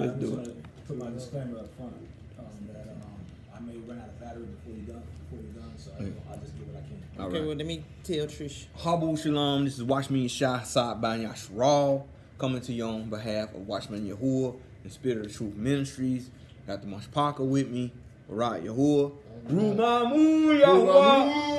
Let's do it. Put my disclaimer up front that I may run out of battery before you're done, so I'll just give what I can. Okay, well, let me tell Trish. Habu Shalom, this is Watchman Yahshay, side by Yahshay, coming to you on behalf of Watchman Yahuwah and Spirit of Truth Ministries. Got the Marsh Parker with me, Barak Yahuwah. Rumamu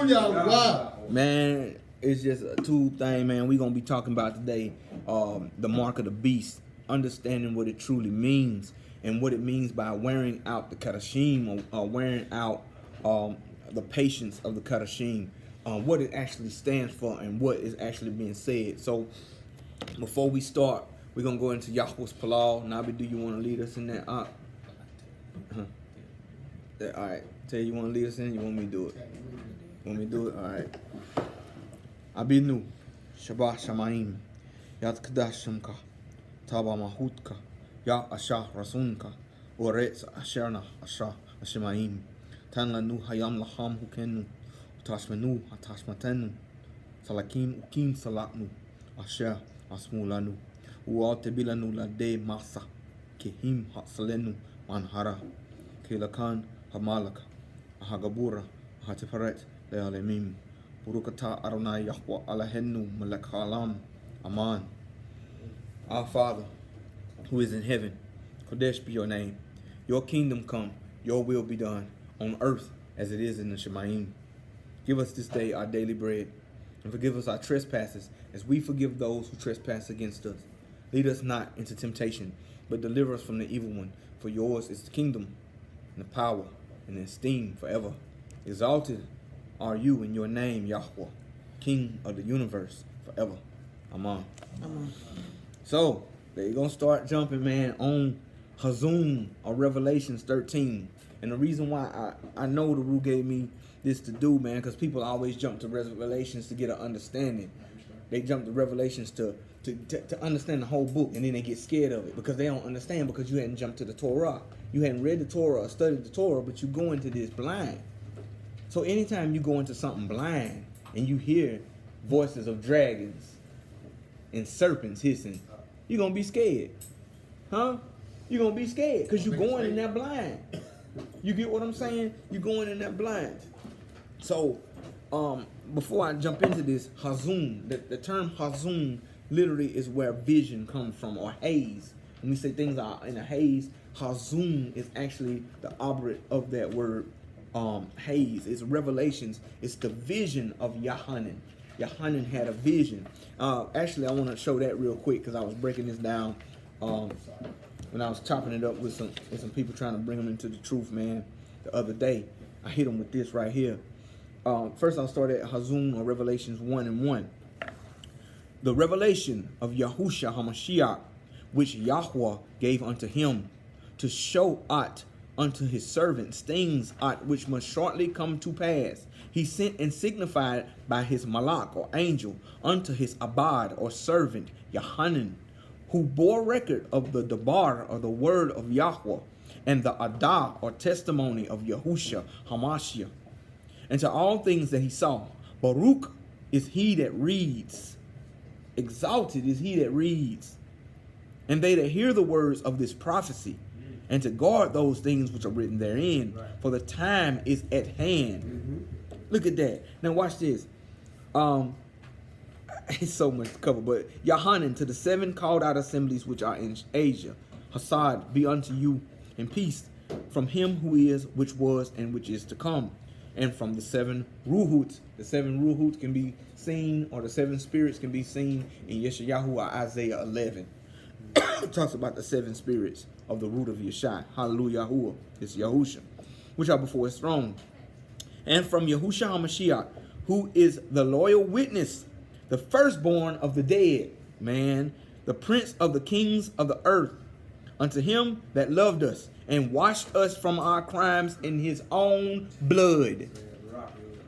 Yahweh. Man, it's just a two thing, man. We're going to be talking about today the mark of the beast, understanding what it truly means and what it means by wearing out the Kadashim or wearing out the patience of the Kadashim, what it actually stands for and what is actually being said. So before we start, we're going to go into Yahweh's Palal. Nabi, do you want to lead us in that? All right. Tell you want to lead us in? You want me to do it? Want me to do it? All right. Abinu, Shabbat Shamaim, Yat Kadashimka, Taba Mahutka, Ya Asha Rasunka, Oretz Asherna Asha Ashemaim, Tanlanu Hayam Laham Hukenu, Tashmanu Hatashmatenu, Salakim Ukim Salaknu, Asher Asmulanu, Ualtebilanu Lade Masa, Kehim Hatsalenu, Manhara, Kelakan Hamalaka, Ahagabura, Hatifaret, Lealemim, Burukata Aronai Yahweh Alahenu Malakalam, Aman. Our Father, who is in heaven, Kodesh be your name. Your kingdom come, your will be done, on earth as it is in the Shemaim. Give us this day our daily bread, and forgive us our trespasses, as we forgive those who trespass against us. Lead us not into temptation, but deliver us from the evil one. For yours is the kingdom, and the power, and the esteem forever. Exalted are you in your name, Yahweh, King of the universe, forever. Amen. Amen. So, they're going to start jumping, man, on Hazum or Revelations 13. And the reason why I know the Ru gave me this to do, man, because people always jump to Revelations to get an understanding. They jump to Revelations to understand the whole book, and then they get scared of it because they don't understand, because you hadn't jumped to the Torah. You hadn't read the Torah or studied the Torah, but you go into this blind. So anytime you go into something blind and you hear voices of dragons and serpents hissing, you're going to be scared. Huh? You're going to be scared because you're going in that blind. You get what I'm saying? You're going in that blind. So, before I jump into this, Hazum, the term Hazum literally is where vision comes from, or haze. When we say things are in a haze, Hazum is actually the operative of that word, haze. It's Revelations. It's the vision of Yahanan. Yahanan had a vision. Actually, I want to show that real quick because I was breaking this down when I was chopping it up with some people trying to bring them into the truth, man. The other day, I hit them with this right here. First, I'll start at Hazum or Revelations 1:1. The revelation of Yahushua HaMashiach, which Yahweh gave unto him, to show unto his servants things which must shortly come to pass. He sent and signified by his malak or angel unto his abad or servant Yahanan, who bore record of the dabar or the word of Yahweh, and the adah or testimony of Yahushua HaMashiach, and to all things that he saw. Baruch is he that reads. Exalted is he that reads, and they that hear the words of this prophecy, and to guard those things which are written therein, for the time is at hand. Look at that. Now watch this. It's so much to cover, but Yahanan, to the 7 called out assemblies which are in Asia, Hassad be unto you, and peace from him who is, which was, and which is to come. And from the 7 ruhuts. The 7 ruhuts can be seen, or the 7 spirits can be seen in Yeshayahu or Isaiah 11. It talks about the 7 spirits of the root of Yahshay. Hallelujah, Yahuwah. It's Yahusha, which are before his throne. And from Yahushua HaMashiach, who is the loyal witness, the firstborn of the dead, man, the prince of the kings of the earth, unto him that loved us and washed us from our crimes in his own blood.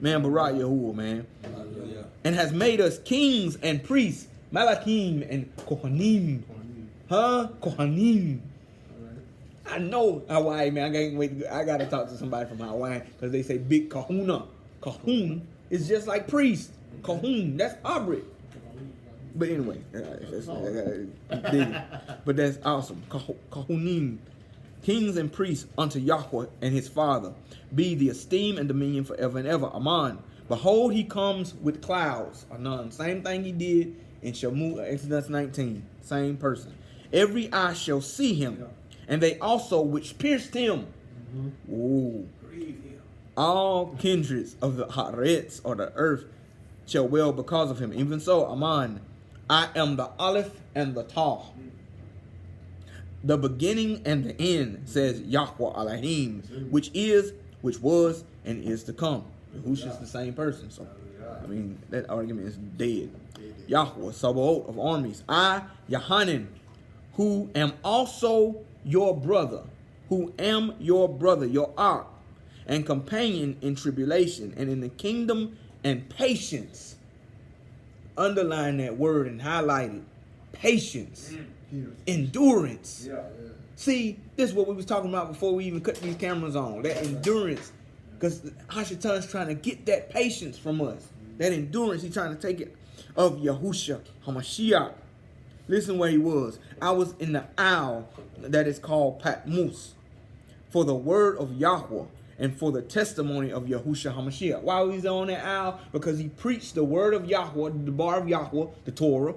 Man, Barak Yahuwah, man. And has made us kings and priests, Malakim and Kohanim. Huh? Kohanim. I know Hawaii, man. I can't wait. I got to talk to somebody from Hawaii because they say big kahuna. Kahun is just like priest. Kahun, that's Abrit. But anyway, but that's awesome. Kahunim, kings and priests unto Yahweh and his Father, be the esteem and dominion forever and ever. Amen. Behold, he comes with clouds. Anon. Same thing he did in Exodus 19. Same person. Every eye shall see him, and they also which pierced him. Ooh. All kindreds of the Haaretz, or the earth, shall well because of him. Even so, Aman, I am the Aleph and the Tah, the beginning and the end, says Yahweh Elohim, which is, which was, and is to come. Yahushua is the same person. So, I mean, that argument is dead. Yahweh, Sabaoth of armies. I, Yohanan, who am also your brother, your ark, and companion in tribulation and in the kingdom and patience. Underline that word and highlight it. Patience. Endurance. See, this is what we was talking about before we even cut these cameras on. That endurance. Because Hashatan's trying to get that patience from us. That endurance, he's trying to take it of Yahushua HaMashiach. Listen where he was. I was in the isle that is called Patmos, for the word of Yahweh and for the testimony of Yahushua HaMashiach. Why was he on that isle? Because he preached the word of Yahweh, the bar of Yahweh, the Torah,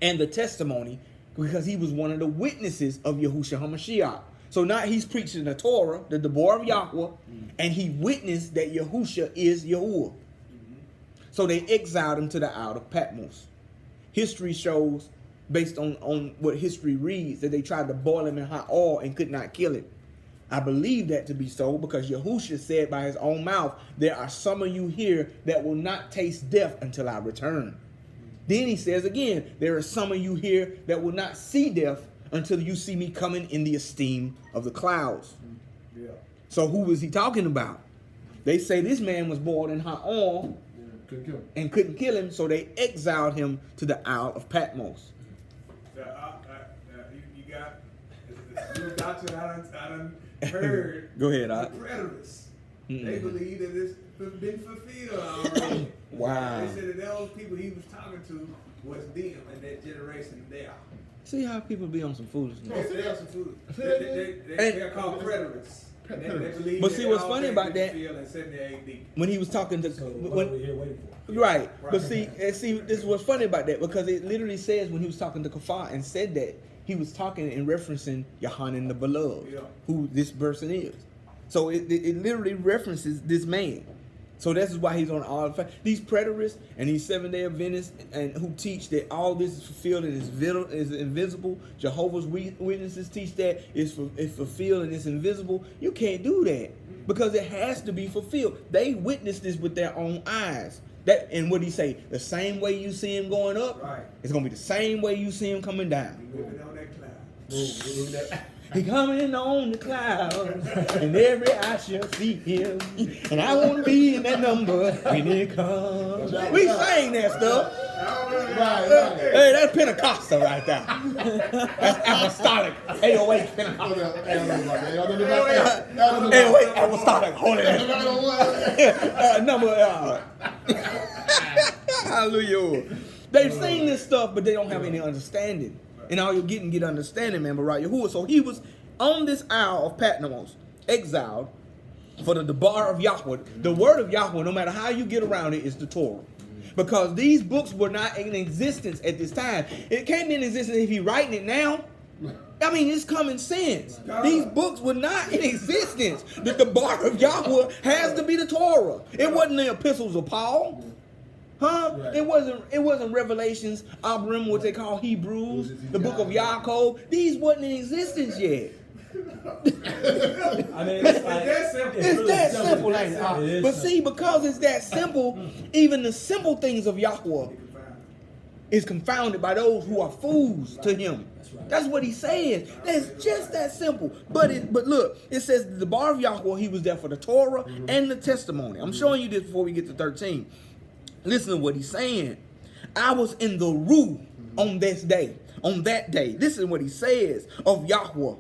and the testimony, because he was one of the witnesses of Yahushua HaMashiach. So now he's preaching the Torah, the bar of Yahweh, and he witnessed that Yahushua is Yahuwah. So they exiled him to the Isle of Patmos. History shows, based on what history reads, that they tried to boil him in hot oil and could not kill him. I believe that to be so because Yahushua said by his own mouth, there are some of you here that will not taste death until I return. Then he says again, there are some of you here that will not see death until you see me coming in the esteem of the clouds. So who was he talking about? They say this man was boiled in hot oil and couldn't kill him, so they exiled him to the Isle of Patmos. You got a doctrine I done heard. Go ahead, the preterists. They believe that it's been fulfilled already. Wow. They said that those people he was talking to was them and that generation there. See how people be on some foolishness. They're some foolishness. They're called preterists. They believe But see what's funny about that, when he was talking to right. But see, this is what's funny about that, because it literally says when he was talking to Kafar and said that, he was talking and referencing Yohanan the Beloved, who this person is. So it literally references this man. So this is why he's on all the these preterists and these Seventh-day Adventists and who teach that all this is fulfilled and is invisible. Jehovah's Witnesses teach that it's fulfilled and it's invisible. You can't do that because it has to be fulfilled. They witnessed this with their own eyes. That, and what he say? The same way you see him going up, it's gonna be the same way you see him coming down. He coming on the clouds, and every eye shall see him. And I want to be in that number when it comes. We sang that stuff. Hey, that's Pentecostal right there. That's apostolic. 808 Pentecostal. 808 apostolic holiness. Hallelujah. They've seen this stuff, but they don't have any understanding. And all you're getting get understanding, man, but right, Yahuwah. So he was on this Isle of Patmos, exiled for the bar of Yahweh. The word of Yahweh, no matter how you get around it, is the Torah. Because these books were not in existence at this time. It can't be in existence if he's writing it now. I mean, it's common sense. These books were not in existence. The bar of Yahweh has to be the Torah. It wasn't the epistles of Paul. Huh? It wasn't Revelations, Abram, what they call Hebrews, the book of Yaakov. These wasn't in existence yet. I mean, it's that simple, ain't it? But see, because it's that simple, even the simple things of Yahweh is confounded by those who are fools to him. That's what he's saying. It's just that simple. But look, it says the bar of Yahweh, he was there for the Torah and the testimony. I'm showing you this before we get to 13. Listen to what he's saying. I was in the Ru on this day, on that day. Listen to what he says of Yahweh.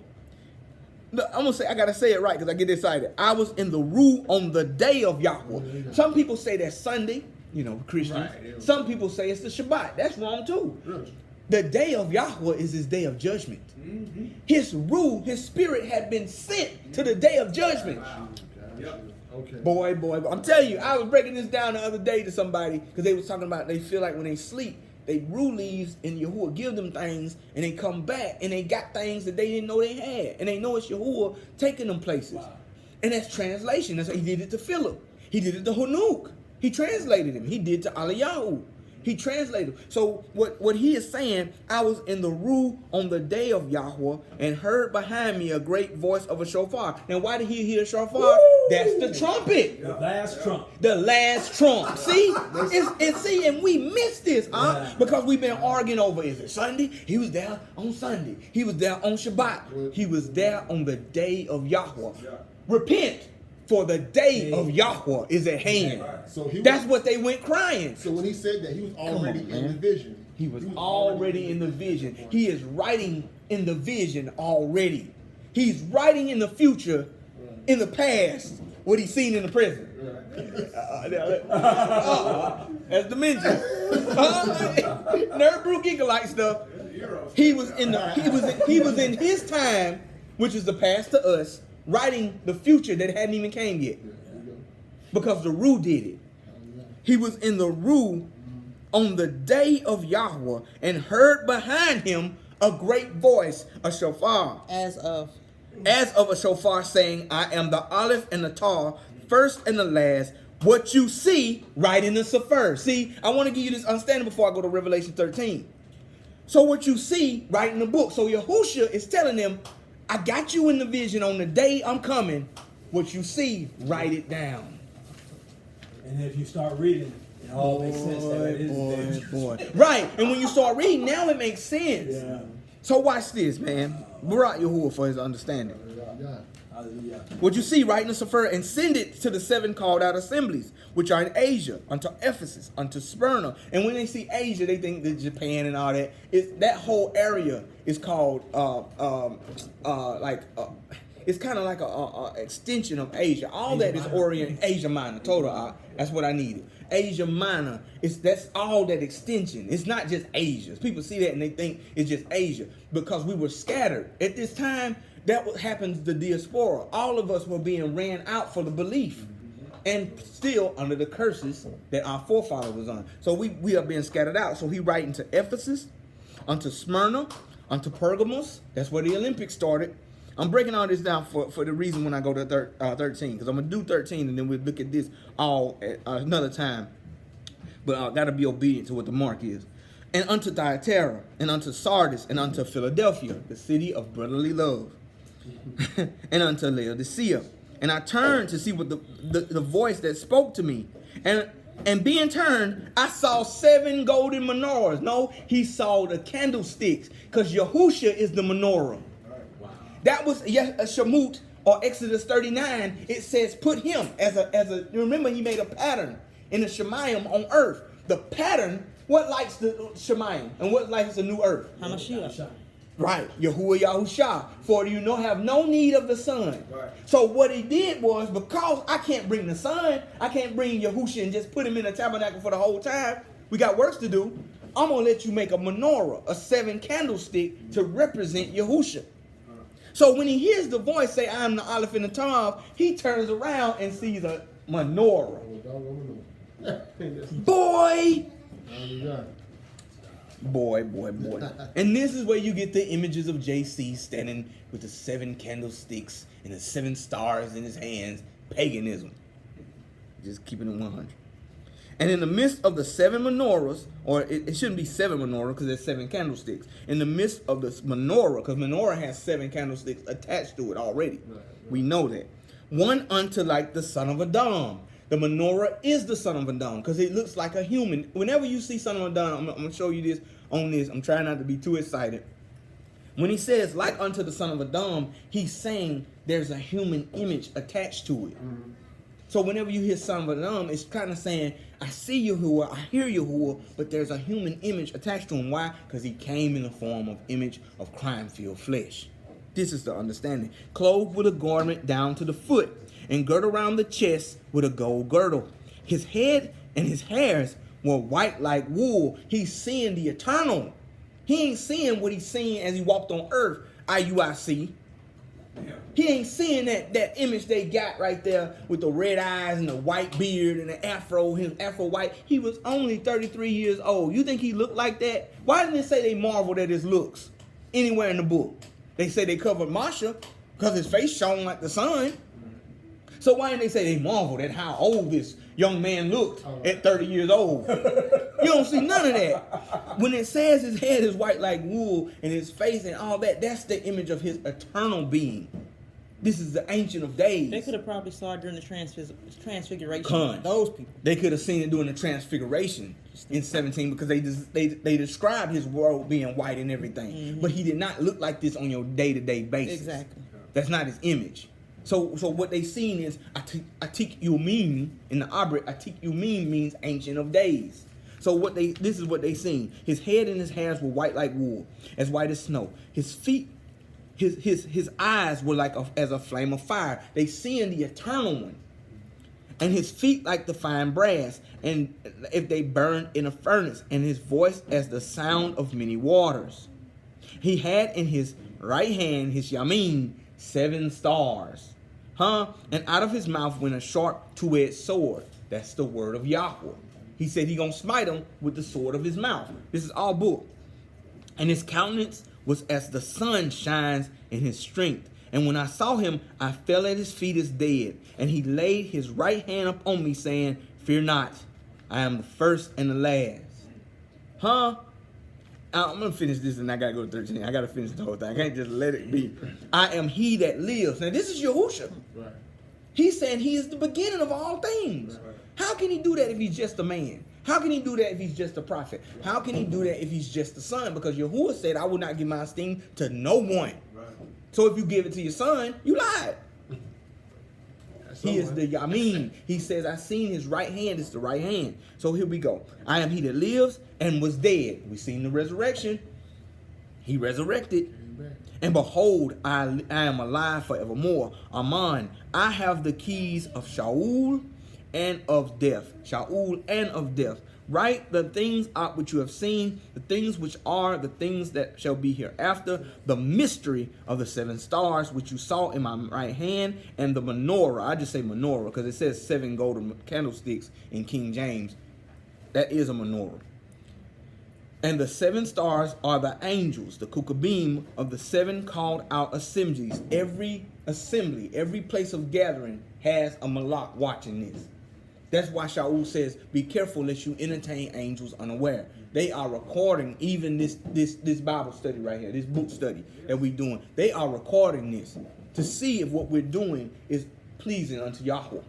Look, I'm gonna say, I gotta say it right because I get excited. I was in the Ru on the day of Yahweh. Some people say that's Sunday. Christians. Right, yeah. Some people say it's the Shabbat. That's wrong too. Really? The day of Yahuwah is his day of judgment. Mm-hmm. His rule, his spirit had been sent to the day of judgment. Wow. Yep. Okay. Boy, I'm telling you, I was breaking this down the other day to somebody because they was talking about they feel like when they sleep, they rule leaves and Yahuwah give them things and they come back and they got things that they didn't know they had. And they know it's Yahuwah taking them places. Wow. And that's translation. That's what he did it to Philip. He did it to Hanuk. He translated him. He did to Eliyahu. He translated. So what he is saying, I was in the rue on the day of Yahuwah and heard behind me a great voice of a shofar. Now, why did he hear a shofar? Woo! That's the trumpet. The last trump. The last trump. See? And we missed this, huh? Yeah. Because we've been arguing over, is it Sunday? He was there on Sunday. He was there on Shabbat. He was there on the day of Yahuwah. Yeah. Repent, for the day of Yahuwah is at hand. So That's what they went crying. So when he said that, he was already on, in man. the vision. He was already in the vision. He is writing in the vision already. He's writing in the future, in the past, what he's seen in the present. That's dimension. Nerd brew gigalite stuff. He was in his time, which is the past to us, writing the future that hadn't even came yet. Because the Ruh did it. He was in the Ruh on the day of Yahuwah and heard behind him a great voice, a shofar. As of a shofar saying, I am the Aleph and the Taw, first and the last. What you see, right in the Sefer. See, I want to give you this understanding before I go to Revelation 13. So what you see, right in the book. So Yahushua is telling them, I got you in the vision on the day I'm coming. What you see, write it down. And if you start reading, it all makes sense. That it is Boy. Right. And when you start reading, now it makes sense. Yeah. So watch this, man. Barak Yahuwah for his understanding. Hallelujah. What you see, write in the Sefer and send it to the 7 called out assemblies, which are in Asia, unto Ephesus, unto Smyrna. And when they see Asia, they think that Japan and all that. That whole area is called it's kind of like a extension of Asia. All Asia that is Minor. Orient, Asia Minor, total. That's what I needed. Asia Minor. That's all that extension. It's not just Asia. People see that and they think it's just Asia because we were scattered at this time. That what happens to the diaspora. All of us were being ran out for the belief, and still under the curses that our forefather was on. So we are being scattered out. So he writing to Ephesus, unto Smyrna, unto Pergamos. That's where the Olympics started. I'm breaking all this down for the reason when I go to 13, because I'm going to do 13 and then we'll look at this all at another time. But I got to be obedient to what the mark is. And unto Thyatira, and unto Sardis, and unto Philadelphia, the city of brotherly love, and unto Laodicea. And I turned to see what the voice that spoke to me. And being turned, I saw 7 golden menorahs. No, he saw the candlesticks, because Yahusha is the menorah. That was a Shemut or Exodus 39. It says put him as a. Remember, he made a pattern in the Shemayim on earth. The pattern. What lights the Shemayim and what lights the new earth? Hamashiach. Right, Yahuwah Yahushay. For you have no need of the sun. Right. So what he did was, because I can't bring the sun, I can't bring Yahusha and just put him in a tabernacle for the whole time. We got works to do. I'm gonna let you make a menorah, a 7 candlestick to represent Yahusha. So when he hears the voice say, I am the Aleph and the Tav, he turns around and sees a menorah. Boy! Boy. And this is where you get the images of JC standing with the 7 candlesticks and the 7 stars in his hands. Paganism. Just keeping it 100. And in the midst of the 7 menorahs, or it shouldn't be 7 menorahs because there's 7 candlesticks. In the midst of the menorah, because menorah has 7 candlesticks attached to it already. Right. We know that. One unto like the son of Adam. The menorah is the son of Adam because it looks like a human. Whenever you see son of Adam, I'm going to show you this on this. I'm trying not to be too excited. When he says like unto the son of Adam, he's saying there's a human image attached to it. Mm-hmm. So whenever you hear son of Adam, it's kind of saying, I see Yahuwah, I hear Yahuwah, but there's a human image attached to him. Why? Because he came in the form of image of crime-filled flesh. This is the understanding. Clothed with a garment down to the foot, and girt around the chest with a gold girdle. His head and his hairs were white like wool. He's seeing the eternal. He ain't seeing what he's seeing as he walked on earth, IUIC. He ain't seeing that image they got right there with the red eyes and the white beard and the afro, his afro white. He was only 33 years old. You think he looked like that? Why didn't they say they marveled at his looks anywhere in the book? They say they covered Marsha because his face shone like the sun. So why didn't they say they marveled at how old this young man looked at 30 years old? You don't see none of that. When it says his head is white like wool and his face and all that, that's the image of his eternal being. This is the Ancient of Days. They could have probably saw it during the transfiguration. Con. Those people. They could have seen it during the transfiguration in 17 because they described his world being white and everything. Mm-hmm. But he did not look like this on your day-to-day basis. Exactly. That's not his image. So what they seen is Atik Yumin in the Abrit. Atik Yumin means Ancient of Days. So this is what they seen. His head and his hairs were white like wool, as white as snow. His feet, his eyes were like as a flame of fire. They seeing the eternal one. And his feet like the fine brass, and if they burned in a furnace, and his voice as the sound of many waters. He had in his right hand, his yamin, 7 stars. And out of his mouth went a sharp two-edged sword. That's the word of Yahuwah. He said he gonna smite him with the sword of his mouth. This is all book. And his countenance was as the sun shines in his strength. And when I saw him, I fell at his feet as dead. And he laid his right hand upon me, saying, fear not, I am the first and the last. I'm going to finish this and I got to go to 13. I got to finish the whole thing. I can't just let it be. I am he that lives. Now, this is Yahusha. Right. He's saying he is the beginning of all things. Right. How can he do that if he's just a man? How can he do that if he's just a prophet? How can he do that if he's just a son? Because Yahuwah said, I will not give my esteem to no one. Right. So if you give it to your son, you lied. He is the Yamin. He says, I seen his right hand. It's the right hand. So here we go. I am he that lives and was dead. We seen the resurrection. He resurrected. Amen. And behold, I am alive forevermore. Aman. I have the keys of Shaul and of death. Shaul and of death. Write the things out which you have seen, the things which are, the things that shall be hereafter, the mystery of the 7 stars which you saw in my right hand, and the menorah. I just say menorah because it says 7 golden candlesticks in King James. That is a menorah. And the 7 stars are the angels, the kukabim of the 7 called out assemblies. Every assembly, every place of gathering has a malak watching this. That's why Shaul says, be careful lest you entertain angels unaware. They are recording even this Bible study right here, this book study that we're doing. They are recording this to see if what we're doing is pleasing unto Yahweh.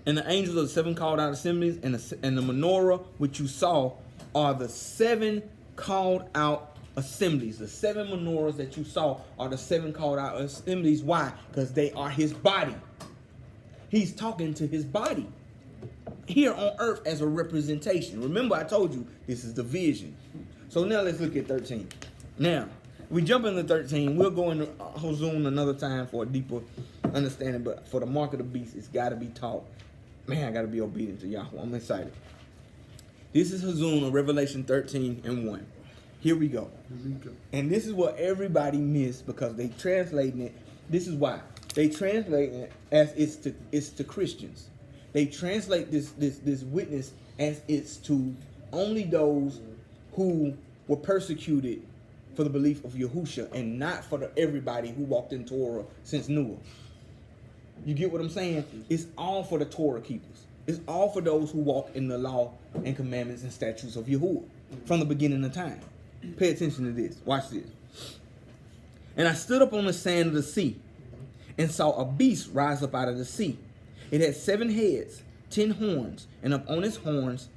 And the angels of the 7 called out assemblies and the menorah which you saw are the 7 called out assemblies. The 7 menorahs that you saw are the 7 called out assemblies. Why? Because they are his body. He's talking to his body here on earth as a representation. Remember, I told you this is the vision. So now let's look at 13. Now, we jump into 13. We'll go into Hozun another time for a deeper understanding. But for the mark of the beast, it's got to be taught. Man, I got to be obedient to Yahweh. I'm excited. This is Hozun of Revelation 13 and 1. Here we go. And this is what everybody missed because they translating it. This is why. They translate it as it's to Christians. They translate this witness as it's to only those who were persecuted for the belief of Yahusha and not for everybody who walked in Torah since Noah. You get what I'm saying? It's all for the Torah keepers. It's all for those who walk in the law and commandments and statutes of Yahuwah from the beginning of time. Pay attention to this. Watch this. And I stood up on the sand of the sea and saw a beast rise up out of the sea. It had 7 heads, 10 horns, and upon its horns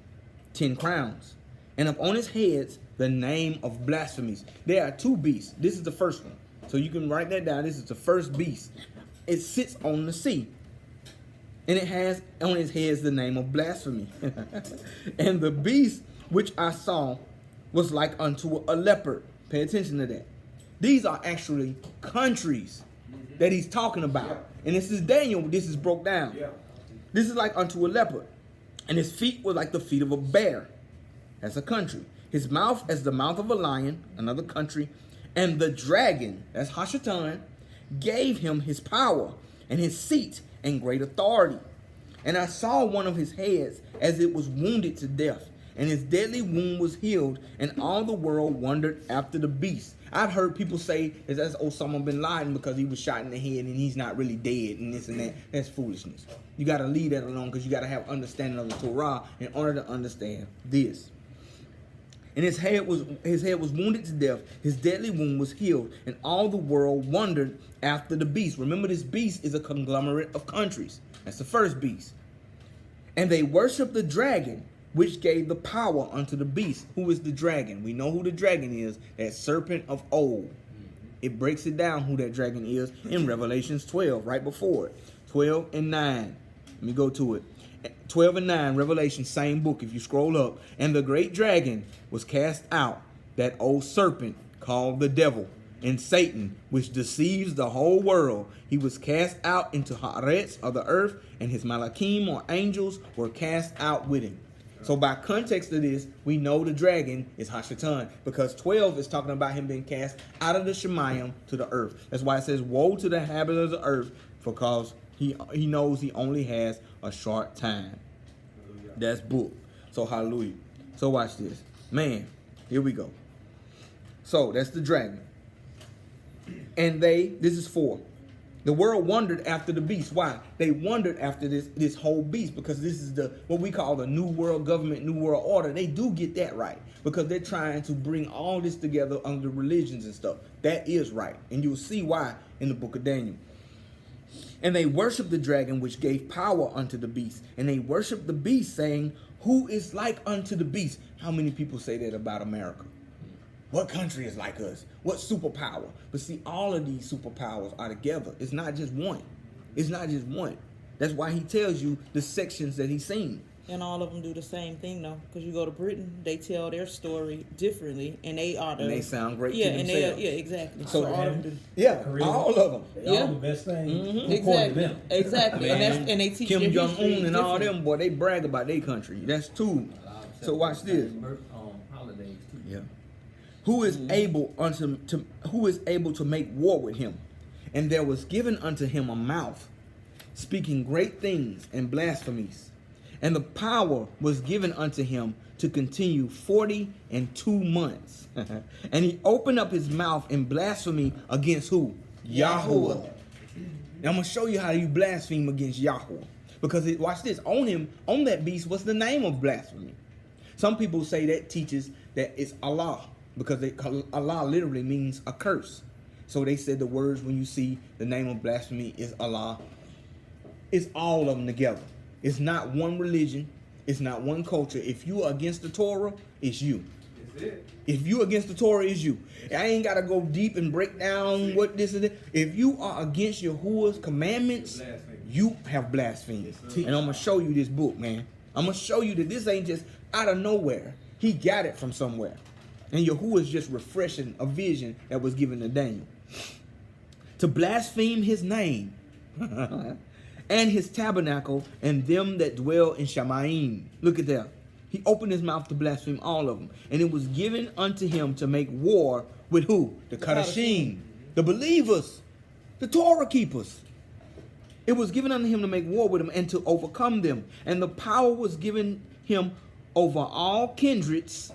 10 crowns, and upon its heads the name of blasphemies. There are 2 beasts. This is the first one. So you can write that down. This is the first beast. It sits on the sea. And it has on its heads the name of blasphemy. And the beast which I saw was like unto a leopard. Pay attention to that. These are actually countries that he's talking about. And this is Daniel. This is broke down. This is like unto a leopard. And his feet were like the feet of a bear. That's a country. His mouth as the mouth of a lion, another country. And the dragon, that's Hashatan, gave him his power and his seat and great authority. And I saw one of his heads as it was wounded to death, and his deadly wound was healed, and all the world wondered after the beast. I've heard people say that's Osama bin Laden because he was shot in the head and he's not really dead and this and that. That's foolishness. You got to leave that alone because you got to have understanding of the Torah in order to understand this. And his head was wounded to death. His deadly wound was healed, and all the world wondered after the beast. Remember, this beast is a conglomerate of countries. That's the first beast. And they worshiped the dragon, which gave the power unto the beast. Who is the dragon? We know who the dragon is. That serpent of old. It breaks it down who that dragon is in Revelations 12, right before it. 12 and 9. Let me go to it. 12 and 9, Revelation, same book, if you scroll up. And the great dragon was cast out, that old serpent called the devil and Satan, which deceives the whole world. He was cast out into Haaretz of the earth, and his Malachim or angels were cast out with him. So by context of this, we know the dragon is Hashatan, because 12 is talking about him being cast out of the Shemayim to the earth. That's why it says, woe to the inhabitants of the earth, because he knows he only has a short time. That's book. So hallelujah. So watch this. Man, here we go. So that's the dragon. And this is 4. The world wondered after the beast. Why? They wondered after this whole beast, because this is what we call the new world government, new world order. They do get that right, because they're trying to bring all this together under religions and stuff. That is right. And you'll see why in the book of Daniel. And they worshiped the dragon, which gave power unto the beast. And they worshiped the beast, saying, who is like unto the beast? How many people say that about America? What country is like us? What superpower? But see, all of these superpowers are together. It's not just one. It's not just one. That's why he tells you the sections that he's seen. And all of them do the same thing, though. Because you go to Britain, they tell their story differently, and they are And they sound great to themselves. exactly. So all of them do. Yeah, Korea, all of them. They all the best thing. Exactly. According to them. Exactly. And they teach Kim their Jong history Un and all different. them, boy, they brag about their country. That's two. So watch this. Holidays too. Yeah. Who is able to make war with him? And there was given unto him a mouth, speaking great things and blasphemies. And the power was given unto him to continue 42 months. And he opened up his mouth in blasphemy against who? Yahuwah. Now I'm going to show you how you blaspheme against Yahuwah. Because watch this, on that beast, what's the name of blasphemy? Some people say that teaches that it's Allah, because Allah literally means a curse. So they said the words when you see the name of blasphemy is Allah. It's all of them together. It's not one religion. It's not one culture. If you are against the Torah, it's you. That's it. If you against the Torah, it's you. I ain't got to go deep and break down what this is. If you are against Yahuwah's commandments, you have blasphemed. And I'm going to show you this book, man. I'm going to show you that this ain't just out of nowhere. He got it from somewhere. And Yahuwah is just refreshing a vision that was given to Daniel. To blaspheme his name and his tabernacle and them that dwell in Shamayim. Look at that. He opened his mouth to blaspheme all of them. And it was given unto him to make war with who? The Kadashim, the believers, the Torah keepers. It was given unto him to make war with them and to overcome them. And the power was given him over all kindreds,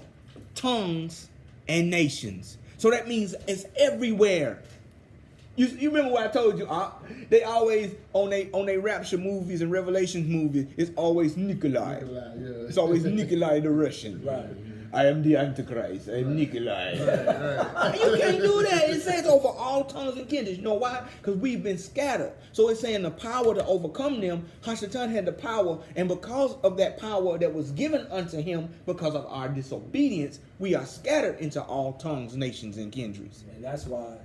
tongues, and nations. So that means it's everywhere. You remember what I told you? They always on they rapture movies and Revelations movies. It's always Nikolai. It's always Nikolai the Russian. Right. I am the Antichrist. I am Nikolai. Right. You can't do that. It says over all tongues and kindreds. You know why? Because we've been scattered. So it's saying the power to overcome them. Hashatan had the power, and because of that power that was given unto him, because of our disobedience, we are scattered into all tongues, nations, and kindreds. And that's why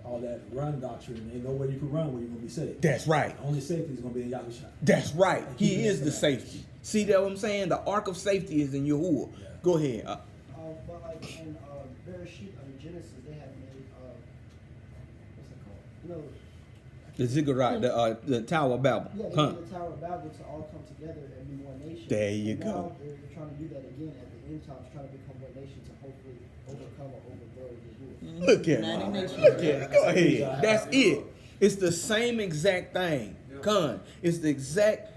all that run doctrine, ain't nowhere you can run where you're going to be safe. That's right. The only safety is going to be in Yahusha. That's right. He is the safety. See that what I'm saying? The ark of safety is in Yahuwah. Yeah. Go ahead. But like in Bereshit, Genesis, they have made what's it called? No, I The ziggurat, the Tower of Babel. Yeah, they Huh. need the Tower of Babel to all come together and be one nation. There you And go. Now they're trying to do that again at the end times, trying to become one nation to hopefully overcome or overthrow Yahuwah. Look at United it. Nations. Look at it. Go ahead. That's it. It's the same exact thing. Con. It's the exact.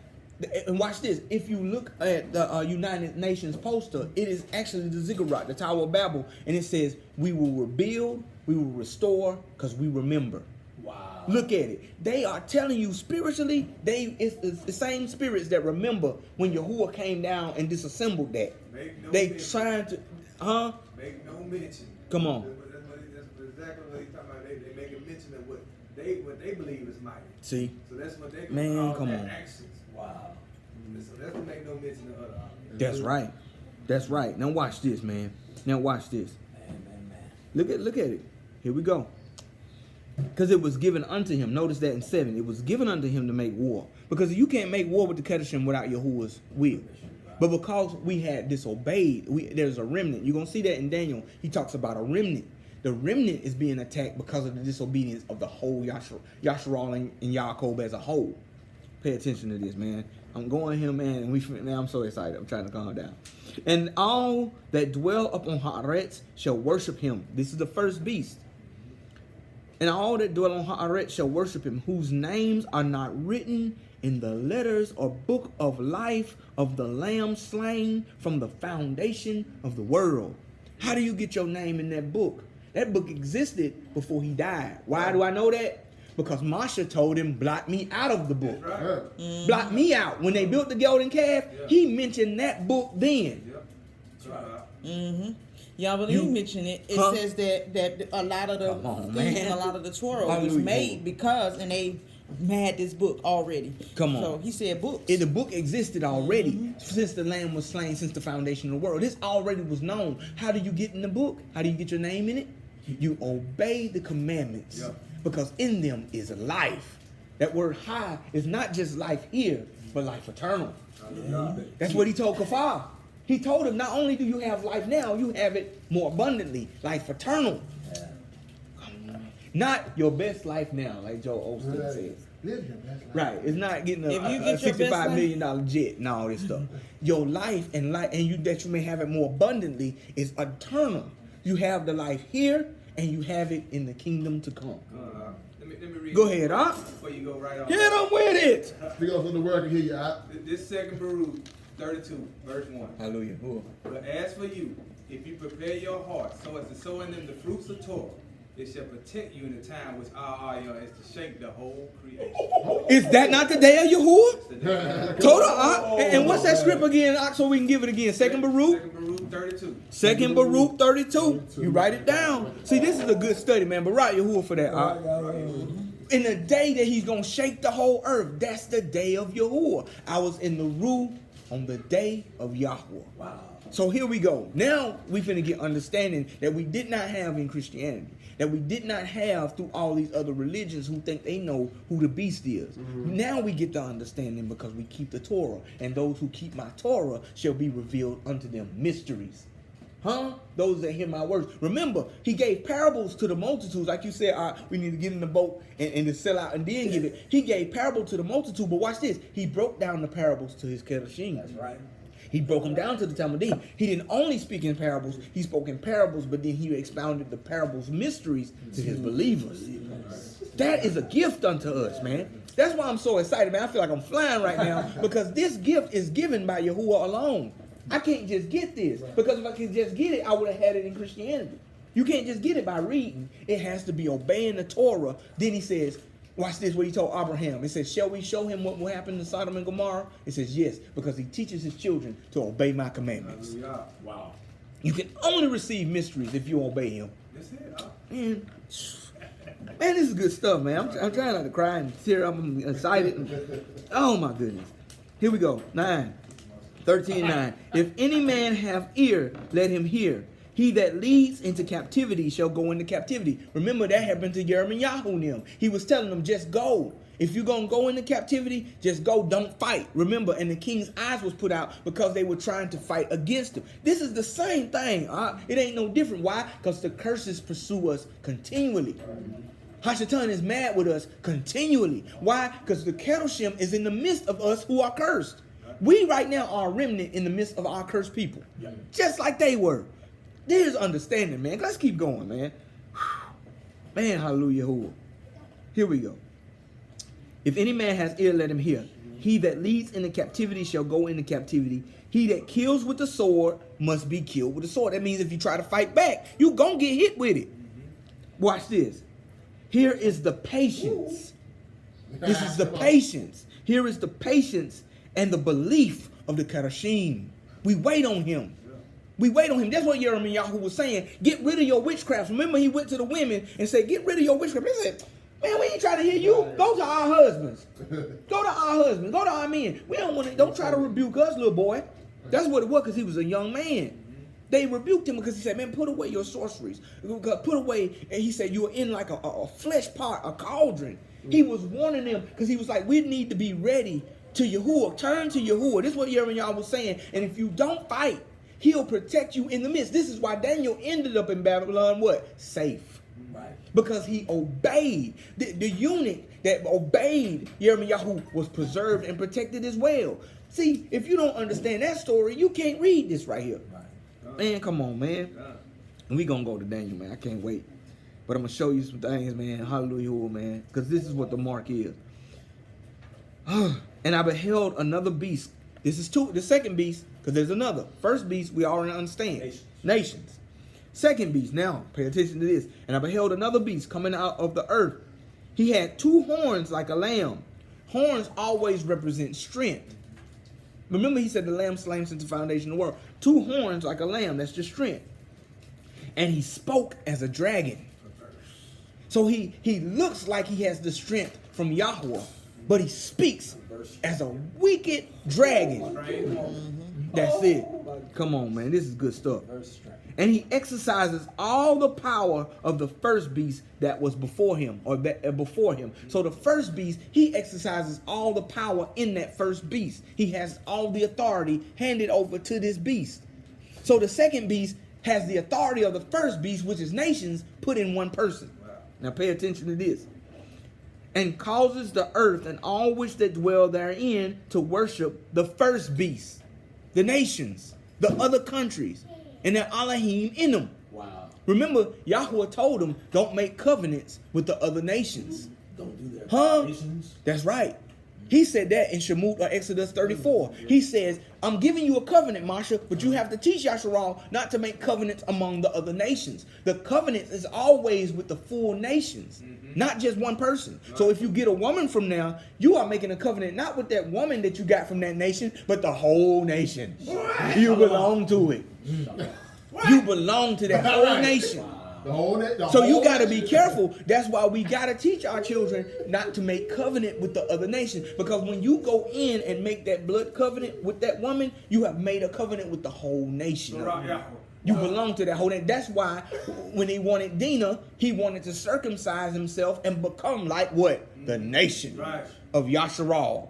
And watch this. If you look at the United Nations poster, it is actually the ziggurat, the Tower of Babel, and it says, "We will rebuild, we will restore, because we remember." Wow. Look at it. They are telling you spiritually, it's the same spirits that remember when Yahuwah came down and disassembled that. Make no They mention. trying to, huh? Make no mention. Come on. That's exactly what he's talking about. They make a mention of what they believe is mighty. See, So that's what they Man, call come their on. actions. Wow. So that's what make no mention of other objects. that's right. That's right. Now watch this, man. Now watch this. Man. Look at it. Here we go. Because it was given unto him. Notice that in 7. It was given unto him to make war. Because you can't make war with the Kedeshim without Yahuwah's will. But because we had disobeyed, there's a remnant. You're going to see that in Daniel. He talks about a remnant. The remnant is being attacked because of the disobedience of the whole Yahshua and Yaakov as a whole. Pay attention to this, man. I'm going here, man, and now I'm so excited. I'm trying to calm down. And all that dwell upon Haaretz shall worship him. This is the first beast. And all that dwell on Haaretz shall worship him, whose names are not written in the letters or book of life of the Lamb slain from the foundation of the world. How do you get your name in that book? That book existed before he died. Why do I know that? Because Masha told him, blot me out of the book. Right. Blot me out. When they built the golden calf, he mentioned that book then. Yep. That's right. Mm-hmm. Y'all believe You- mentioned it. It Huh? says that a lot of the Come on, things, man. a lot of the Torah was Hallelujah. made because, and they had this book already. Come on. So he said books. The book existed already since the Lamb was slain, since the foundation of the world. This already was known. How do you get in the book? How do you get your name in it? You obey the commandments, Yeah. because in them is life. That word high is not just life here, but life eternal. That's what he told Kafar. He told him, not only do you have life now, you have it more abundantly, life eternal. Not your best life now, like Joe Osteen says. Live your best life. Right, it's not getting If you a get your best $65 life- million jet and all this stuff. Your life and you that you may have it more abundantly is eternal. You have the life here and you have it in the kingdom to come. Let me read. Go ahead, huh? Before you go right on. Hit them with it. Speak up so the world can hear you out. This second Baruch 32, verse 1. Hallelujah. But as for you, if you prepare your heart so as to sow in them the fruits of Torah, it shall protect you in the time which our is to shake the whole creation. Is that not the day of Yahuwah? The day- Total. And what's that script again, so we can give it again? Second Baruch. Second Baruch 32. Second Baruch 32. You write it down. See, this is a good study, man. But right Yahuwah for that. In the day that he's going to shake the whole earth, that's the day of Yahuwah. I was in the Ru on the day of Yahuwah. Wow. So here we go. Now we finna get understanding that we did not have in Christianity, that we did not have through all these other religions who think they know who the beast is. Now we get the understanding because we keep the Torah, and those who keep my Torah shall be revealed unto them mysteries. Huh? Those that hear my words. Remember, he gave parables to the multitudes. Like you said, we need to get in the boat and to sell out and then give it. He gave parable to the multitude, but watch this. He broke down the parables to his Kedeshim. That's right. He broke them down to the Talmudim. He didn't only speak in parables, he spoke in parables, but then he expounded the parables' mysteries to his believers. That is a gift unto us, man. That's why I'm so excited, man. I feel like I'm flying right now because this gift is given by Yahuwah alone. I can't just get this, because if I could just get it, I would have had it in Christianity. You can't just get it by reading. It has to be obeying the Torah. Then he says, watch this, what he told Abraham. It says, shall we show him what will happen to Sodom and Gomorrah? It says, yes, because he teaches his children to obey my commandments. Hallelujah. Wow. You can only receive mysteries if you obey him. That's it, huh? Man, this is good stuff, man. I'm trying not to cry and tear up. I'm excited. Oh, my goodness. Here we go. 13:9. If any man have ear, let him hear. He that leads into captivity shall go into captivity. Remember, that happened to Yahweh and them. He was telling them, just go. If you're going to go into captivity, just go. Don't fight. Remember, and the king's eyes was put out because they were trying to fight against him. This is the same thing. It ain't no different. Why? Because the curses pursue us continually. Hashatan is mad with us continually. Why? Because the Kedoshim is in the midst of us who are cursed. We right now are a remnant in the midst of our cursed people. Just like they were. There's understanding, man. Let's keep going, man. Man, hallelujah. Here we go. If any man has ear, let him hear. He that leads into captivity shall go into captivity. He that kills with the sword must be killed with the sword. That means if you try to fight back, you gonna get hit with it. Watch this. Here is the patience. This is the patience. Here is the patience and the belief of the Kedoshim. We wait on him. We wait on him. That's what Yahweh was saying. Get rid of your witchcraft. Remember, he went to the women and said, get rid of your witchcraft. They said, man, we ain't trying to hear you. Go to our husbands. Go to our husbands. Go to our men. We don't try to rebuke us, little boy. That's what it was, because he was a young man. They rebuked him because he said, man, put away your sorceries. Put away, and he said, you are in like a flesh pot, a cauldron. He was warning them because he was like, we need to be ready to Yahuwah. Turn to Yahuwah. This is what Yahweh was saying. And if you don't fight, he'll protect you in the midst. This is why Daniel ended up in Babylon, what? Safe. Right. Because he obeyed. The eunuch that obeyed Yahweh was preserved and protected as well. See, if you don't understand that story, you can't read this right here. Right. Man, come on, man. And we gonna go to Daniel, man. I can't wait. But I'm gonna show you some things, man. Hallelujah, man. Because this is what the mark is. And I beheld another beast. This is the second beast, because there's another. First beast, we already understand. Nations. Second beast, now, pay attention to this. And I beheld another beast coming out of the earth. He had 2 horns like a lamb. Horns always represent strength. Remember, he said the lamb slain since the foundation of the world. 2 horns like a lamb, that's just strength. And he spoke as a dragon. So he looks like he has the strength from Yahuwah, but he speaks as a wicked dragon. That's it. Come on, man. This is good stuff. And he exercises all the power of the first beast that was before him, or that before him. So the first beast, he exercises all the power in that first beast. He has all the authority handed over to this beast. So the second beast has the authority of the first beast, which is nations, put in one person. Now pay attention to this. And causes the earth and all which that dwell therein to worship the first beast, the nations, the other countries, and their Elohim in them. Wow. Remember, Yahweh told them, don't make covenants with the other nations. Don't do that. Nations. That's right. He said that in Shemut or Exodus 34. He says, I'm giving you a covenant, Marsha, but you have to teach Yasharal not to make covenants among the other nations. The covenant is always with the full nations, not just one person. So if you get a woman from now, you are making a covenant not with that woman that you got from that nation, but the whole nation. You belong to it. You belong to that whole nation. So you got to be careful. That's why we got to teach our children not to make covenant with the other nation. Because when you go in and make that blood covenant with that woman, you have made a covenant with the whole nation. You belong to that whole nation. That's why when he wanted Dinah, he wanted to circumcise himself and become like what? The nation of Yasharal.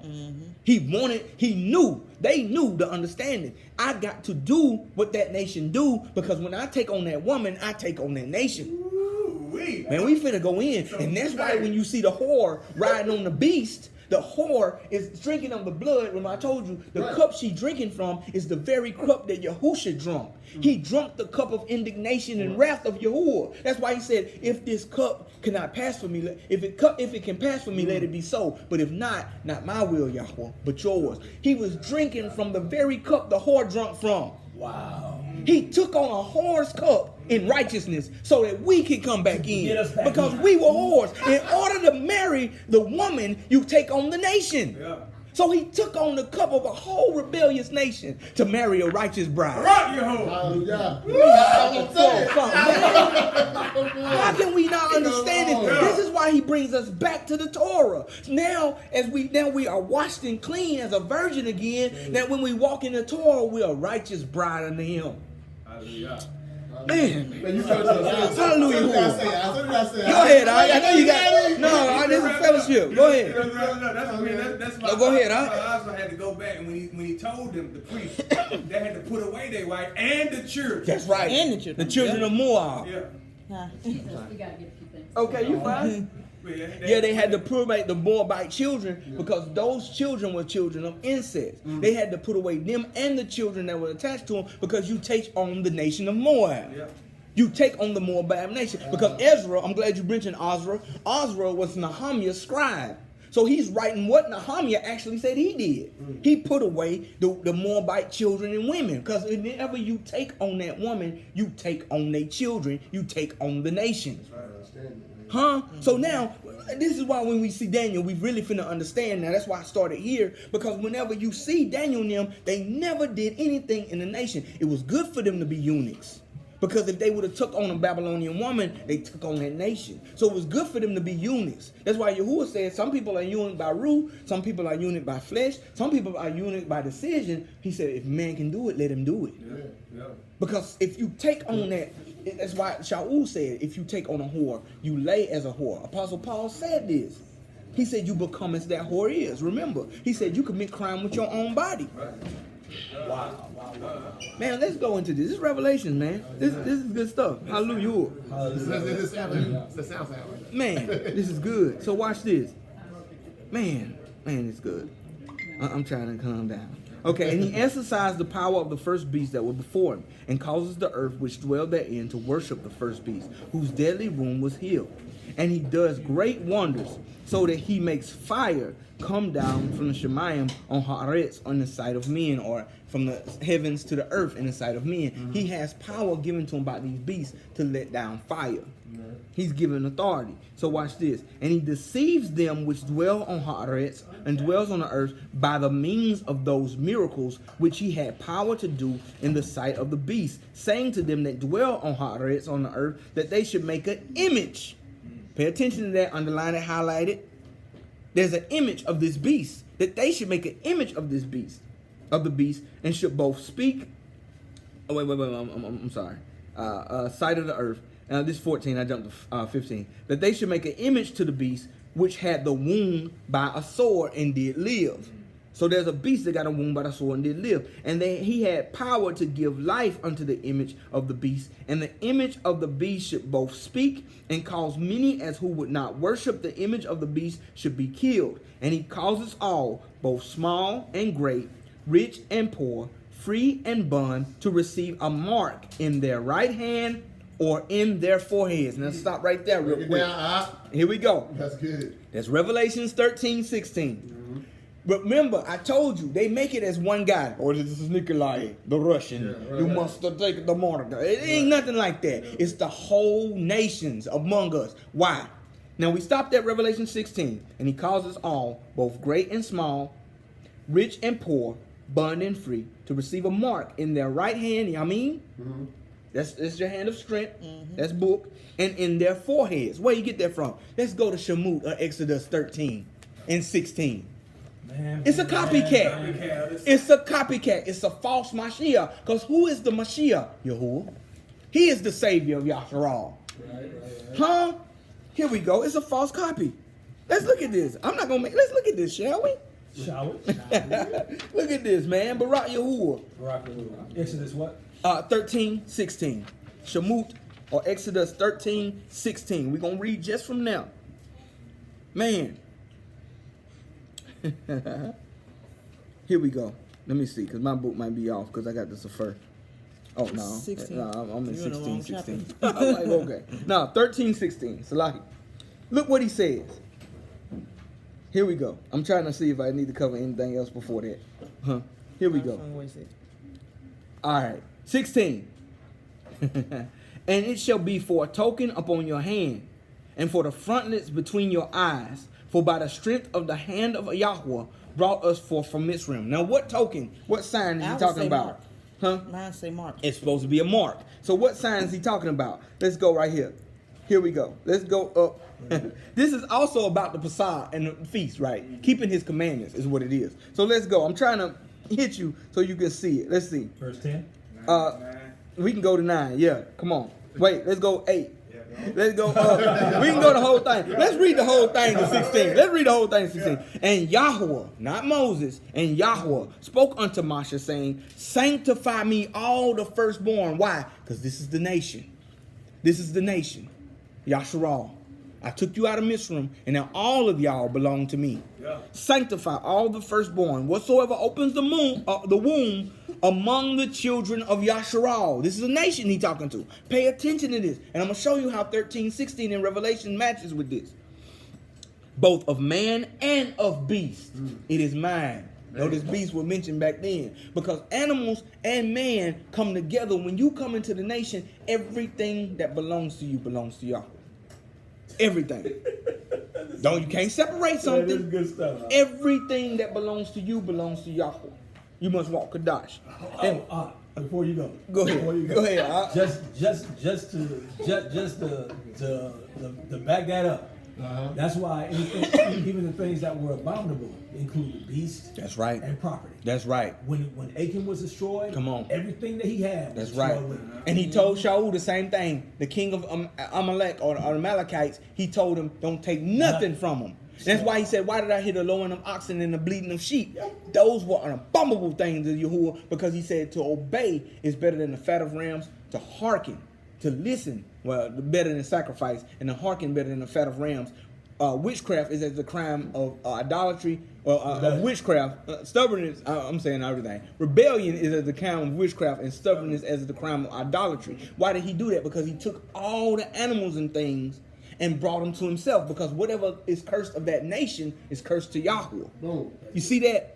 They knew the understanding. I got to do what that nation do, because when I take on that woman, I take on that nation. Man, we finna go in. And that's why when you see the whore riding on the beast, the whore is drinking of the blood. When I told you, the cup she drinking from is the very cup that Yahusha drunk. He drunk the cup of indignation and wrath of Yahuwah. That's why he said, if this cup cannot pass for me, if it can pass for me, let it be so. But if not my will, Yahweh, but yours. He was drinking from the very cup the whore drunk from. Wow. He took on a whore's cup in righteousness so that we can come back in. Because we were whores. In order to marry the woman, you take on the nation. Yeah. So he took on the cup of a whole rebellious nation to marry a righteous bride. How can we not understand it? This is why he brings us back to the Torah. Now we are washed and clean as a virgin again. That when we walk in the Torah, we are a righteous bride unto him. Hallelujah. Man, hallelujah. Go ahead, I know you got. No, this is fellowship. Go ahead. That's my. Go ahead, I also had to go back, and when he told them, the priest, they had to put away their wife and the children. That's right. And the children. The children of Moab. Yeah. We gotta get a few things. Okay, you fine. Yeah, they had to purify the Moabite children because those children were children of incest. They had to put away them and the children that were attached to them because you take on the nation of Moab. Yeah. You take on the Moabite nation. Because Ezra, I'm glad you mentioned Ezra. Ezra was Nehemiah's scribe. So he's writing what Nehemiah actually said he did. He put away the Moabite children and women. Because whenever you take on that woman, you take on their children. You take on the nation. Huh? So now, this is why when we see Daniel, we really finna understand now. That's why I started here. Because whenever you see Daniel and them, they never did anything in the nation. It was good for them to be eunuchs. Because if they would have took on a Babylonian woman, they took on that nation. So it was good for them to be eunuchs. That's why Yahuwah said some people are eunuch by rule, some people are eunuch by flesh, some people are eunuch by decision. He said if man can do it, let him do it. Yeah. Because if you take on that, that's why Shaul said, if you take on a whore, you lay as a whore. Apostle Paul said this. He said you become as that whore is. Remember, he said you commit crime with your own body. Wow. Man, let's go into this. This is Revelation, man. This is good stuff. Hallelujah. This sounds like Man, this is good. So watch this. Man, it's good. I'm trying to calm down. Okay, and he exercised the power of the first beast that was before him, and causes the earth which dwelled therein to worship the first beast, whose deadly wound was healed. And he does great wonders, so that he makes fire come down from the Shemayim on Haaretz on the sight of men, or from the heavens to the earth in the sight of men. He has power given to him by these beasts to let down fire. He's given authority. So watch this. And he deceives them which dwell on Haaretz and dwells on the earth by the means of those miracles which he had power to do in the sight of the beast, saying to them that dwell on Haaretz on the earth that they should make an image. Pay attention to that, underline it, highlight it. There's an image of this beast, that they should make an image of this beast, of the beast, and should both speak. Oh, wait, I'm sorry. Sight of the earth. This is 14, I jumped to 15. That they should make an image to the beast, which had the wound by a sword and did live. So there's a beast that got a wound by the sword and did live. And then he had power to give life unto the image of the beast. And the image of the beast should both speak and cause many as who would not worship the image of the beast should be killed. And he causes all, both small and great, rich and poor, free and bond, to receive a mark in their right hand or in their foreheads. Now stop right there real quick. Here we go. That's good. That's Revelations 13:16. Remember, I told you, they make it as one guy. Or this is Nikolai, the Russian. You must take the mark. It ain't nothing like that. It's the whole nations among us. Why? Now we stopped at Revelation 16. And he causes all, both great and small, rich and poor, bond and free, to receive a mark in their right hand. I mean, that's your hand of strength. That's book. And in their foreheads. Where you get that from? Let's go to Shemut, Exodus 13:16. It's a copycat. It's a copycat. It's a false Mashiach. Because who is the Mashiach? Yahuwah. He is the Savior of Yahshay. Huh? Here we go. It's a false copy. Let's look at this. I'm not gonna make. Let's look at this, shall we? Shall we? Look at this, man. Barak Yahuwah. Exodus what? 13:16. Shemut or Exodus 13:16. We're gonna read just from now. Man. Here we go. Let me see, because my book might be off because I got this first. Oh, no. 16. No, I'm in You're in the wrong 16. I'm like, okay. No, 13:16. Salahi. Look what he says. Here we go. I'm trying to see if I need to cover anything else before that. Here we go. All right. 16. And it shall be for a token upon your hand, and for the frontlets between your eyes. For by the strength of the hand of Yahuwah brought us forth from Mitzrayim. Now, what token, what sign is he talking about? Mark. Mine say mark. It's supposed to be a mark. So what sign is he talking about? Let's go right here. Here we go. Let's go up. This is also about the Passah and the feast, right? Keeping his commandments is what it is. So let's go. I'm trying to hit you so you can see it. Let's see. Verse 10. We can go to 9. Yeah, come on. Wait, let's go 8. Let's go up. We can go the whole thing. Let's read the whole thing to 16. Let's read the whole thing to 16. And Yahuwah, not Moses, and Yahuwah spoke unto Moshe, saying, sanctify me all the firstborn. Why? Because this is the nation. This is the nation. Yahshay. I took you out of Mizraim, and now all of y'all belong to me. Yeah. Sanctify all the firstborn, whatsoever opens the womb among the children of Yasharal. This is a nation he talking to. Pay attention to this. And I'm going to show you how 13:16 in Revelation matches with this. Both of man and of beast. It is mine. Notice beasts were mentioned back then. Because animals and man come together. When you come into the nation, everything that belongs to you belongs to Yahweh. Everything. You can't separate something. This is good stuff. Everything that belongs to you belongs to Yahweh. You must walk Kadash. And Before you go. go ahead. Before you Go ahead. Just to back that up. That's why anything, even the things that were abominable included beasts. That's right. And property. That's right. When Achan was destroyed, Come on. everything that he had was That's right. destroyed with him. And he told Shaul the same thing. The king of Amalek or the Amalekites, he told him, don't take nothing from him. That's why he said, why did I hear the lowing of oxen and the bleating of sheep? Those were abominable things of Yahuwah, because he said to obey is better than the fat of rams, to hearken, to listen, well, better than sacrifice, and to hearken better than the fat of rams. Witchcraft is as the crime of idolatry, or of witchcraft. Stubbornness, I'm saying everything. Rebellion is as the crime of witchcraft, and stubbornness as the crime of idolatry. Why did he do that? Because he took all the animals and things and brought them to himself. Because whatever is cursed of that nation is cursed to Yahuwah. Boom. You see that?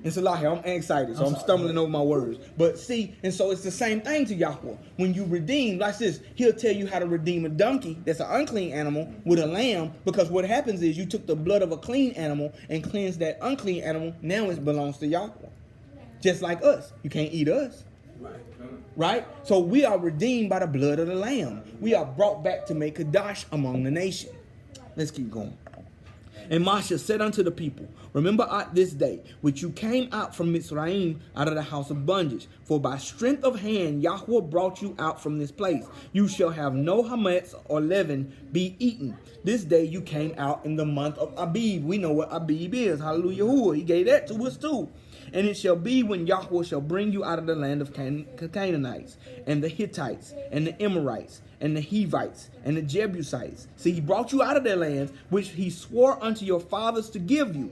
It's a lot here. I'm excited, so I'm stumbling over my words. But see, and so it's the same thing to Yahuwah. When you redeem, like this, he'll tell you how to redeem a donkey that's an unclean animal with a lamb, because what happens is you took the blood of a clean animal and cleansed that unclean animal. Now it belongs to Yahuwah. Just like us. You can't eat us. Right? So we are redeemed by the blood of the lamb. We are brought back to make Kadash among the nation. Let's keep going. And Masha said unto the people, remember at this day, which you came out from Mitzrayim, out of the house of bondage. For by strength of hand Yahuwah brought you out from this place. You shall have no hametz or leaven be eaten. This day you came out in the month of Abib. We know what Abib is. Hallelujah. He gave that to us too. And it shall be when Yahuwah shall bring you out of the land of Canaanites, and the Hittites, and the Amorites, and the Hivites, and the Jebusites. See, he brought you out of their lands, which he swore unto your fathers to give you,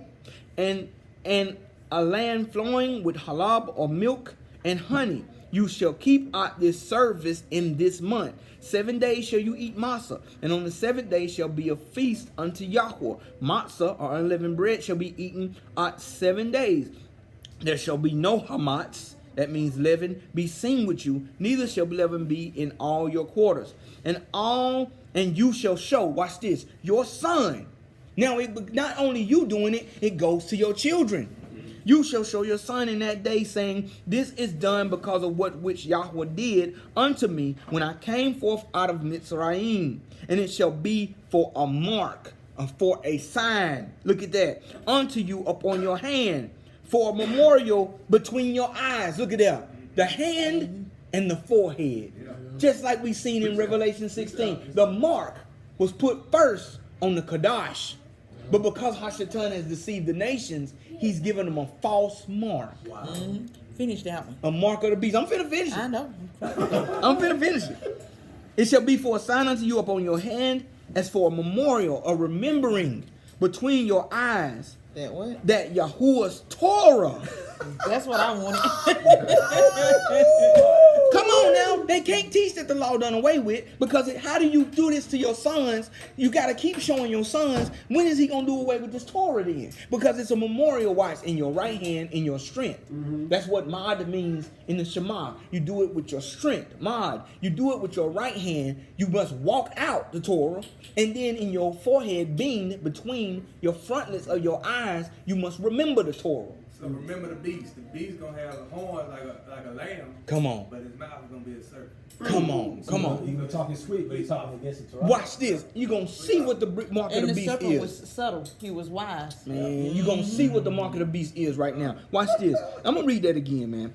and a land flowing with halab or milk and honey. You shall keep out this service in this month. 7 days shall you eat matzah, and on the 7th day shall be a feast unto Yahuwah. Matzah, or unleavened bread, shall be eaten at 7 days. There shall be no hamatz, that means leaven, be seen with you, neither shall leaven be in all your quarters. And you shall show, watch this, your son. Now, not only you doing it, it goes to your children. You shall show your son in that day, saying, this is done because of what which Yahuwah did unto me when I came forth out of Mitzrayim. And it shall be for a mark, for a sign, look at that, unto you upon your hand, for a memorial between your eyes. Look at that. The hand and the forehead. Just like we seen in Revelation 16. The mark was put first on the Kadash. But because Hashatan has deceived the nations, he's given them a false mark. Wow. Finish that one. A mark of the beast. I'm finna finish it. I know. I'm finna finish it. It shall be for a sign unto you upon your hand, as for a memorial, a remembering between your eyes. That what? That Yahuwah's Torah. That's what I wanted. Come on now. They can't teach that the law done away with, because how do you do this to your sons? You got to keep showing your sons, when is he going to do away with this Torah then? Because it's a memorial, watch, in your right hand, in your strength. That's what Mad means in the Shema. You do it with your strength. Mad. You do it with your right hand. You must walk out the Torah. And then in your forehead, being between your frontlets of your eyes, you must remember the Torah. So remember the beast. The beast gonna have a horn like a lamb. Come on. But his mouth is gonna be a serpent. Come on. Come on. He was talking sweet, but he's talking against the Torah. Watch this. You're going to see what the mark of And the the beast serpent is. was subtle. He was wise. Man, you're going to see what the mark of the beast is right now. Watch this. I'm going to read that again, man.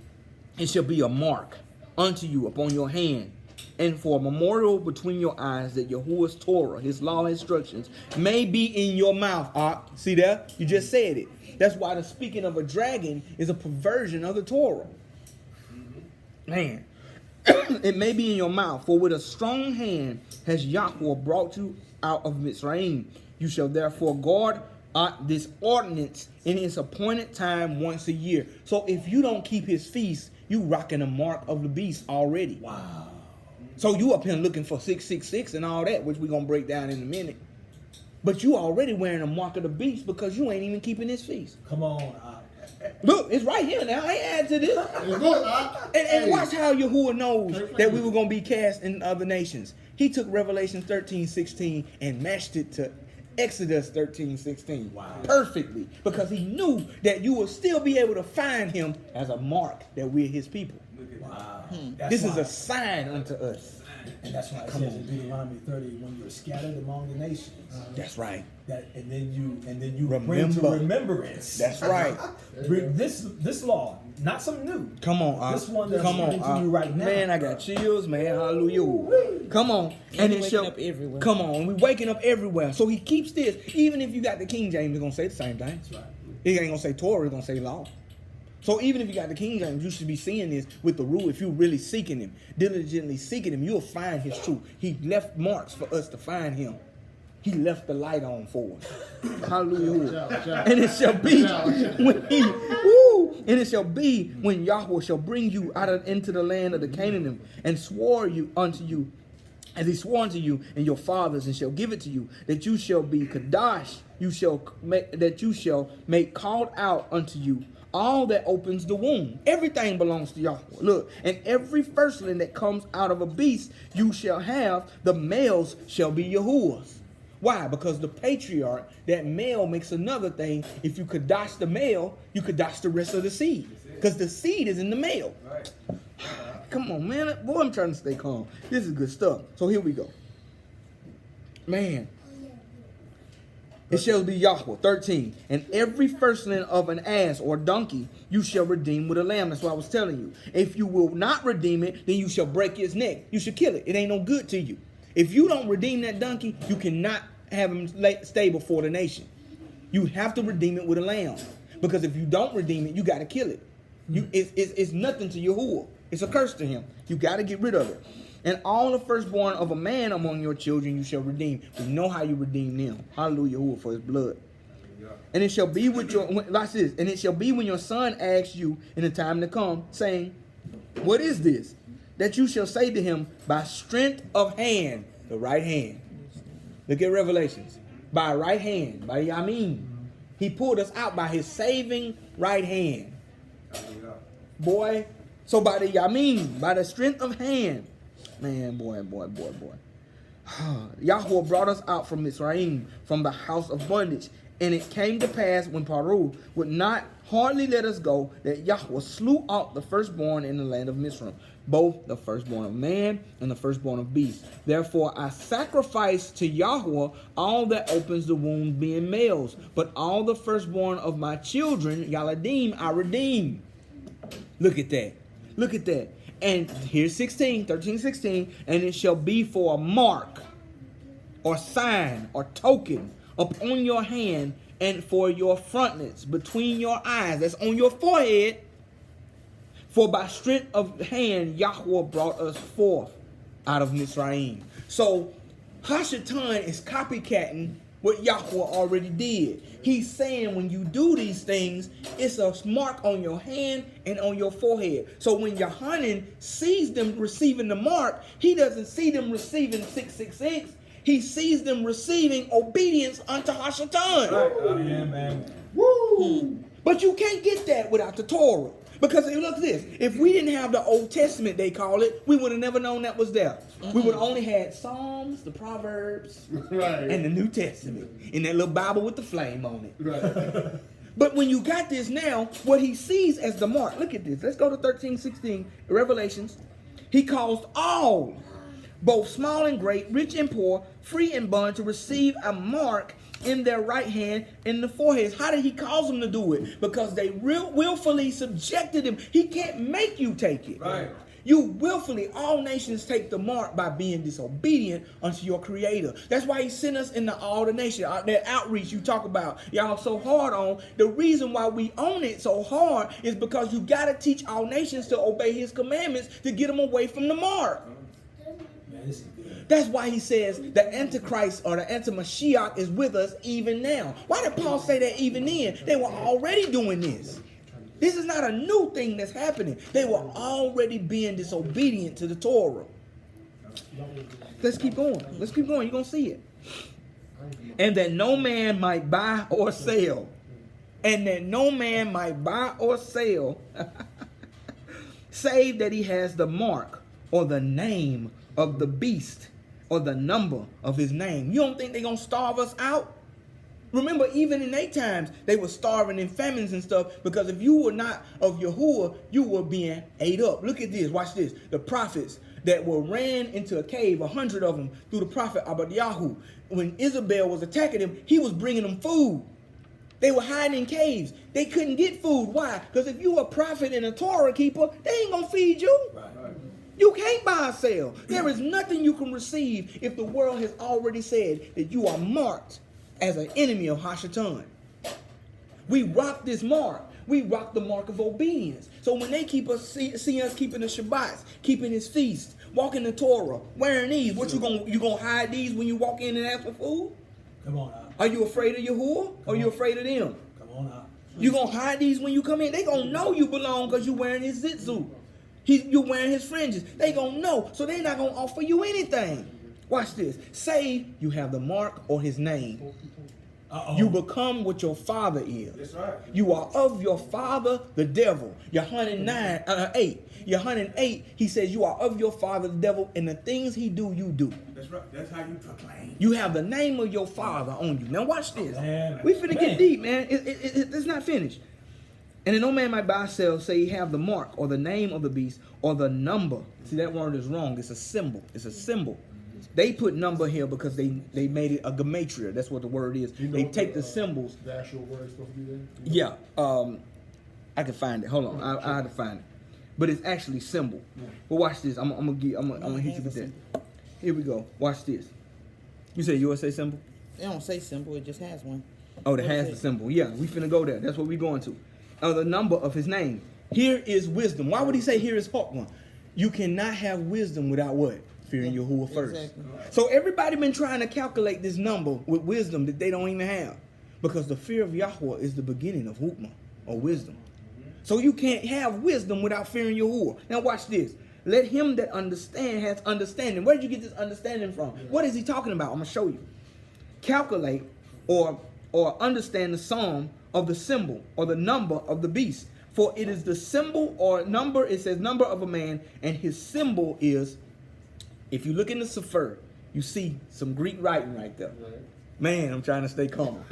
It shall be a mark unto you upon your hand, and for a memorial between your eyes, that Yahuwah's Torah, his law and instructions, may be in your mouth. See that? You just said it. That's why the speaking of a dragon is a perversion of the Torah. Man. It may be in your mouth, for with a strong hand has Yahuwah brought you out of Mitzrayim. You shall therefore guard this ordinance in its appointed time once a year. So if you don't keep his feast, you rocking the mark of the beast already. Wow. So you up here looking for 666 and all that, which we're going to break down in a minute. But you already wearing a mark of the beast because you ain't even keeping his feast. Come on. Look, it's right here now. I ain't add to this. And watch how Yahuwah knows that we were going to be cast in other nations. He took Revelation 13:16 and matched it to Exodus 13:16 perfectly, because he knew that you will still be able to find him as a mark that we're his people. Wow. This is a sign unto us. And that's why it says in Deuteronomy 30, when you're scattered among the nations. That's right. And then you bring Remember. to remembrance. That's right. Bring this law, not some new. Come on, This one that's come on, to you right now. man. I got chills, man. Hallelujah. Come on, and it waking shall up everywhere. Come on, we waking up everywhere. So he keeps this. Even if you got the King James, it's gonna say the same thing. That's right. It ain't gonna say Torah. It's gonna say law. So even if you got the King James, you should be seeing this with the rule. If you're really seeking him, diligently seeking him, you'll find his truth. He left marks for us to find him. He left the light on for us. Hallelujah. And it shall be when Yahuwah shall bring you into the land of the Canaan and swore you unto you, as he swore unto you and your fathers, and shall give it to you, that you shall be Kadash, you shall make called out unto you all that opens the womb. Everything belongs to Yahuwah. Look, and every firstling that comes out of a beast you shall have, the males shall be Yahuwah's. Why? Because the patriarch, that male, makes another thing. If you Kadash the male, you Kadash the rest of the seed. Because the seed is in the male. Right. Come on, man. Boy, I'm trying to stay calm. This is good stuff. So here we go. Man. It shall be Yahweh, 13. And every firstling of an ass or donkey you shall redeem with a lamb. That's what I was telling you. If you will not redeem it, then you shall break its neck. You should kill it. It ain't no good to you. If you don't redeem that donkey, you cannot have him stay before the nation. You have to redeem it with a lamb. Because if you don't redeem it, you got to kill it. It's nothing to Yahuwah. It's a curse to him. You got to get rid of it. And all the firstborn of a man among your children you shall redeem. We know how you redeem them. Hallelujah, Yahuwah, for his blood. And it shall be with your, watch this, and it shall be when your son asks you in the time to come, saying, what is this? That you shall say to him, by strength of hand, the right hand. Look at Revelations. By right hand, by Yamin. He pulled us out by his saving right hand. Boy, so by the Yamin, by the strength of hand, man, boy. Yahuwah brought us out from Mitzrayim, from the house of bondage. And it came to pass when Paru would not hardly let us go, that Yahuwah slew out the firstborn in the land of Mitzrayim, both the firstborn of man and the firstborn of beast. Therefore I sacrifice to Yahuwah all that opens the womb, being males, but all the firstborn of my children, Yaladim, I redeem. Look at that. Look at that. And here's 13:16, and it shall be for a mark or sign or token upon your hand, and for your frontlets between your eyes, that's on your forehead. For by strength of hand Yahuwah brought us forth out of Mitzrayim. So Hashatan is copycatting what Yahuwah already did. He's saying when you do these things, it's a mark on your hand and on your forehead. So when Yohanan sees them receiving the mark, he doesn't see them receiving 666. He sees them receiving obedience unto Hashatan. Amen. Woo! But you can't get that without the Torah. Because look this, if we didn't have the Old Testament, they call it, we would have never known that was there. We would have only had Psalms, the Proverbs, and the New Testament in that little Bible with the flame on it. Right. But when you got this now, what he sees as the mark, look at this. Let's go to 13:16, Revelations. He caused all, both small and great, rich and poor, free and bond, to receive a mark in their right hand, in the foreheads. How did he cause them to do it? Because they willfully subjected him. He can't make you take it. Right. You willfully, all nations take the mark by being disobedient unto your creator. That's why he sent us into all the nations. That outreach you talk about, y'all so hard on. The reason why we own it so hard is because you got to teach all nations to obey his commandments to get them away from the mark. Man, this is good. That's why he says the Antichrist or the Anti-Mashiach is with us even now. Why did Paul say that even then? They were already doing this. This is not a new thing that's happening. They were already being disobedient to the Torah. Let's keep going. Let's keep going. You're going to see it. And that no man might buy or sell. And that no man might buy or sell, save that he has the mark or the name of the beast or the number of his name. You don't think they're going to starve us out? Remember, even in their times, they were starving in famines and stuff, because if you were not of Yahuwah, you were being ate up. Look at this. Watch this. The prophets that were ran into a cave, 100 of them, through the prophet Yahuah. When Isabel was attacking them, he was bringing them food. They were hiding in caves. They couldn't get food. Why? Because if you a prophet and a Torah keeper, they ain't going to feed you. Right. You can't buy or sell. There is nothing you can receive if the world has already said that you are marked as an enemy of Hashatan. We rock this mark. We rock the mark of obedience. So when they keep us see us keeping the Shabbats, keeping his feast, walking the Torah, wearing these, what you gonna hide these when you walk in and ask for food? Come on out. Are you afraid of Yahuwah? Or are you afraid of them? Come on out. You gonna hide these when you come in? They gonna know you belong because you wearing his zitzu. You wearing his fringes. They gonna know. So they not gonna offer you anything. Watch this. Say you have the mark or his name. You become what your father is. That's right. You are of your father, the devil. Yohanan 8. Yohanan 8, he says you are of your father, the devil, and the things he do, you do. That's right. That's how you proclaim. You have the name of your father on you. Now watch this. Man. We finna get deep, man. It's not finished. And then no man might buy or sell, say he have the mark or the name of the beast or the number. See, that word is wrong. It's a symbol. It's a symbol. They put number here because they made it a gematria. That's what the word is. They take the symbols. The actual word is supposed to be there? Yeah. I can find it. Hold on. I have to find it. But it's actually symbol. But watch this. I'm gonna hit you with that. Here we go. Watch this. You say USA symbol? It don't say symbol, it just has one. Oh, that has the symbol. Yeah, we finna go there. That's what we going to. The number of his name. Here is wisdom. Why would he say here is Hawkman? You cannot have wisdom without what? Fearing Yahuwah first. Exactly. So everybody been trying to calculate this number with wisdom that they don't even have. Because the fear of Yahuwah is the beginning of Hukmah, or wisdom. So you can't have wisdom without fearing Yahuwah. Now watch this. Let him that understand has understanding. Where did you get this understanding from? What is he talking about? I'm going to show you. Calculate or understand the sum of the symbol or the number of the beast. For it is the symbol or number, it says number of a man, and his symbol is, if you look in the Sefer, you see some Greek writing right there. Right. Man, I'm trying to stay calm.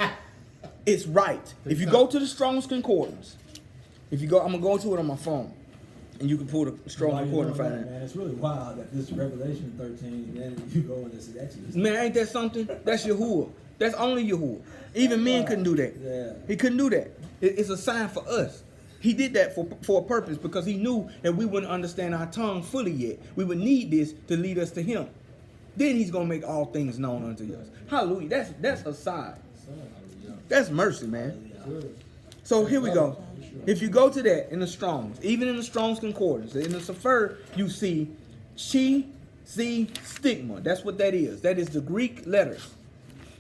It's right. If you go to the Strong's Concordance, if you go, I'm going to go to it on my phone. And you can pull the Strong's Concordance and find it. Man, it's really wild that this Revelation 13, then you go in this Exodus. Man, ain't that something? That's Yahuwah. That's only Yahuwah. Even men couldn't do that. Yeah. He couldn't do that. It's a sign for us. He did that for a purpose, because he knew that we wouldn't understand our tongue fully yet. We would need this to lead us to him. Then he's going to make all things known unto us. Hallelujah. That's a sign. That's mercy, man. So here we go. If you go to that in the Strong's, even in the Strong's Concordance, in the Sefer, you see chi, z, stigma. That's what that is. That is the Greek letters.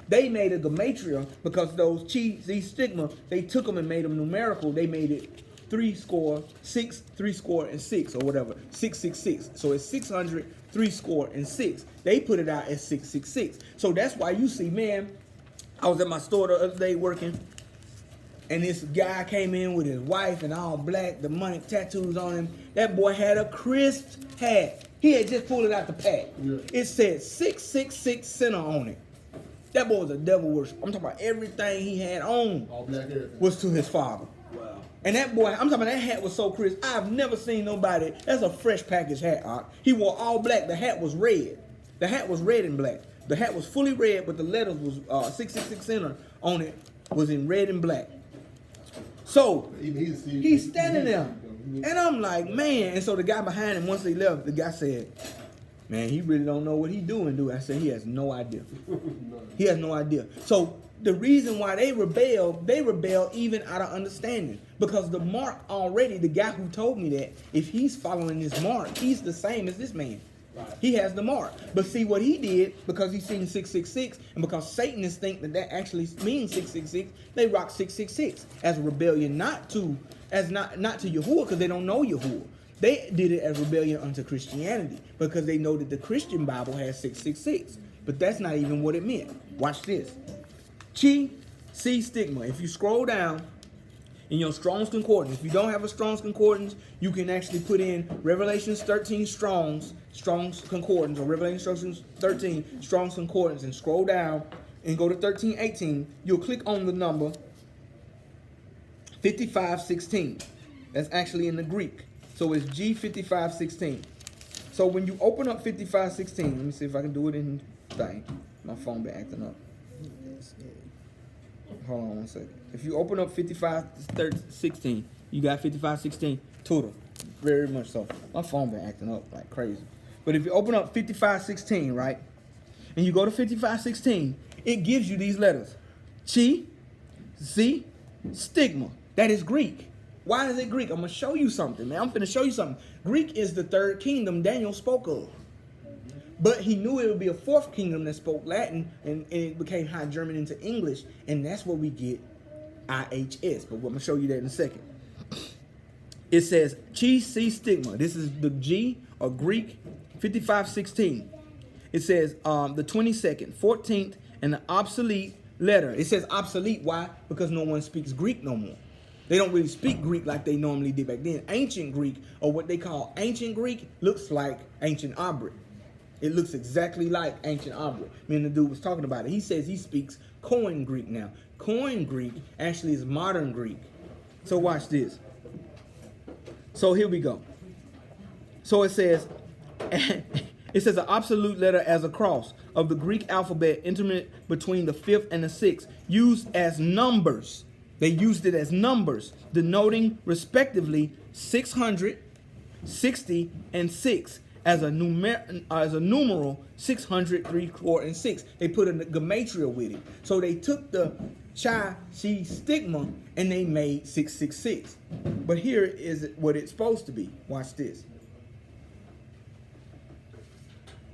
They made a gematria because those chi, z, stigma, they took them and made them numerical. They made it 3 score, 6, 3 score, and 6, or whatever. 666. So it's 600, 3 score, and 6. They put it out as 666. So that's why you see, man, I was at my store the other day working, and this guy came in with his wife and all black, demonic tattoos on him. That boy had a crisp hat. He had just pulled it out the pack. Yeah. It said 666 center on it. That boy was a devil worshiper. I'm talking about everything he had on All black everything. was to his father. Wow. And that boy, I'm talking about that hat was so crisp. I've never seen nobody. That's a fresh package hat, He wore all black. The hat was red. The hat was red and black. The hat was fully red, but the letters was 666 center on it was in red and black. So he's standing there, and I'm like, man. And so the guy behind him, once they left, the guy said, man, he really don't know what he doing. I said, he has no idea. He has no idea. So the reason why they rebel even out of understanding. Because the mark already, the guy who told me that, if he's following this mark, he's the same as this man. Right. He has the mark. But see what he did, because he seen 666, and because Satanists think that that actually means 666, they rock 666 as a rebellion, not to Yahuwah, because they don't know Yahuwah. They did it as rebellion unto Christianity, because they know that the Christian Bible has 666. But that's not even what it meant. Watch this. Chi, C, stigma. If you scroll down in your Strong's Concordance, if you don't have a Strong's Concordance, you can actually put in Revelations 13 Strong's Concordance, or Revelations 13 Strong's Concordance, and scroll down and go to 1318. You'll click on the number 5516. That's actually in the Greek. So it's G5516. So when you open up 5516, let me see if I can do it in thing. My phone been acting up. Hold on one second. If you open up 5516, you got 5516 total. Very much so. My phone been acting up like crazy. But if you open up 5516, right, and you go to 5516, it gives you these letters. Chi, Z, stigma. That is Greek. Why is it Greek? I'm going to show you something, man. I'm going to show you something. Greek is the third kingdom Daniel spoke of. But he knew it would be a fourth kingdom that spoke Latin, and it became High German into English, and that's where we get IHS. But I'm going to show you that in a second. It says Chi C stigma. This is the G, or Greek, 5516. It says the 22nd, 14th, and the obsolete letter. It says obsolete. Why? Because no one speaks Greek no more. They don't really speak Greek like they normally did back then. Ancient Greek, or what they call ancient Greek, looks like ancient Abrit. It looks exactly like ancient Abrit. Me and the dude was talking about it. He says he speaks Koine Greek now. Koine Greek actually is modern Greek. So watch this. So here we go. So it says an absolute letter as a cross of the Greek alphabet intermittent between the 5th and the 6th, used as numbers. They used it as numbers, denoting respectively 600, 60, and 6 as a numeral 600, 3, 4, and 6. They put a gematria with it. So they took the Chi, Chi stigma and they made 666. But here is what it's supposed to be. Watch this.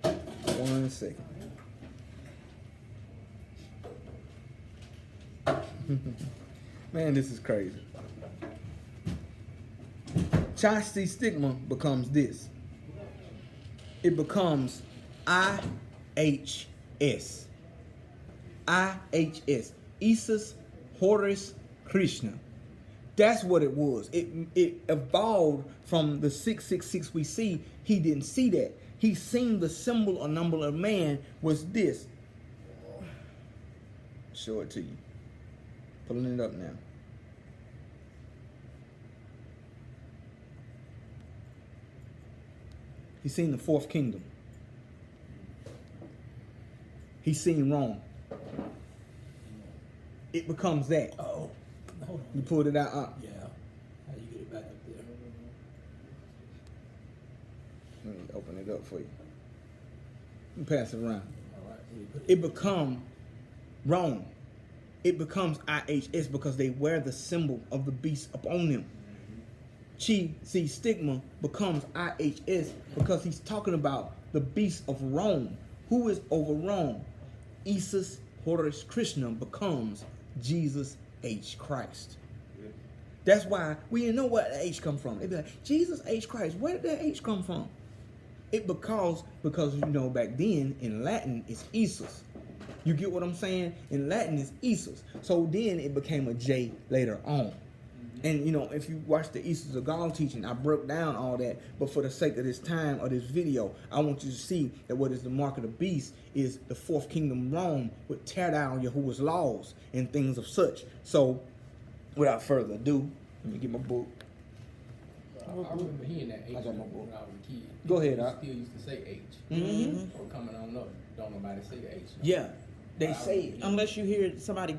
1 second. Man, this is crazy. Chi C stigma becomes this. It becomes IHS. IHS. Isis Horus Krishna. That's what it was. It evolved from the 666 we see. He didn't see that. He seen the symbol or number of man was this. Show it to you. Pulling it up now. He seen the fourth kingdom. He seen Rome. It becomes that. Oh, hold on. You pulled it out. Yeah. How you get it back up there? Let me open it up for you. Let me pass it around. All right. Where you put it? It become Rome. It becomes IHS because they wear the symbol of the beast upon them. Chi, see, stigma becomes IHS because he's talking about the beast of Rome. Who is over Rome? Isis Horus Krishna becomes Jesus H. Christ. That's why we didn't know where the H come from. They'd be like, Jesus H. Christ, where did that H come from? It because you know back then in Latin it's Isis. You get what I'm saying? In Latin it's Isis. So then it became a J later on. And you know, if you watch the Easters of God teaching, I broke down all that. But for the sake of this time or this video, I want you to see that what is the mark of the beast is the fourth kingdom Rome would tear down Yahuwah's laws and things of such. So, without further ado, let me get my book. I remember hearing that H I got my when book. I was a kid. Go ahead, People Doc. still used to say H. Mm-hmm. Or coming on up, don't nobody say the H. No. Yeah, they say it. Unless you hear somebody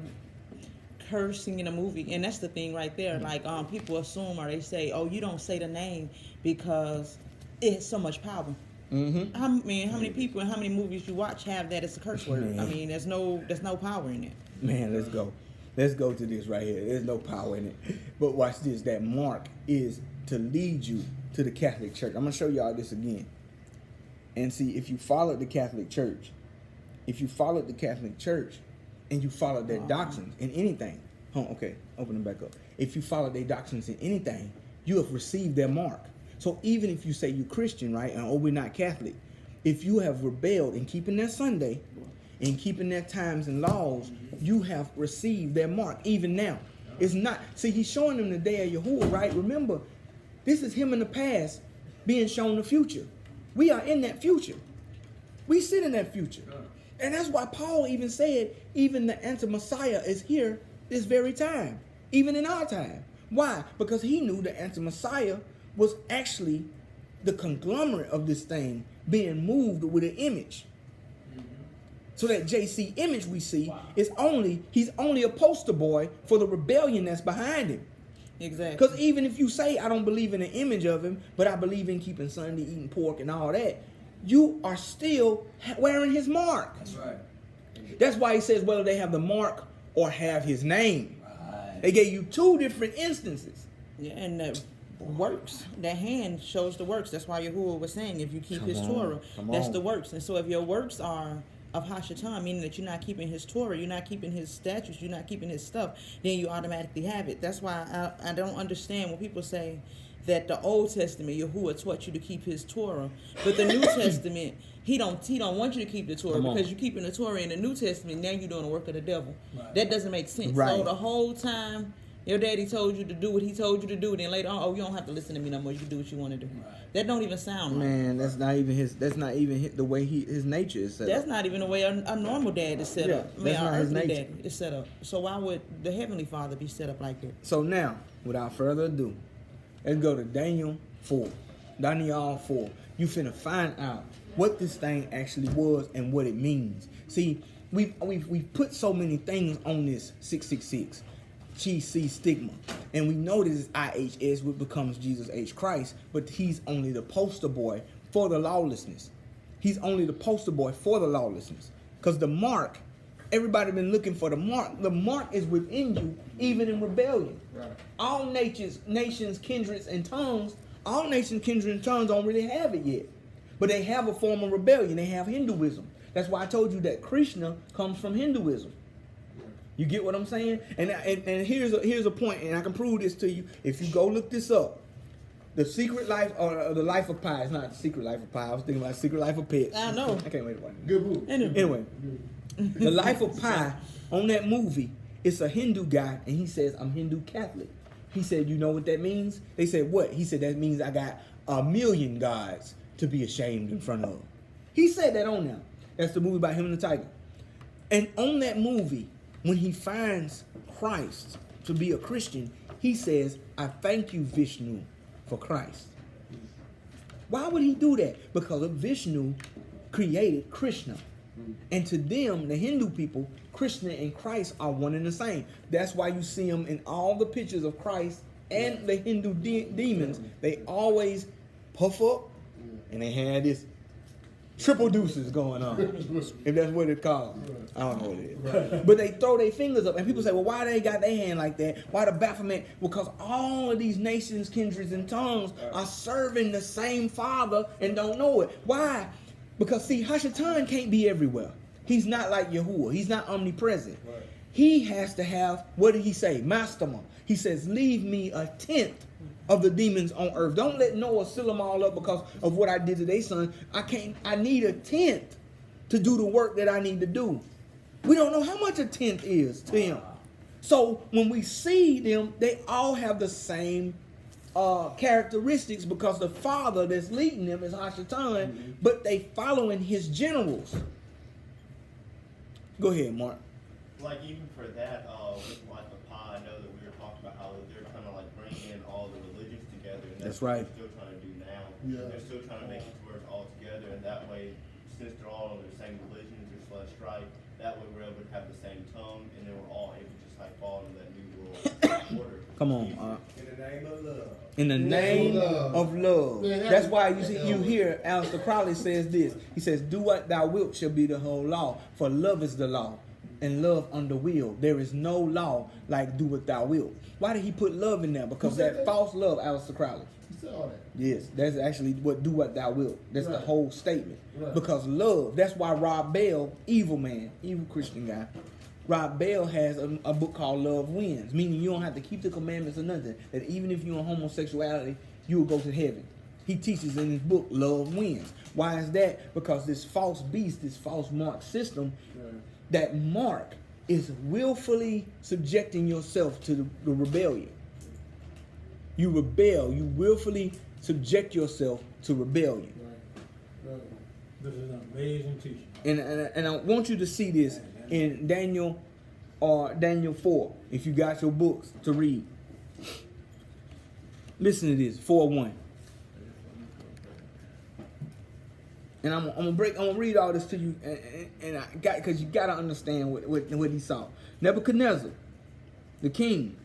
cursing in a movie, and that's the thing right there. Like people assume or they say, "Oh, you don't say the name because it has so much power." Mm-hmm. How many people and how many movies you watch have that as a curse word? Man. I mean, there's no power in it. Man, let's go. Let's go to this right here. There's no power in it. But watch this. That mark is to lead you to the Catholic Church. I'm going to show y'all this again. And see, if you followed the Catholic Church, and you followed their doctrines in anything, okay, open them back up. If you follow their doctrines in anything, you have received their mark. So even if you say you're Christian, right, and we're not Catholic, if you have rebelled in keeping their Sunday, in keeping their times and laws, you have received their mark. Even now, it's not. See, he's showing them the day of Yahuwah, right? Remember, this is him in the past being shown the future. We are in that future. We sit in that future. And that's why Paul even said, even the anti-Messiah is here this very time, even in our time. Why? Because he knew the anti-Messiah was actually the conglomerate of this thing being moved with an image. So that JC image we see is he's only a poster boy for the rebellion that's behind him. Exactly. Because even if you say, I don't believe in the image of him, but I believe in keeping Sunday, eating pork and all that, you are still wearing his mark. That's right. That's why he says whether they have the mark or have his name. Right. They gave you two different instances. Yeah, and the works, that hand shows the works. That's why Yahuwah was saying, if you keep Come his on, Torah, come that's on. the works. And so if your works are of Hashatan, meaning that you're not keeping his Torah, you're not keeping his statutes, you're not keeping his stuff, then you automatically have it. That's why I don't understand when people say that the Old Testament, Yahuwah taught you to keep his Torah, but the New Testament, he don't want you to keep the Torah, Come on. because you're keeping the Torah in the New Testament, now you're doing the work of the devil. Right. That doesn't make sense. Right. So the whole time your daddy told you to do what he told you to do, then later on, oh, you don't have to listen to me no more, you can do what you want to do. Right. That don't even sound right. Man, that's not even the way his nature is set That's up. not even the way a normal dad is set Yeah, up. that's not our his earthly nature. dad is set up. So why would the Heavenly Father be set up like that? So now, without further ado, let's go to Daniel 4. Daniel 4. You finna find out what this thing actually was and what it means. See, we've put so many things on this 666. GC stigma. And we know this is IHS, which becomes Jesus H. Christ, but he's only the poster boy for the lawlessness. He's only the poster boy for the lawlessness. Because the mark, everybody been looking for the mark. The mark is within you, even in rebellion. Right. All nations, kindreds, and tongues, all nations, kindreds, and tongues don't really have it yet. But they have a form of rebellion. They have Hinduism. That's why I told you that Krishna comes from Hinduism. You get what I'm saying? And here's a point, and I can prove this to you. If you go look this up, the Secret Life or the Life of Pi. It's not the Secret Life of Pi. I was thinking about Secret Life of Pets. I know. I can't wait to watch it. Good move. Anyway, the Life of Pi on that movie, it's a Hindu guy, and he says, I'm Hindu Catholic. He said, you know what that means? They said, what? He said, that means I got 1,000,000 gods to be ashamed in front of. He said that on there. That's the movie about him and the tiger. And on that movie, when he finds Christ to be a Christian, he says, I thank you, Vishnu, for Christ. Why would he do that? Because of Vishnu created Krishna. And to them, the Hindu people, Krishna and Christ are one and the same. That's why you see them in all the pictures of Christ and the Hindu demons. They always puff up and they had this triple deuces going on. If that's what it's called. I don't know what it is. But they throw their fingers up and people say, well, why they got their hand like that? Why the Baphomet? Because all of these nations, kindreds, and tongues are serving the same Father and don't know it. Why? Because see, Hashatan can't be everywhere. He's not like Yahuwah. He's not omnipresent. Right. He has to have, what did he say? Mastama. He says, leave me 1/10 of the demons on earth. Don't let Noah seal them all up because of what I did to their son. I need 1/10 to do the work that I need to do. We don't know how much 1/10 is to him. So when we see them, they all have the same characteristics because the father that's leading them is Hashatan, but they following his generals. Go ahead, Mark. Like even for that, with Life of Pi, I know that we were talking about how they're trying to like bring in all the religions together, and That's what right. they're still trying to do now. Yeah. They're still trying to make it to where it's all together, and that way, since they're all on the same religions, there's less strife. That way, we're able to have the same tongue, and then we're all able to just like fall into that new world order. Come on. In the name of love. In the name of love. Man, That's why you hear Aleister Crowley says this. He says, do what thou wilt shall be the whole law, for love is the law. and love under will. There is no law like do what thou wilt. Why did he put love in there? Because that false love, Aleister Crowley. You said all that. Yes, that's actually what do what thou wilt. That's the Right. whole statement. Right. Because love, that's why Rob Bell, evil man, evil Christian guy, Rob Bell has a book called Love Wins, meaning you don't have to keep the commandments or nothing. That even if you're in homosexuality, you will go to heaven. He teaches in his book, Love Wins. Why is that? Because this false beast, this false mark system, that mark is willfully subjecting yourself to the rebellion. You rebel, you willfully subject yourself to rebellion. Right. This is an amazing teaching. And I want you to see this in Daniel 4, if you got your books to read. Listen to this, 4:1. And I'm gonna read all this to you, and I got, because you gotta understand what he saw. Nebuchadnezzar, the king,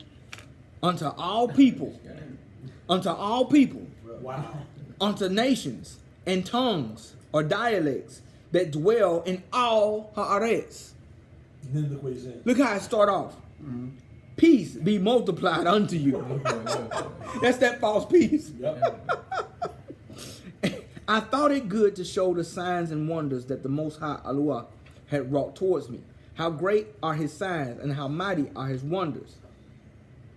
unto all people, Wow. unto nations and tongues or dialects that dwell in all haaretz. And then look what he said. Look how it start off. Peace be multiplied unto you. That's that false peace. Yep. I thought it good to show the signs and wonders that the Most High Allah had wrought towards me. How great are his signs and how mighty are his wonders.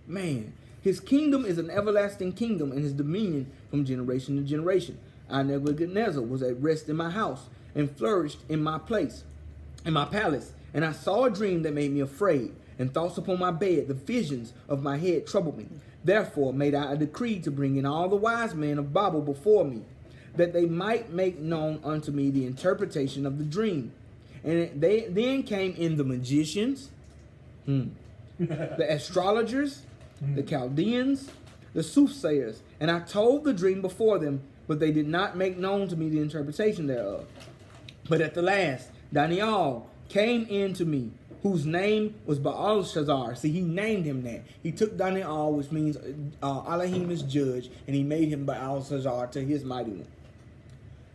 Man, his kingdom is an everlasting kingdom and his dominion from generation to generation. I, Nebuchadnezzar, was at rest in my house and flourished in my place, in my palace. And I saw a dream that made me afraid, and thoughts upon my bed, the visions of my head troubled me. Therefore made I a decree to bring in all the wise men of Babel before me, that they might make known unto me the interpretation of the dream. And they then came in the magicians, the astrologers, the Chaldeans, the soothsayers, and I told the dream before them, but they did not make known to me the interpretation thereof. But at the last, Daniel came in to me, whose name was Baalshazar. See, he named him that. He took Daniel, which means Elohim is judge, and he made him Baalshazar to his mighty one.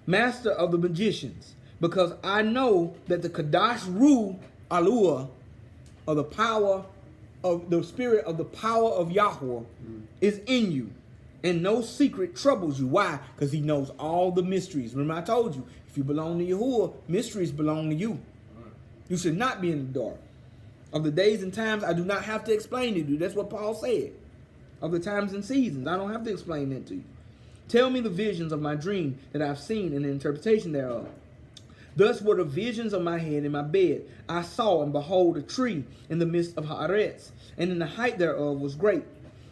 Master of the magicians, because I know that the Kadash Ru Alua, of the power of the spirit of the power of Yahuwah, is in you, and no secret troubles you. Why? Because he knows all the mysteries. Remember, I told you, if you belong to Yahuwah, mysteries belong to you. You should not be in the dark. Of the days and times, I do not have to explain to you. That's what Paul said. Of the times and seasons, I don't have to explain that to you. Tell me the visions of my dream that I've seen and the interpretation thereof. Thus were the visions of my head in my bed. I saw and behold a tree in the midst of Haaretz, and in the height thereof was great.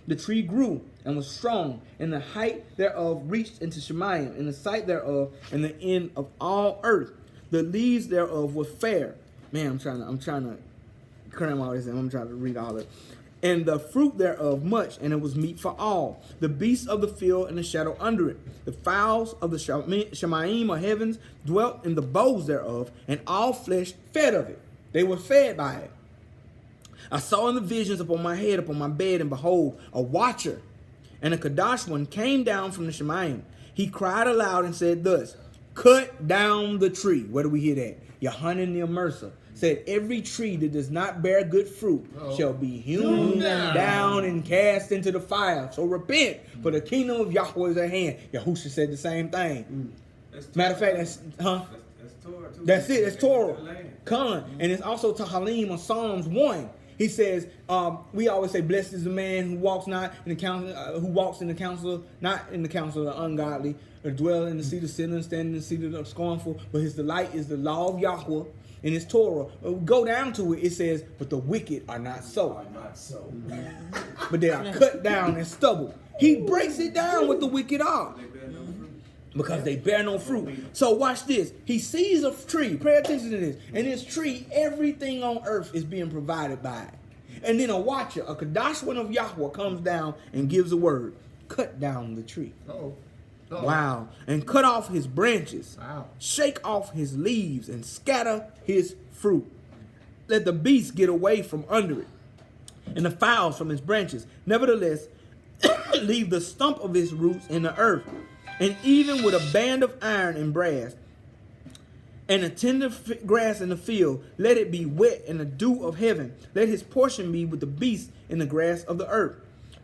The tree grew and was strong, and the height thereof reached into Shemayim, and the sight thereof and the end of all earth. The leaves thereof were fair. Man, I'm trying to cram all this in. I'm trying to read all of it. And the fruit thereof much, and it was meat for all. The beasts of the field and the shadow under it. The fowls of the Shemayim or heavens dwelt in the boughs thereof, and all flesh fed of it. They were fed by it. I saw in the visions upon my head, upon my bed, and behold, a watcher, and a Kadash one came down from the Shemayim. He cried aloud and said thus, cut down the tree. Where do we hear that? Yohanan the Immerser said, every tree that does not bear good fruit shall be hewn down and cast into the fire. So repent, for the kingdom of Yahweh is at hand. Yahusha said the same thing. Matter of fact, that's Torah too. That's it. That's Torah. The land. Khan. And it's also Tahalim on Psalms 1. He says, we always say, blessed is the man who walks not in the counsel, who walks in the counsel, not in the counsel of the ungodly, or dwell in the seat of sinners, stand in the seat of the scornful. But his delight is the law of Yahweh in his Torah. Go down to it. It says, but the wicked are not so. But they are cut down and stubble. He breaks it down what the wicked are. Because they bear no fruit. So watch this. He sees a tree. Pay attention to this. And this tree, everything on earth is being provided by it. And then a watcher, a Kadash one of Yahweh, comes down and gives a word. Cut down the tree. Wow. And cut off his branches. Wow. Shake off his leaves and scatter his fruit. Let the beasts get away from under it, and the fowls from his branches. Nevertheless, leave the stump of his roots in the earth. And even with a band of iron and brass, And the tender grass in the field, let it be wet in the dew of heaven. Let his portion be with the beasts in the grass of the earth.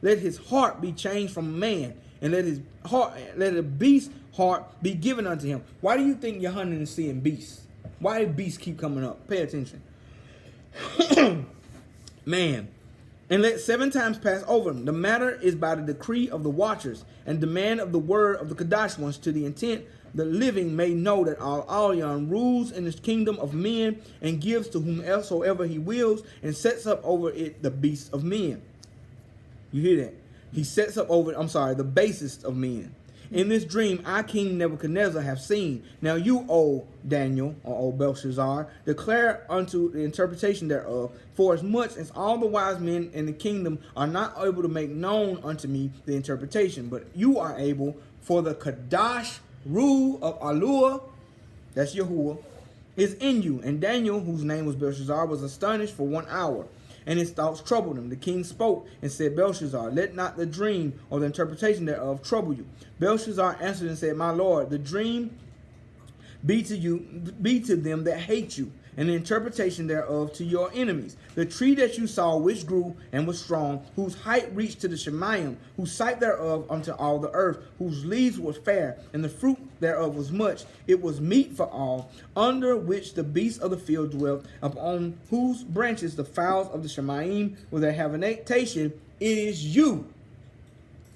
Let his heart be changed from man, and let a beast's heart be given unto him. Why do you think you're hunting and seeing beasts? Why do beasts keep coming up? Pay attention. Man. And let 7 times pass over him. The matter is by the decree of the watchers, and demand of the word of the Kadash ones, to the intent the living may know that Al-Alyan rules in the kingdom of men, and gives to whomsoever he wills, and sets up over it the beasts of men. You hear that? He sets up over, the basest of men. In this dream, I, King Nebuchadnezzar, have seen. Now you, O Daniel, or O Belshazzar, declare unto the interpretation thereof, for as much as all the wise men in the kingdom are not able to make known unto me the interpretation, but you are able, for the Kadash rule of YAHUAH, that's Yahuwah, is in you. And Daniel, whose name was Belshazzar, was astonished for 1 hour, and his thoughts troubled him. The king spoke and said, Belshazzar, let not the dream or the interpretation thereof trouble you. Belshazzar answered and said, My lord, the dream be to them that hate you, and the interpretation thereof to your enemies. The tree that you saw, which grew and was strong, whose height reached to the Shemayim, whose sight thereof unto all the earth, whose leaves were fair, and the fruit thereof was much. It was meat for all, under which the beasts of the field dwelt, upon whose branches the fowls of the Shemayim with their habitation. It is you.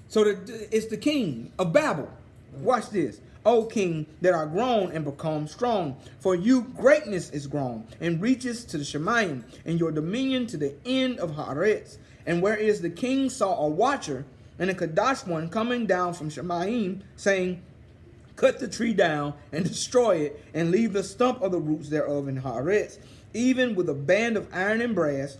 So it's the king of Babel. Watch this. O king, that are grown and become strong. For you greatness is grown, and reaches to the Shemayim, and your dominion to the end of Haaretz. And whereas the king saw a watcher, and a Kadash one coming down from Shemayim, saying, Cut the tree down, and destroy it, and leave the stump of the roots thereof in Haaretz, even with a band of iron and brass,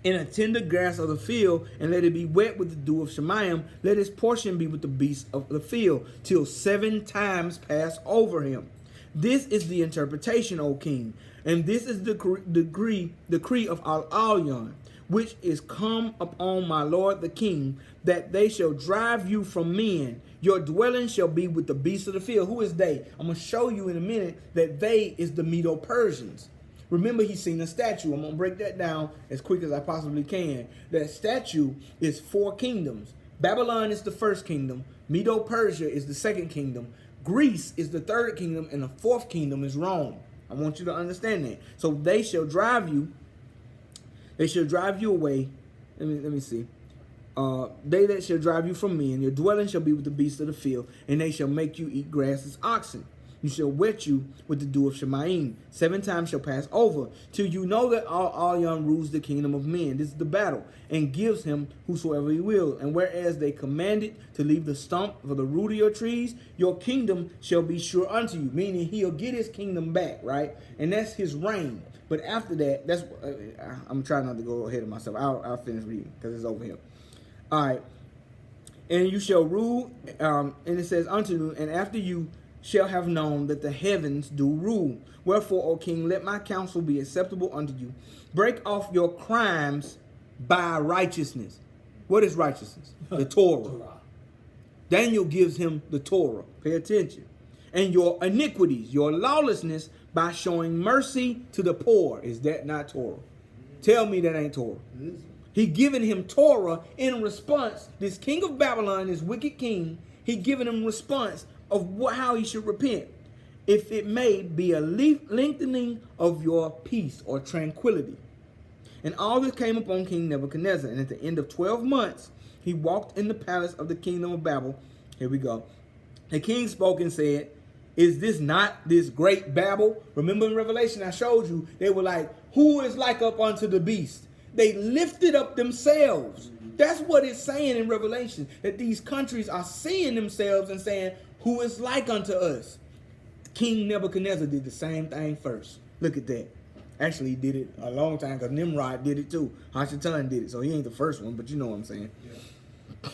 in a tender grass of the field, and let it be wet with the dew of Shemayim. Let his portion be with the beasts of the field, till 7 times pass over him. This is the interpretation, O king, and this is the decree of Al-Alyan, which is come upon my lord the king, that they shall drive you from men. Your dwelling shall be with the beasts of the field. Who is they? I'm going to show you in a minute that they is the Medo-Persians. Remember, he's seen a statue. I'm going to break that down as quick as I possibly can. That statue is 4 kingdoms. Babylon is the first kingdom. Medo-Persia is the second kingdom. Greece is the third kingdom. And the 4th kingdom is Rome. I want you to understand that. So they shall drive you. They shall drive you away. Let me see. They that shall drive you from men. Your dwelling shall be with the beasts of the field. And they shall make you eat grass as oxen. You shall wet you with the dew of Shemayim. 7 times shall pass over, till you know that Al-Alyan rules the kingdom of men. This is the battle, and gives him whosoever he will. And whereas they commanded to leave the stump for the root of your trees, your kingdom shall be sure unto you. Meaning he'll get his kingdom back, right? And that's his reign. But after that, that's I'm trying not to go ahead of myself. I'll finish reading because it's over here. All right. And you shall rule, and it says unto you, and after you shall have known that the heavens do rule. Wherefore, O king, let my counsel be acceptable unto you. Break off your crimes by righteousness. What is righteousness? The Torah. Daniel gives him the Torah. Pay attention. And your iniquities, your lawlessness, by showing mercy to the poor. Is that not Torah? Tell me that ain't Torah. He given him Torah in response. This king of Babylon, this wicked king, he given him response of how he should repent. If it may be a lengthening of your peace or tranquility. And all this came upon King Nebuchadnezzar. And at the end of 12 months, he walked in the palace of the kingdom of Babel. Here we go. The king spoke and said, Is this not this great Babel? Remember in Revelation, I showed you, they were like, who is like up unto the beast? They lifted up themselves. That's what it's saying in Revelation, that these countries are seeing themselves and saying, who is like unto us? King Nebuchadnezzar did the same thing first. Look at that. Actually, he did it a long time because Nimrod did it too. Hashatan did it. So he ain't the first one, but you know what I'm saying. Yeah.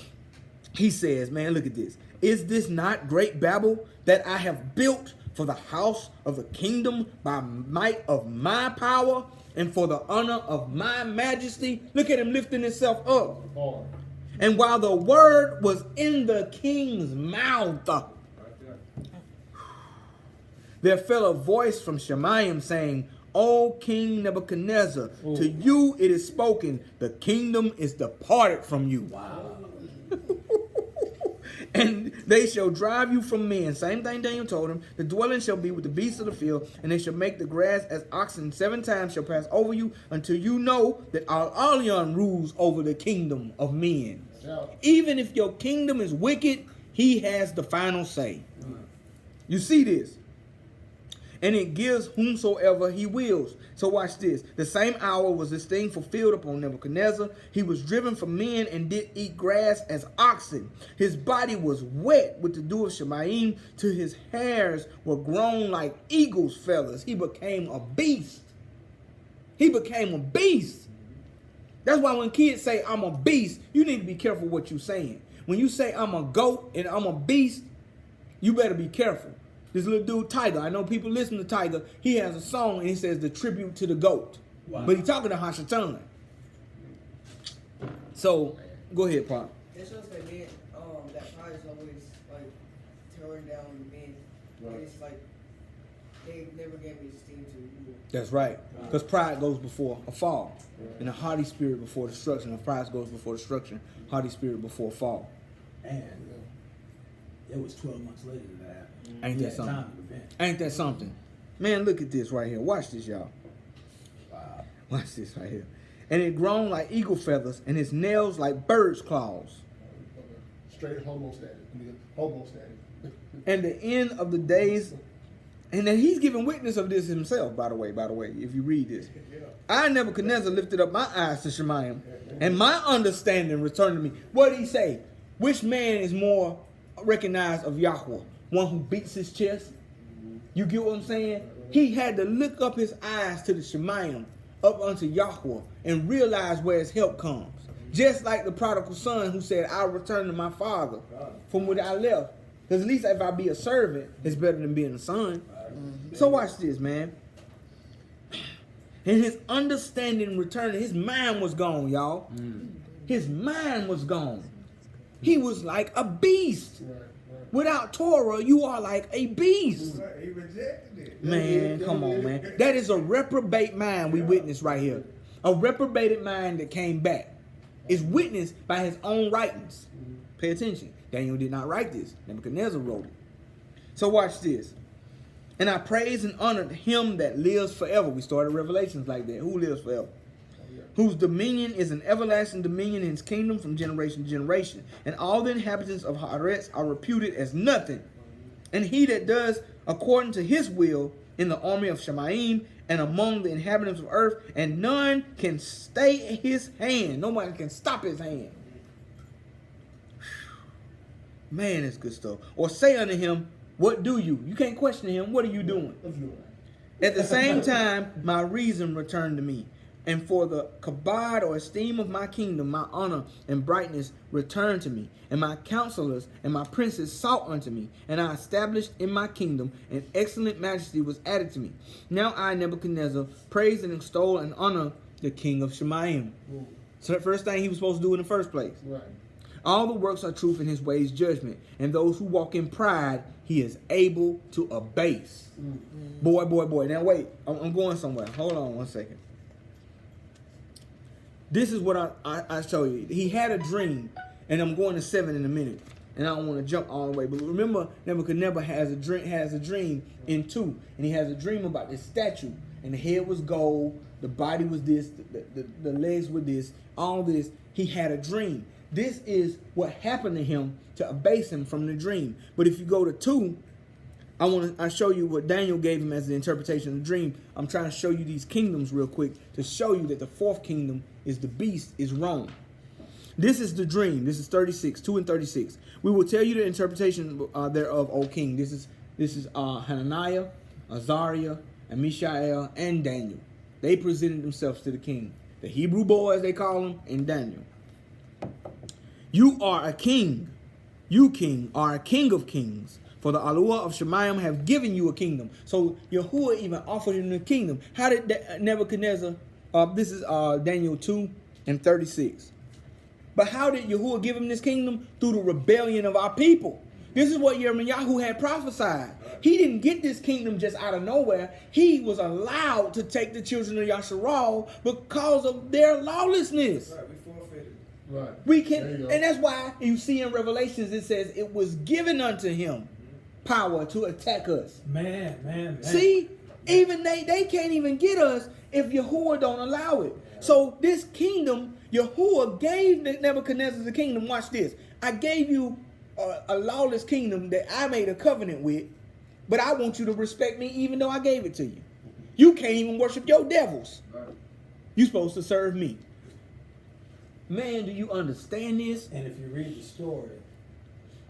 He says, man, look at this. Is this not great Babel that I have built for the house of the kingdom by might of my power and for the honor of my majesty? Look at him lifting himself up. And while the word was in the king's mouth, There fell a voice from Shemayim saying, O King Nebuchadnezzar, to you it is spoken, the kingdom is departed from you. Wow. And they shall drive you from men. Same thing Daniel told him. The dwelling shall be with the beasts of the field, and they shall make the grass as oxen 7 times shall pass over you, until you know that unlearn rules over the kingdom of men. Yeah. Even if your kingdom is wicked, he has the final say. You see this? And it gives whomsoever he wills. So watch this. The same hour was this thing fulfilled upon Nebuchadnezzar. He was driven from men and did eat grass as oxen. His body was wet with the dew of Shemayim, till his hairs were grown like eagle's feathers. He became a beast. He became a beast. That's why when kids say, I'm a beast, you need to be careful what you're saying. When you say, I'm a goat and I'm a beast, you better be careful. This little dude, Tiger, I know people listen to Tiger. He has a song and he says the tribute to the goat. Wow. But he's talking to Hashatan. So, go ahead, Pop. It's just that men, that pride is always like tearing down the men. Right. It's like they never gave me esteem to rule. That's right. Because pride goes before a fall. And a haughty spirit before destruction. If pride goes before destruction, haughty spirit before a fall. And it was 12 months later that happened. Ain't He that had something? time to repent. Ain't that something? Man, look at this right here. Watch this, y'all. Wow. Watch this right here. And it grown like eagle feathers, and his nails like bird's claws. Straight homo status. Homo status. And the end of the days, and then he's giving witness of this himself, by the way, if you read this. I, Nebuchadnezzar, lifted up my eyes to Shemayim, and my understanding returned to me. What did he say? Which man is more recognized of Yahuwah? One who beats his chest? You get what I'm saying? He had to look up his eyes to the Shemayim, up unto Yahuwah, and realize where his help comes. Just like the prodigal son who said, I'll return to my father from where I left. Because at least if I be a servant, it's better than being a son. So watch this, man. And his understanding returned. His mind was gone, y'all. His mind was gone. He was like a beast. Without Torah, you are like a beast. He rejected it. Man, come on, man. That is a reprobate mind we witnessed right here. A reprobated mind that came back is witnessed by his own writings. Pay attention. Daniel did not write this. Nebuchadnezzar wrote it. So watch this. And I praised and honored him that lives forever. We started Revelations like that. Who lives forever? Whose dominion is an everlasting dominion, in his kingdom from generation to generation. And all the inhabitants of Haaretz are reputed as nothing. And he that does according to his will in the army of Shemayim and among the inhabitants of earth, and none can stay his hand. Nobody can stop his hand. Man, it's good stuff. Or say unto him, what do you? You can't question him. What are you doing? At the same time, my reason returned to me. And for the kabod or esteem of my kingdom, my honor and brightness returned to me. And my counselors and my princes sought unto me. And I established in my kingdom, and excellent majesty was added to me. Now I, Nebuchadnezzar, praise and extol and honor the king of Shemayim. So the first thing he was supposed to do in the first place. Right. All the works are truth, in his ways judgment. And those who walk in pride, he is able to abase. Boy. Now wait, I'm going somewhere. Hold on one second. This is what I show you. He had a dream, and I'm going to 7 in a minute, and I don't want to jump all the way. But remember, Nebuchadnezzar has a dream in 2, and he has a dream about this statue, and the head was gold, the body was this, the legs were this, all this. He had a dream. This is what happened to him to abase him from the dream. But if you go to 2, I show you what Daniel gave him as the interpretation of the dream. I'm trying to show you these kingdoms real quick to show you that the 4th kingdom is the beast, is Rome. This is the dream. This is 2 and 36. We will tell you the interpretation thereof, O king. This is Hananiah, Azariah, and Mishael, and Daniel. They presented themselves to the king. The Hebrew boys, they call him, and Daniel. You are a king. You, king, are a king of kings. For the Yahuwah of Shemayim have given you a kingdom. So Yahuwah even offered him the kingdom. How did Nebuchadnezzar, this is Daniel 2 and 36. But how did Yahuwah give him this kingdom? Through the rebellion of our people. This is what Yahweh had prophesied. He didn't get this kingdom just out of nowhere. He was allowed to take the children of Yasharal because of their lawlessness. Right, we forfeited. Right. We There you can, go. and that's why you see in Revelations it says it was given unto him power to attack us. Man. See, even they can't even get us if Yahuwah don't allow it. So this kingdom, Yahuwah gave Nebuchadnezzar the kingdom. Watch this. I gave you a lawless kingdom that I made a covenant with, but I want you to respect me even though I gave it to you. You can't even worship your devils. You're supposed to serve me. Man, do you understand this? And if you read the story,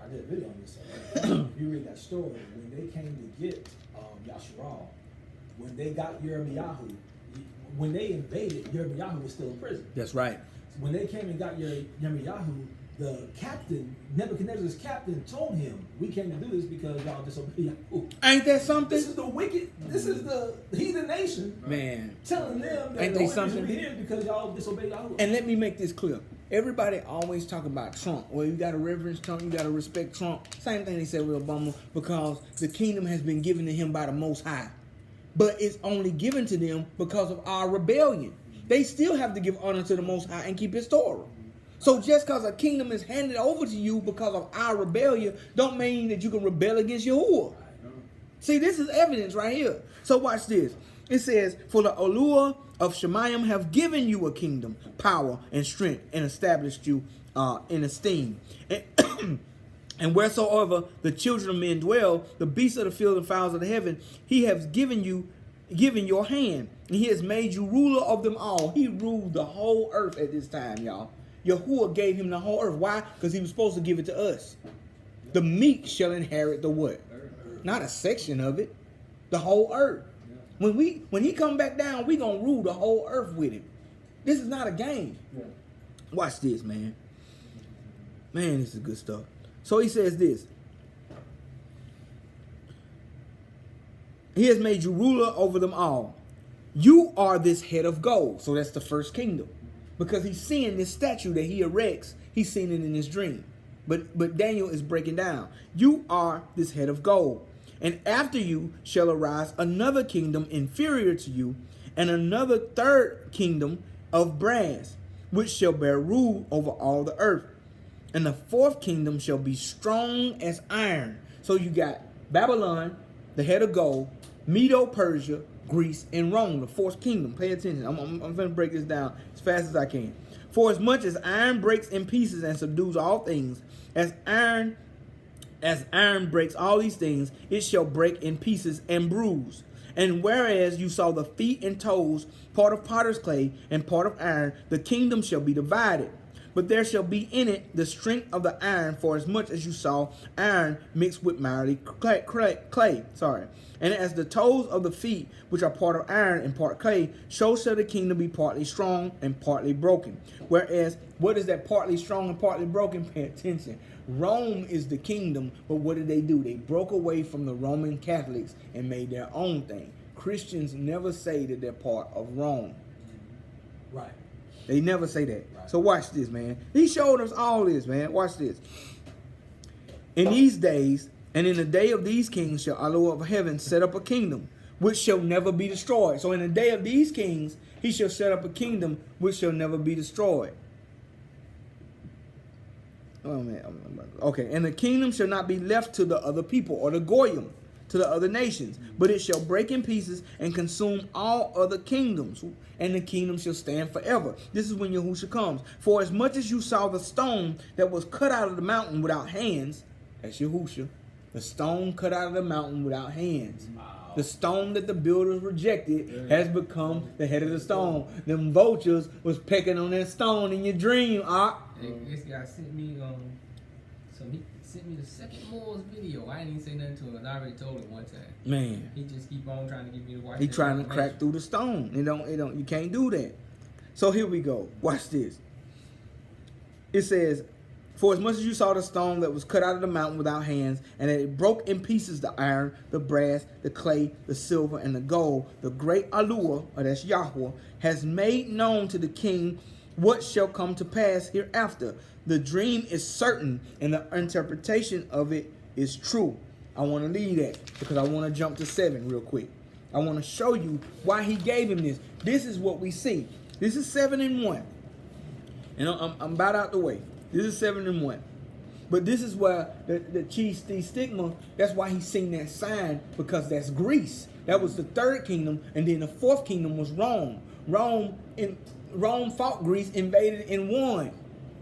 I did a video on this. If you read that story, when they came to get Yasharal, when they got Yirmiyahu, when they invaded, Yirmiyahu was still in prison. That's right. When they came and got Yirmiyahu, the captain, Nebuchadnezzar's captain, told him, "We came to do this because y'all disobeyed Yahuwah." Ain't that something? This is the wicked. This is the heathen nation Man. telling them that Ain't the they only reason something? we're here is because y'all disobeyed Yahuwah. And let me make this clear. Everybody always talk about Trump. Well, you got to reverence Trump. You got to respect Trump. Same thing they said with Obama, because the kingdom has been given to him by the Most High. But it's only given to them because of our rebellion. They still have to give honor to the Most High and keep his Torah. So just because a kingdom is handed over to you because of our rebellion, don't mean that you can rebel against Yahuwah. See, this is evidence right here. So watch this. It says, "For the Allure of Shemayim have given you a kingdom, power, and strength, and established you in esteem. And wheresoever the children of men dwell, the beasts of the field and fowls of the heaven, he has given your hand, and he has made you ruler of them all." He ruled the whole earth at this time, y'all. Yahuwah gave him the whole earth. Why? Because he was supposed to give it to us. The meek shall inherit the what? Not a section of it. The whole earth. When he come back down, we gonna rule the whole earth with him. This is not a game. Yeah. Watch this, man. Man, this is good stuff. So he says this. He has made you ruler over them all. You are this head of gold. So that's the first kingdom. Because he's seeing this statue that he erects. He's seen it in his dream. But Daniel is breaking down. You are this head of gold. And after you shall arise another kingdom inferior to you, and another third kingdom of brass, which shall bear rule over all the earth. And the fourth kingdom shall be strong as iron. So you got Babylon, the head of gold, Medo-Persia, Greece, and Rome, the fourth kingdom. Pay attention. I'm going to break this down as fast as I can. For as much as iron breaks in pieces and subdues all things, as iron breaks all these things, it shall break in pieces and bruise. And whereas you saw the feet and toes, part of potter's clay and part of iron, the kingdom shall be divided. But there shall be in it the strength of the iron, for as much as you saw iron mixed with miry clay. And as the toes of the feet, which are part of iron and part clay, so shall the kingdom be partly strong and partly broken. Whereas, what is that partly strong and partly broken? Pay attention. Rome is the kingdom, but what did they do? They broke away from the Roman Catholics and made their own thing. Christians never say that they're part of Rome. Right. They never say that. Right. So watch this, man. He showed us all this, man. Watch this. In these days, and in the day of these kings, shall our Lord of heaven set up a kingdom, which shall never be destroyed. So in the day of these kings, he shall set up a kingdom, which shall never be destroyed. Oh, man. Okay. And the kingdom shall not be left to the other people, or the Goyim, to the other nations, but it shall break in pieces and consume all other kingdoms, and the kingdom shall stand forever. This is when Yahushua comes. For as much as you saw the stone that was cut out of the mountain without hands, that's Yahushua, the stone cut out of the mountain without hands. Wow. The stone that the builders rejected has become the head of the stone. Them vultures was pecking on that stone in your dream, This guy sent me he sent me the second Moore's video. I didn't even say nothing to him. I already told him one time. Man. He just keep on trying to get me to watch. He trying to crack through the stone. You can't do that. So here we go. Watch this. It says, for as much as you saw the stone that was cut out of the mountain without hands, and that it broke in pieces the iron, the brass, the clay, the silver, and the gold, the great Allure, or that's Yahweh, has made known to the king what shall come to pass hereafter. The dream is certain, and the interpretation of it is true. I want to leave that because I want to jump to 7 real quick. I want to show you why he gave him this. This is what we see. This is 7 and 1. And I'm about out the way. This is 7 and 1. But this is where the cheese stigma, that's why he's seen that sign, because that's Greece. That was the 3rd kingdom, and then the 4th kingdom was Rome. Rome fought Greece, invaded, and won.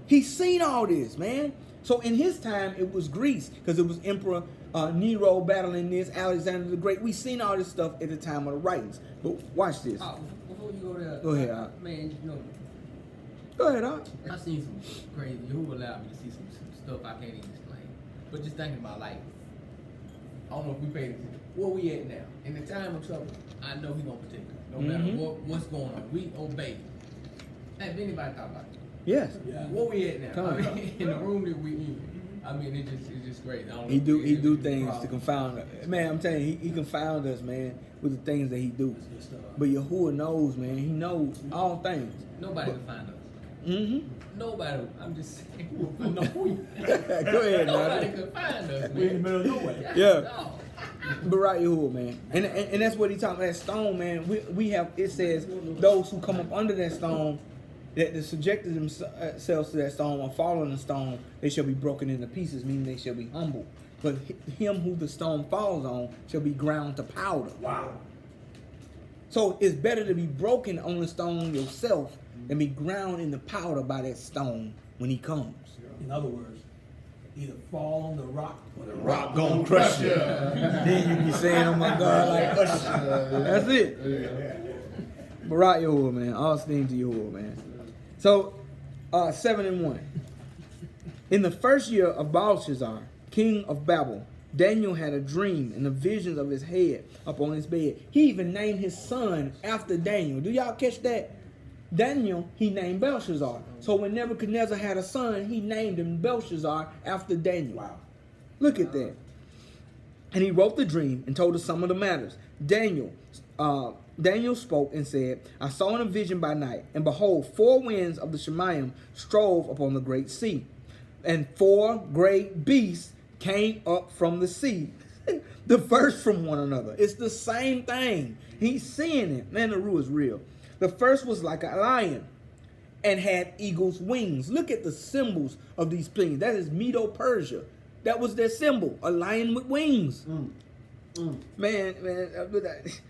He's seen all this, man. So in his time, it was Greece, because it was Emperor Nero battling this, Alexander the Great. We seen all this stuff at the time of the writings. But watch this. Before you go there, Go ahead, man, you know, Go ahead, I've seen some crazy. Who allowed me to see some stuff I can't even explain. But just thinking about, like, I don't know if we paid attention. Where we at now? In the time of trouble, I know he gonna protect us. No matter what's going on, we obey. Have anybody thought about it? Yes. Yeah. Where we at now? Come I on. mean, in the room that we in. I mean, it's just crazy. I don't know He if do it's a things to problem. confound us. Man, I'm telling you, he confound us, man, with the things that he do. That's good stuff. But Yahuwah knows, man. He knows all things. Nobody can find us. Mm-hmm. Nobody. I'm just saying. No, Go ahead, nobody man. can find us, man. We're in the middle of nowhere. Yeah. No. But right, Yahuwah, man. And that's what he talking about, that stone, man. We have, it says, those who come up under that stone, that they subjected themselves to that stone or fall on the stone, they shall be broken into pieces, meaning they shall be humbled. But him who the stone falls on shall be ground to powder. Wow. So it's better to be broken on the stone yourself than be ground into powder by that stone when he comes. In other words, either fall on the rock or the Rock gonna crush you. Then you be saying, oh my God, like, that's it. But right, Yahuwah, man. All esteem to Yahuwah, man. So, 7 and 1. In the first year of Belshazzar, king of Babel, Daniel had a dream and the visions of his head upon his bed. He even named his son after Daniel. Do y'all catch that? Daniel, he named Belshazzar. So when Nebuchadnezzar had a son, he named him Belshazzar after Daniel. Wow. Look at that. And he wrote the dream and told us some of the matters. Daniel spoke and said, I saw in a vision by night, and behold, 4 winds of the Shemayim strove upon the great sea, and 4 great beasts came up from the sea, diverse from one another. It's the same thing. He's seeing it. Man, the rule is real. The first was like a lion and had eagle's wings. Look at the symbols of these things. That is Medo-Persia. That was their symbol, a lion with wings. Man,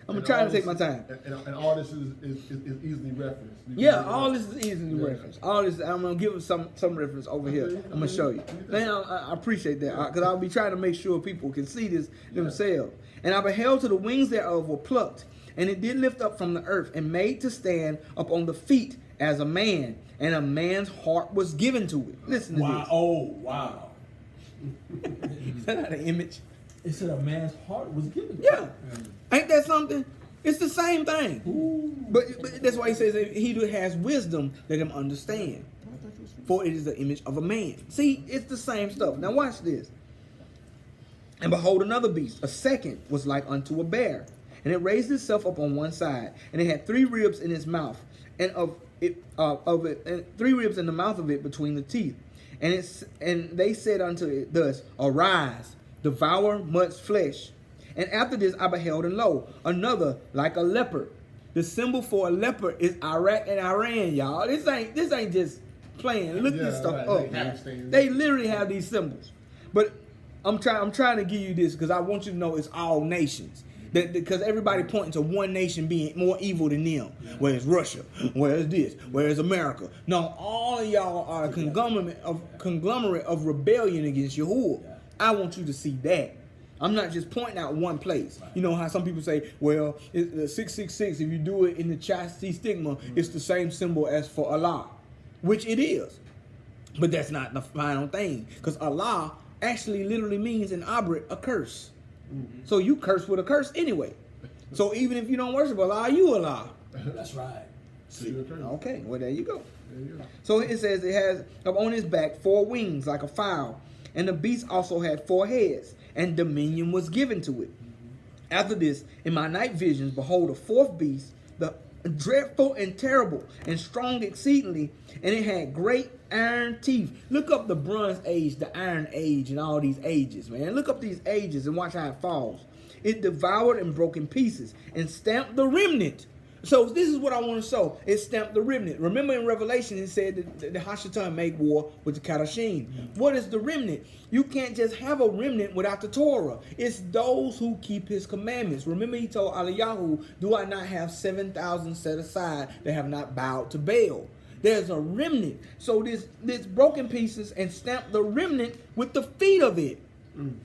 I'm trying to take my time. And all this is easily referenced. Yeah, all this is easily referenced. All this, I'm gonna give some reference over here. I'm gonna show you. Man, I appreciate that because I'll be trying to make sure people can see this themselves. And I beheld, to the wings thereof were plucked, and it did lift up from the earth, and made to stand upon the feet as a man, and a man's heart was given to it. Listen to Wow. this. Oh, wow. Is that not an image? It said a man's heart was given. Yeah. Ain't that something? It's the same thing. But that's why he says, he who has wisdom, let him understand. For it is the image of a man. See, it's the same stuff. Now watch this. And behold, another beast, a second, was like unto a bear. And it raised itself up on one side, and it had 3 ribs in its mouth, and and 3 ribs in the mouth of it between the teeth. And they said unto it thus, Arise, devour much flesh. And after this I beheld, and lo, another like a leopard. The symbol for a leopard is Iraq and Iran, y'all. This ain't just playing. Look this stuff up, man. They literally have these symbols. But I'm trying to give you this because I want you to know it's all nations. Because everybody pointing to one nation being more evil than them. Where's Russia? Where's this? Where's America? No, all of y'all are a conglomerate of rebellion against Yahuwah. I want you to see that. I'm not just pointing out one place. You know how some people say, well, it's 666, if you do it in the chastity stigma, it's the same symbol as for Allah, which it is. But that's not the final thing, because Allah actually literally means in Abrit a curse. So you curse with a curse anyway. So even if you don't worship Allah, you Allah. That's right. Okay, well, there you go. So it says it has on his back 4 wings like a fowl, and the beast also had 4 heads, and dominion was given to it. After this, in my night visions, behold, a 4th beast, dreadful and terrible, and strong exceedingly, and it had great iron teeth. Look up the Bronze Age, the Iron Age, and all these ages, man. Look up these ages and watch how it falls. It devoured and broke in pieces, and stamped the remnant. So this is what I want to show. It stamped the remnant. Remember in Revelation it said that the Hashatan made war with the Kadashim. What is the remnant? You can't just have a remnant without the Torah. It's those who keep his commandments. Remember he told Eliyahu, do I not have 7,000 set aside that have not bowed to Baal? There's a remnant. So this broken pieces and stamped the remnant with the feet of it. And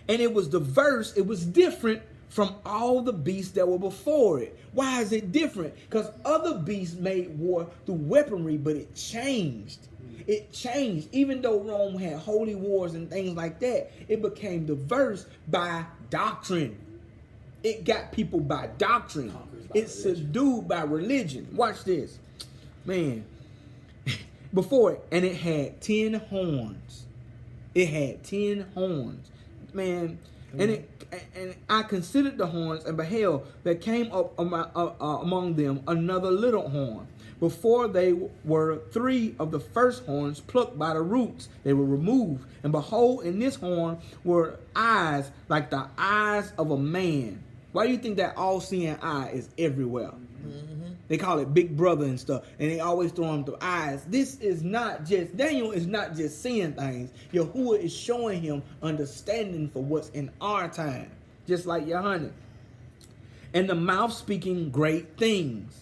it was diverse. It was different from all the beasts that were before it. Why is it different? Because other beasts made war through weaponry, but it changed. It changed. Even though Rome had holy wars and things like that, it became diverse by doctrine. It got people by doctrine. It's subdued by religion. Watch this. Man. Before it, and it had 10 horns. It had 10 horns. Man. And I considered the horns and beheld there came up among them another little horn. Before they were 3 of the first horns plucked by the roots. They were removed. And behold, in this horn were eyes like the eyes of a man. Why do you think that all-seeing eye is everywhere? They call it Big Brother and stuff. And they always throw them through eyes. This is not just, Daniel is not just seeing things. Yahuwah is showing him understanding for what's in our time. Just like Yohanan. And the mouth speaking great things.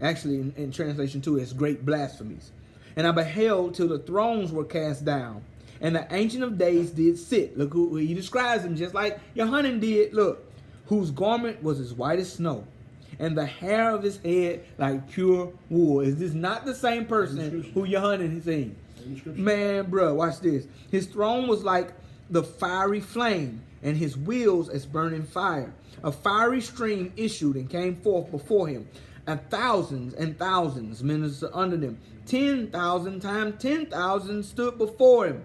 Actually, in translation 2, it's great blasphemies. And I beheld till the thrones were cast down. And the Ancient of Days did sit. Look who he describes him just like Yohanan did. Look. Whose garment was as white as snow, and the hair of his head like pure wool. Is this not the same person who Yohanan is saying? Man, bro, watch this. His throne was like the fiery flame, and his wheels as burning fire. A fiery stream issued and came forth before him, and thousands ministered under them. 10,000 times 10,000 stood before him.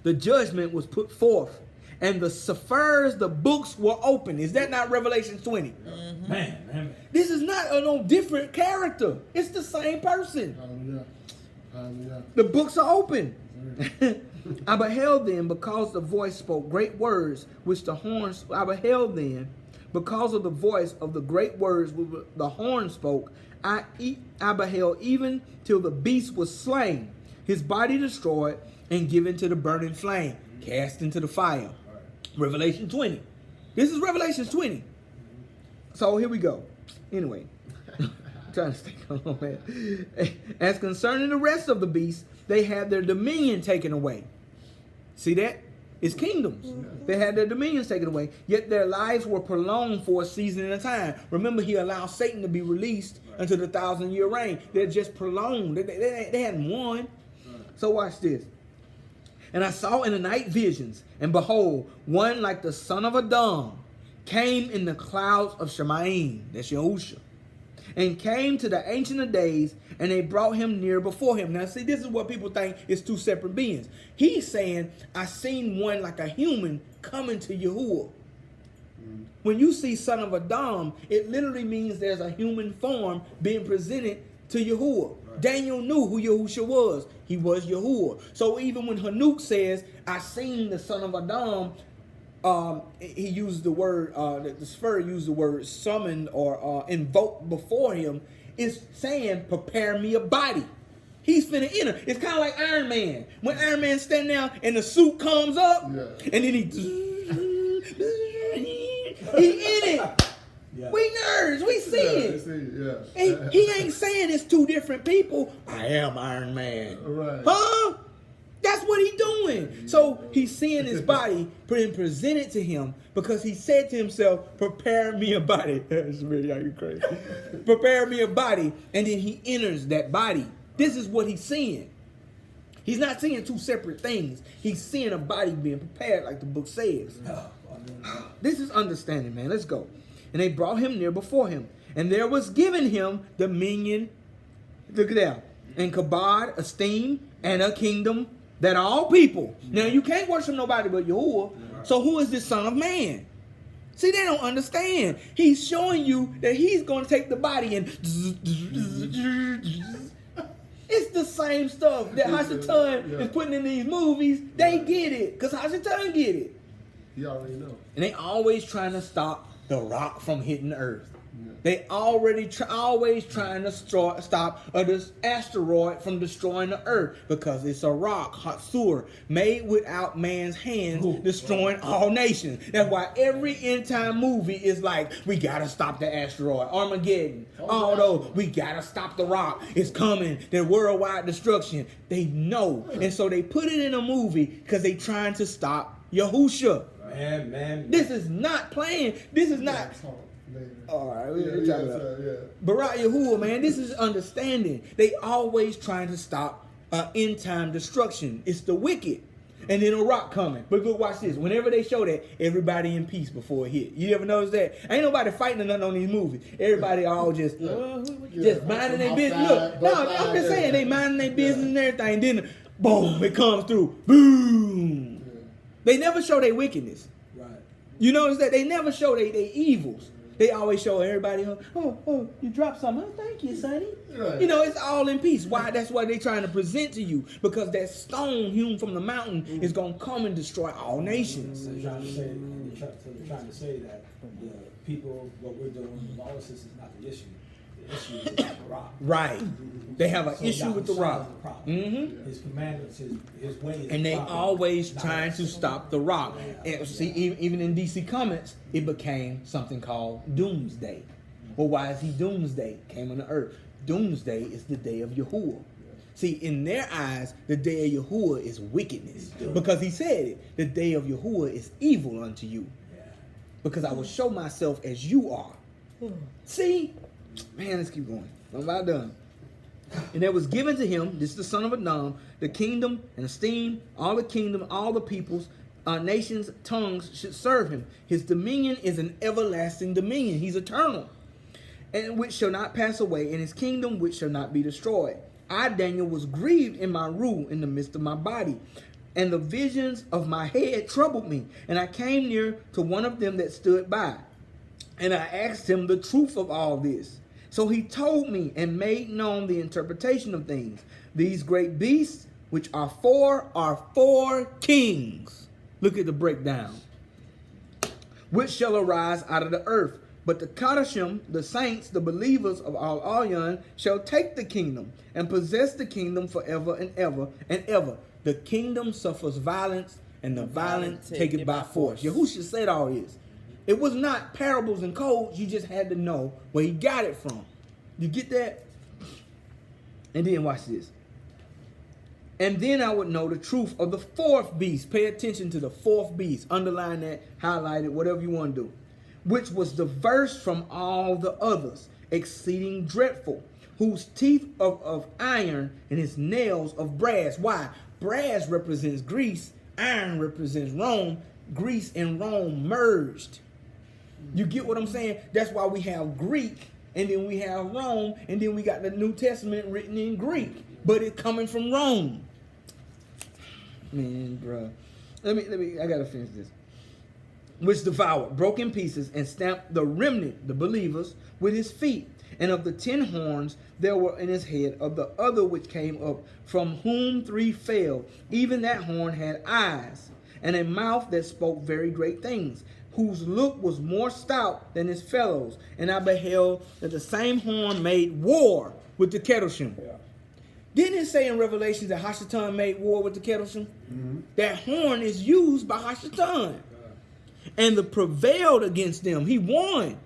The judgment was put forth. And the Sephirs, the books were open. Is that not Revelation 20? Man. This is not a no different character. It's the same person. Hallelujah. The books are open. I beheld them because the voice spoke great words, which the horns. I beheld them because of the voice of the great words which the horn spoke. I beheld even till the beast was slain, his body destroyed, and given to the burning flame, cast into the fire. Revelation 20. This is Revelation 20. So here we go. Anyway, I'm trying to think a little bit. As concerning the rest of the beasts, they had their dominion taken away. See that? It's kingdoms. They had their dominions taken away, yet their lives were prolonged for a season and a time. Remember, he allowed Satan to be released until the 1,000-year reign. They're just prolonged. They hadn't won. So watch this. And I saw in the night visions, and behold, one like the son of Adam came in the clouds of Shemaim, that's Yahusha, and came to the Ancient of Days, and they brought him near before him. Now see, this is what people think is 2 separate beings. He's saying, I seen one like a human coming to Yahuwah. When you see son of Adam, it literally means there's a human form being presented to Yahuwah. Daniel knew who Yahusha was. He was Yahuwah. So even when Hanuk says, I seen the son of Adam, he used the word, the Sphere used the word summoned or invoked before him. It's saying, prepare me a body. He's finna enter. It's kind of like Iron Man. When Iron Man standing down and the suit comes up, and then he in it. Yeah. We nerds, we see it. He ain't saying it's 2 different people. I am Iron Man. Right. Huh? That's what he's doing. So he's seeing his body being presented to him because he said to himself, prepare me a body. That's really how you crazy. Prepare me a body. And then he enters that body. This is what he's seeing. He's not seeing 2 separate things. He's seeing a body being prepared like the book says. This is understanding, man. Let's go. And they brought him near before him. And there was given him dominion, look at that, and kabod, esteem, and a kingdom that all people. Now, you can't worship nobody but Yahuwah. So who is this son of man? See, they don't understand. He's showing you that he's going to take the body and it's the same stuff that Hashatan is putting in these movies. They get it because Hashatan get it. You already know. And they always trying to stop the rock from hitting the earth. They always trying to stop this asteroid from destroying the earth because it's a rock, Hatsur, made without man's hands, destroying all nations. That's why every end time movie is like, we gotta stop the asteroid, Armageddon, all those, we gotta stop the rock, it's coming, the worldwide destruction. They know, and so they put it in a movie because they trying to stop Yahusha. Man. This is not playing. This is not. All right, we'll talk about it. Barak Yahuwah, man, this is understanding. They always trying to stop end time destruction. It's the wicked. And then a rock coming. But look, watch this. Whenever they show that, everybody in peace before it hit. You ever notice that? Ain't nobody fighting or nothing on these movies. Everybody all just minding their business. Look, no, I'm just saying, they minding their business and everything. Then, boom, it comes through. Boom. They never show their wickedness. Right. You notice that? They never show their evils. They always show everybody, oh, you dropped something. Oh, thank you, sonny. Right. You know, it's all in peace. Why? That's what they're trying to present to you. Because that stone hewn from the mountain is going to come and destroy all nations. They're trying to say that the people, what we're doing, lawlessness is not the issue. The issue is the rock. Right. They have an issue with the rock. Mm-hmm. His commandments, his ways. And they always trying to stop the rock. And see, even in DC Comics, it became something called Doomsday. Well, why is he Doomsday? Came on the earth. Doomsday is the day of Yahuwah. See, in their eyes, the day of Yahuwah is wickedness. Because he said it. The day of Yahuwah is evil unto you. Because I will show myself as you are. See? Man, let's keep going. I'm about done. And there was given to him, this is the son of Adam, the kingdom and esteem, all the kingdom, all the peoples, nations, tongues should serve him. His dominion is an everlasting dominion. He's eternal. And which shall not pass away, and his kingdom which shall not be destroyed. I, Daniel, was grieved in my rule in the midst of my body. And the visions of my head troubled me. And I came near to one of them that stood by. And I asked him the truth of all this. So he told me and made known the interpretation of things. These great beasts, which are four kings. Look at the breakdown. Which shall arise out of the earth. But the Kadashim, the saints, the believers of Al-Alyan, shall take the kingdom and possess the kingdom forever and ever and ever. The kingdom suffers violence, and the violent take it by force. Yahushua said all this. It was not parables and codes. You just had to know where he got it from. You get that? And then watch this. And then I would know the truth of the fourth beast. Pay attention to the fourth beast. Underline that, highlight it, whatever you want to do. Which was diverse from all the others, exceeding dreadful, whose teeth of iron and his nails of brass. Why? Brass represents Greece. Iron represents Rome. Greece and Rome merged. You get what I'm saying? That's why we have Greek, and then we have Rome, and then we got the New Testament written in Greek, but it's coming from Rome. Man, bro, let me. I gotta finish this. Which devoured, broke in pieces, and stamped the remnant, the believers, with his feet. And of the 10 horns there were in his head, of the other which came up, from whom 3 fell. Even that horn had eyes, and a mouth that spoke very great things, whose look was more stout than his fellows. And I beheld that the same horn made war with the Kedoshim. Yeah. Didn't it say in Revelation that Hashatan made war with the Kedoshim? Mm-hmm. That horn is used by Hashatan. And the prevailed against them. He won.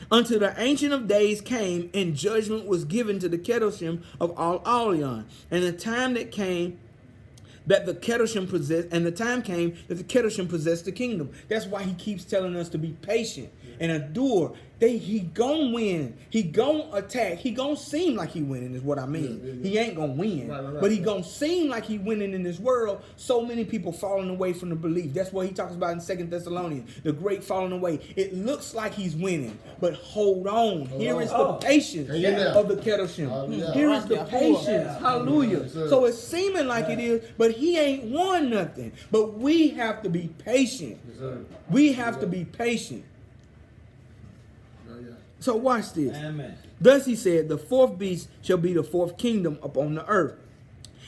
Until the Ancient of Days came, and judgment was given to the Kedoshim of Al-Alyan. And the time that came that the Kedoshim possessed, and the time came that the Kedoshim possessed the kingdom. That's why he keeps telling us to be patient and endure, he gon' win. He gon' attack. He gon' seem like he winning is what I mean. Yeah. He ain't gonna win, Right. but he gon' seem like he winning in this world. So many people falling away from the belief. That's what he talks about in 2 Thessalonians, the great falling away. It looks like he's winning, but hold on. Here is the patience of the Kedoshim. Hallelujah. Here is the patience. Hallelujah. Yes, sir. So it's seeming like it is, but he ain't won nothing. But we have to be patient. Yes, sir. We have to be patient. Yeah. So watch this. Amen. Thus he said, the fourth beast shall be the fourth kingdom upon the earth.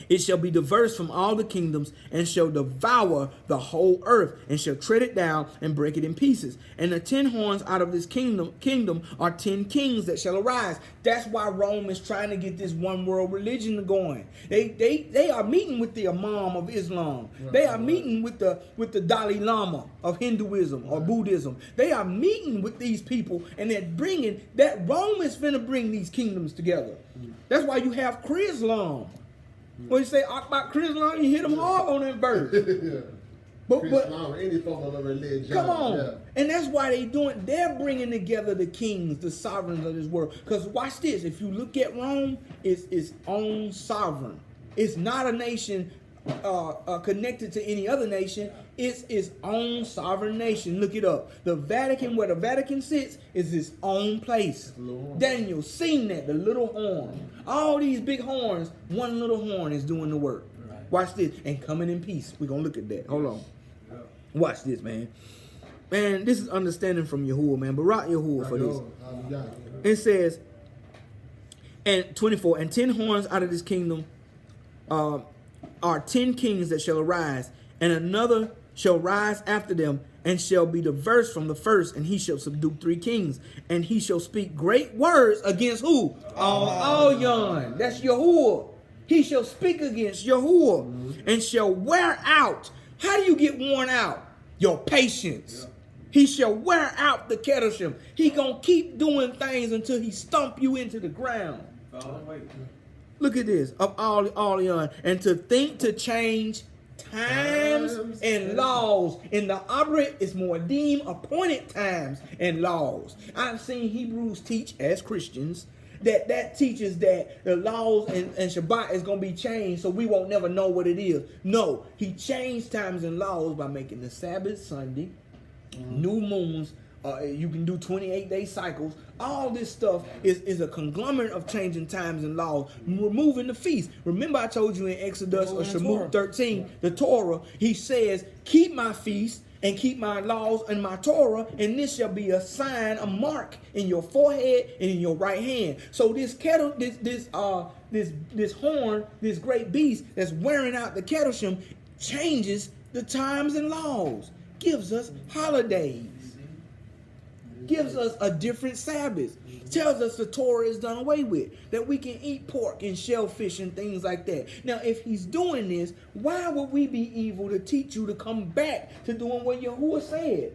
It shall be diverse from all the kingdoms, and shall devour the whole earth, and shall tread it down and break it in pieces. And the 10 horns out of this kingdom are 10 kings that shall arise. That's why Rome is trying to get this one world religion going. They are meeting with the Imam of Islam. They are meeting with the Dalai Lama of Hinduism or Buddhism. They are meeting with these people, and they're bringing that Rome is finna bring these kingdoms together. That's why you have Chrislam. When you say about Chrislam, you hit them hard on that verse. Yeah. But Islam, any form of a religion. come on. Yeah. And that's why they're bringing together the kings, the sovereigns of this world. Because watch this, if you look at Rome, it's its own sovereign. It's not a nation connected to any other nation. It's its own sovereign nation. Look it up. The Vatican, where the Vatican sits, is its own place. Daniel seen that, the little horn. All these big horns, one little horn is doing the work. Watch this. And coming in peace. We're going to look at that. Hold on. Watch this, man. Man, this is understanding from Yahuwah, man. Barak Yahuwah for this. Hallelujah. It says, and 24, and 10 horns out of this kingdom are 10 kings that shall arise, and another shall rise after them, and shall be diverse from the first, and he shall subdue 3 kings, and he shall speak great words against who? All Yon. That's Yahuwah. He shall speak against Yahuwah, and shall wear out. How do you get worn out? Your patience. He shall wear out the Kedoshim. He gonna keep doing things until he stomp you into the ground. Look at this, of all Yon, and to think to change times and laws. In the Abrit, it's more deemed appointed times and laws. I've seen Hebrews teach as Christians that teaches that the laws and Shabbat is going to be changed, so we won't never know what it is. No, he changed times and laws by making the Sabbath Sunday, new moons. You can do 28-day cycles. All this stuff is a conglomerate of changing times and laws, removing the feast. Remember I told you in Exodus or Shemot 13, the Torah, he says, keep my feast and keep my laws and my Torah, and this shall be a sign, a mark in your forehead and in your right hand. So this kettle, this horn, this great beast that's wearing out the Kedoshim changes the times and laws, gives us holidays. Gives us a different Sabbath. Tells us the Torah is done away with. That we can eat pork and shellfish and things like that. Now, if he's doing this, why would we be evil to teach you to come back to doing what Yahuwah said?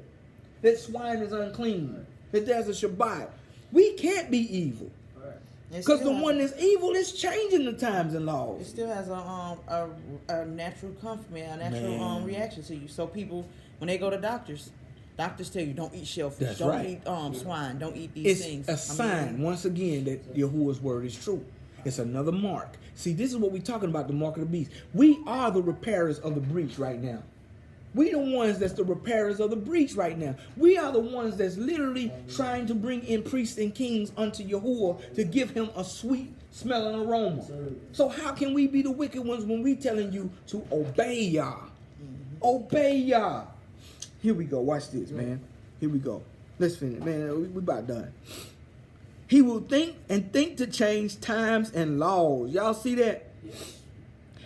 That swine is unclean. That there's a Shabbat. We can't be evil. Because the one that's evil is changing the times and laws. It still has a natural complement, a natural reaction to you. So people, when they go to doctors tell you don't eat shellfish, That's don't right. eat swine, don't eat these things. It's a sign, once again, that Yahuwah's word is true. It's another mark. See, this is what we're talking about, the mark of the beast. We are the repairers of the breach right now. We the ones that's the repairers of the breach right now. We are the ones that's literally trying to bring in priests and kings unto Yahuwah to give him a sweet smelling aroma. So how can we be the wicked ones when we telling you to obey Yah? Obey Yah. Here we go. Watch this, man. Here we go. Let's finish, man. We about done. He will think to change times and laws. Y'all see that? Yes.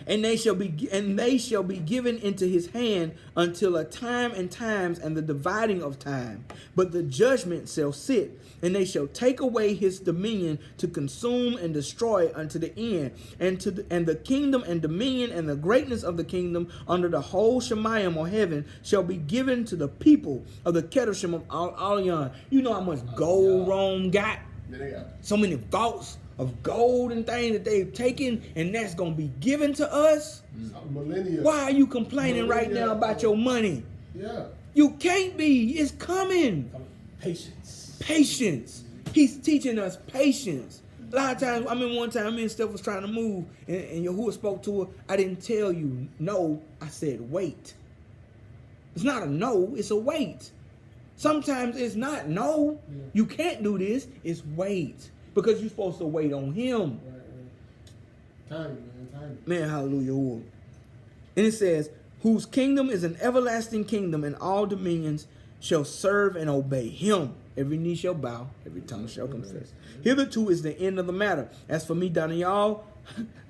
And they shall be given into his hand until a time and times and the dividing of time. But the judgment shall sit, and they shall take away his dominion to consume and destroy unto the end. And the kingdom and dominion and the greatness of the kingdom under the whole Shemayim or heaven shall be given to the people of the Kedoshim of Al-Yon. You know how much gold Rome got? So many vaults of gold and things that they've taken, and that's going to be given to us. Why are you complaining right now about your money? Yeah. You can't be. It's coming. Patience. Patience. He's teaching us patience. A lot of times, I mean, one time me and Steph was trying to move, and Yahuwah spoke to her. I didn't tell you no. I said wait. It's not a no. It's a wait. Sometimes it's not no. You can't do this. It's wait, because you're supposed to wait on Him. Time, man, time. Man, hallelujah. And it says, whose kingdom is an everlasting kingdom, and all dominions shall serve and obey Him. Every knee shall bow, every tongue shall confess. Hitherto is the end of the matter. As for me, Daniel,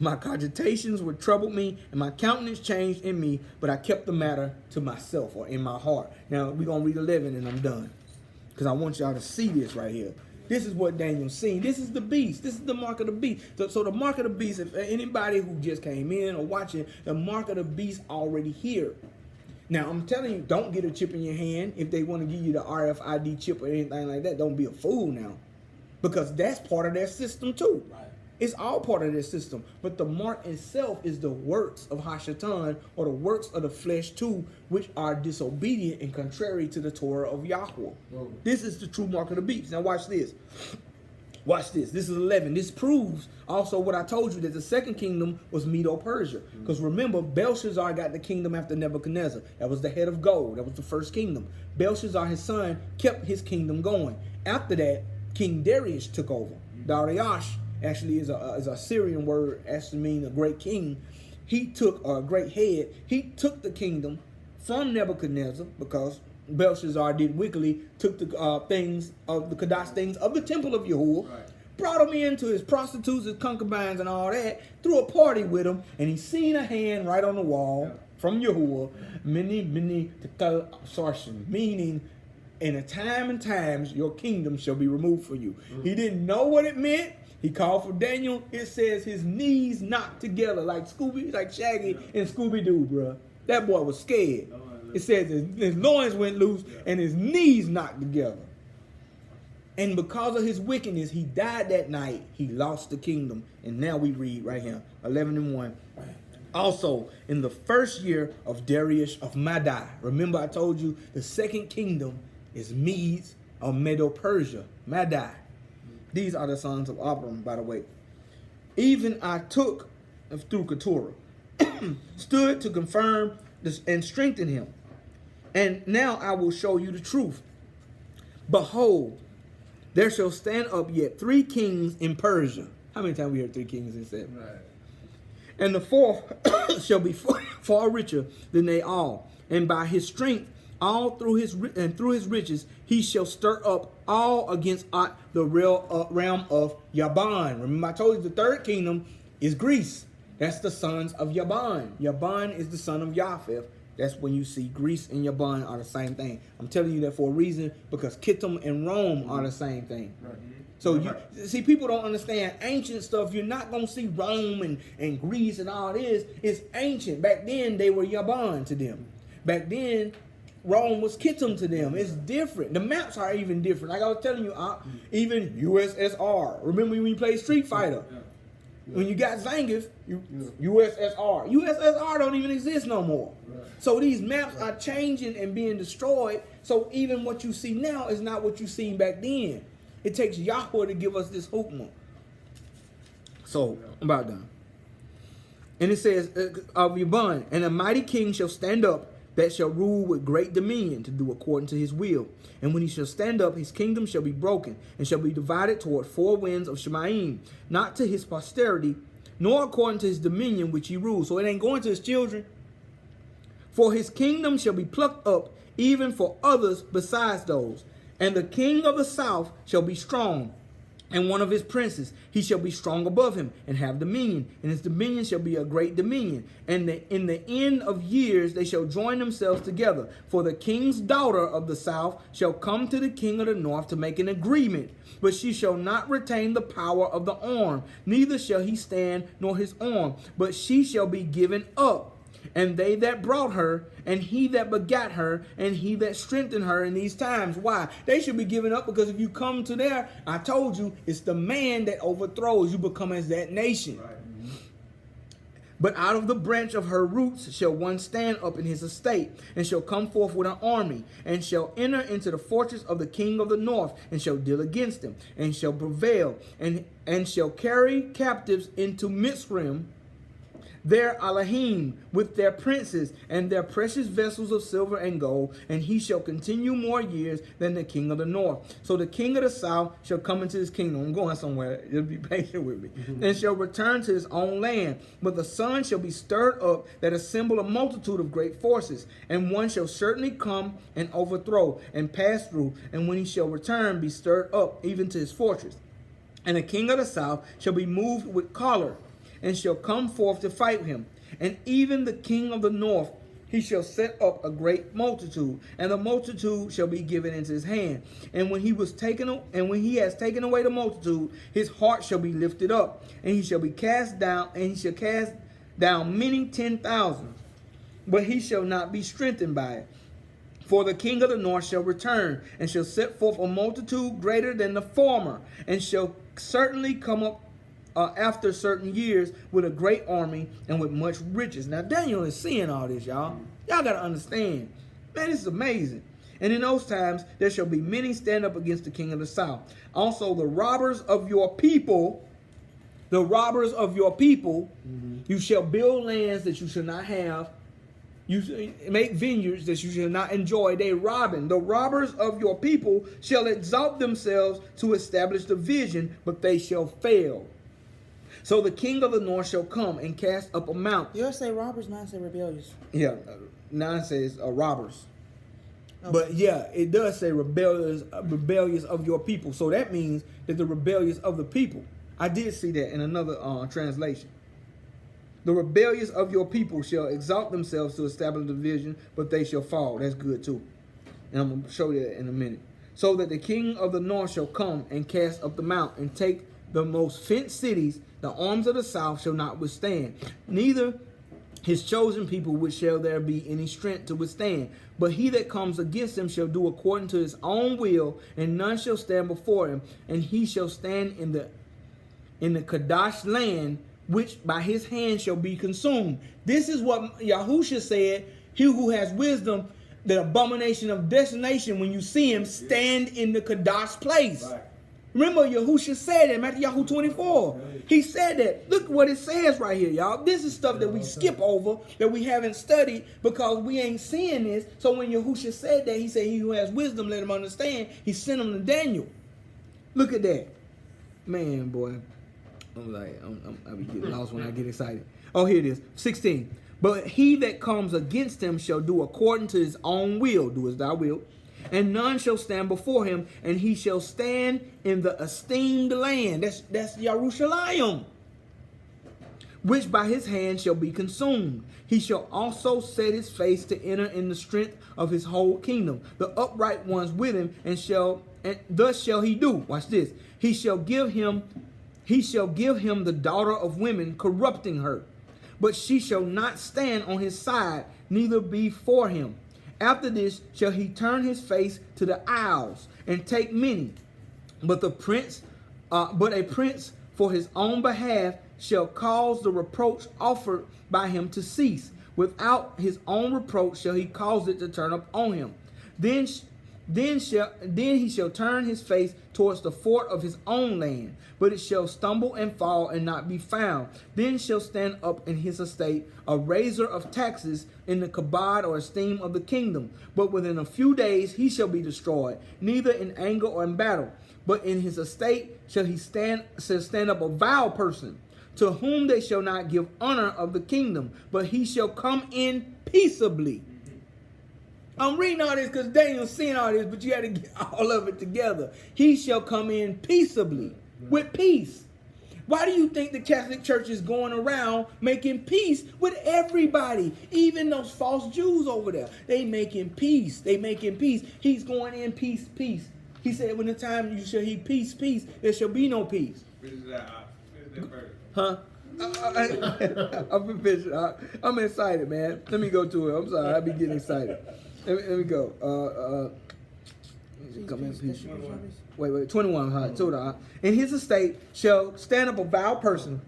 my cogitations were troubled me, and my countenance changed in me, but I kept the matter to myself, or in my heart. Now, we're going to read 11 and I'm done, because I want y'all to see this right here. This is what Daniel's seen. This is the beast. This is the mark of the beast. So the mark of the beast, if anybody who just came in or watching, the mark of the beast already here. Now, I'm telling you, don't get a chip in your hand. If they want to give you the RFID chip or anything like that, don't be a fool now. Because that's part of their system too. Right. It's all part of their system. But the mark itself is the works of Hashatan, or the works of the flesh too, which are disobedient and contrary to the Torah of YAHUAH. Whoa. This is the true mark of the beast. Now watch this. Watch this. This is 11. This proves also what I told you, that the second kingdom was Medo-Persia. Because remember, Belshazzar got the kingdom after Nebuchadnezzar. That was the head of gold. That was the first kingdom. Belshazzar, his son, kept his kingdom going. After that, King Darius took over. Darius actually is a Syrian word, actually means a great king. He took a great head. He took the kingdom from Nebuchadnezzar, because Belshazzar did wickedly, took the things of the Kadash things of the temple of Yahuwah, brought him into his prostitutes, his concubines, and all that, threw a party with him, and he seen a hand right on the wall from Yahuwah, many tekal absorption, meaning in a time and times your kingdom shall be removed for you. He didn't know what it meant. He called for Daniel. It says his knees knocked together like Shaggy and Scooby-Doo, bruh. That boy was scared. It says his loins went loose and his knees knocked together. And because of his wickedness, he died that night. He lost the kingdom. And now we read right here, 11 and 1. Also, in the first year of Darius of Madai. Remember I told you the second kingdom is Medes of Medo-Persia, Madai. These are the sons of Abram, by the way. Even I took, through Keturah, stood to confirm this and strengthen him. And now I will show you the truth. Behold, there shall stand up yet 3 kings in Persia. How many times we heard 3 kings in 7? Right. And the 4th shall be far richer than they all. And by his strength, all through his riches, he shall stir up all against the realm of Yaban. Remember, I told you the 3rd kingdom is Greece. That's the sons of Yaban. Yaban is the son of Japheth. That's when you see Greece and Yaban are the same thing. I'm telling you that for a reason, because Kittim and Rome are the same thing. Right. So you see, people don't understand ancient stuff. You're not gonna see Rome and Greece and all this. It's ancient. Back then they were Yaban to them. Back then Rome was Kittim to them. It's different. The maps are even different. Like I was telling you, even USSR. Remember when you played Street Fighter? When you got Zangief, USSR. USSR don't even exist no more. Right. So these maps are changing and being destroyed. So even what you see now is not what you seen back then. It takes Yahweh to give us this hukmah. So I'm about done. And it says of Yaban, and a mighty king shall stand up, that shall rule with great dominion, to do according to his will. And when he shall stand up, his kingdom shall be broken, and shall be divided toward 4 winds of Shemaim, not to his posterity, nor according to his dominion which he rules. So it ain't going to his children. For his kingdom shall be plucked up, even for others besides those. And the king of the south shall be strong, and one of his princes, he shall be strong above him, and have dominion. And his dominion shall be a great dominion. And in the end of years they shall join themselves together. For the king's daughter of the south shall come to the king of the north to make an agreement. But she shall not retain the power of the arm, neither shall he stand nor his arm, but she shall be given up. And they that brought her, and he that begat her, and he that strengthened her in these times. Why? They should be given up, because if you come to there, I told you, it's the man that overthrows. You become as that nation. Right. But out of the branch of her roots shall one stand up in his estate, and shall come forth with an army, and shall enter into the fortress of the king of the north, and shall deal against him, and shall prevail, and shall carry captives into Mizraim, their Elohim with their princes and their precious vessels of silver and gold, and he shall continue more years than the king of the north. So the king of the south shall come into his kingdom. I'm going somewhere. Just be patient with me. And shall return to his own land. But the sun shall be stirred up, that assemble a multitude of great forces. And one shall certainly come and overthrow and pass through. And when he shall return, be stirred up, even to his fortress. And the king of the south shall be moved with choler, and shall come forth to fight him. And even the king of the north, he shall set up a great multitude, and the multitude shall be given into his hand. And when he has taken away the multitude, his heart shall be lifted up, and he shall be cast down, and he shall cast down many 10,000, but he shall not be strengthened by it. For the king of the north shall return, and shall set forth a multitude greater than the former, and shall certainly come up after certain years with a great army and with much riches. Now Daniel is seeing all this, y'all. Y'all got to understand. Man, this is amazing. And in those times there shall be many stand up against the king of the south. Also the robbers of your people, you shall build lands that you shall not have. You make vineyards that you shall not enjoy. They robbing. The robbers of your people shall exalt themselves to establish the vision, but they shall fail. So the king of the north shall come and cast up a mount. Yours say robbers, mine say rebellious. Yeah, 9 says robbers. Okay. But yeah, it does say rebellious of your people. So that means that the rebellious of the people. I did see that in another translation. The rebellious of your people shall exalt themselves to establish the vision, but they shall fall. That's good too. And I'm going to show you that in a minute. So that the king of the north shall come and cast up the mount and take the most fenced cities. The arms of the south shall not withstand, neither his chosen people which shall there be any strength to withstand. But he that comes against him shall do according to his own will, and none shall stand before him. And he shall stand in the Kadesh land, which by his hand shall be consumed. This is what Yahusha said, he who has wisdom, the abomination of desolation, when you see him, stand in the Kadesh place. Right. Remember, Yahusha said that in Matthew 24. He said that. Look what it says right here, y'all. This is stuff that we skip over, that we haven't studied because we ain't seeing this. So when Yahusha said that, he said, he who has wisdom, let him understand. He sent him to Daniel. Look at that. Man, boy. I be getting lost when I get excited. Oh, here it is. 16. But he that comes against him shall do according to his own will. Do as thou wilt. And none shall stand before him, and he shall stand in the esteemed land. That's Jerusalem, which by his hand shall be consumed. He shall also set his face to enter in the strength of his whole kingdom, the upright ones with him, and thus shall he do. Watch this. He shall give him the daughter of women, corrupting her, but she shall not stand on his side, neither be for him. After this shall he turn his face to the isles and take many. But a prince for his own behalf shall cause the reproach offered by him to cease. Without his own reproach shall he cause it to turn up on him. Then he shall turn his face towards the fort of his own land, but it shall stumble and fall and not be found. Then shall stand up in his estate a raiser of taxes in the kabod or esteem of the kingdom. But within a few days he shall be destroyed, neither in anger or in battle. But in his estate shall stand up a vile person, to whom they shall not give honor of the kingdom, but he shall come in peaceably. I'm reading all this because Daniel's seeing all this, but you had to get all of it together. He shall come in peaceably, with peace. Why do you think the Catholic Church is going around making peace with everybody? Even those false Jews over there. They making peace. They making peace. He's going in peace, peace. He said, when the time you shall hear peace, peace, there shall be no peace. Huh? I'm excited, man. Let me go to it. I'm sorry. I be getting excited. Let me go. Come in peace. Wait. 21. Turah. In his estate shall stand up a vile person,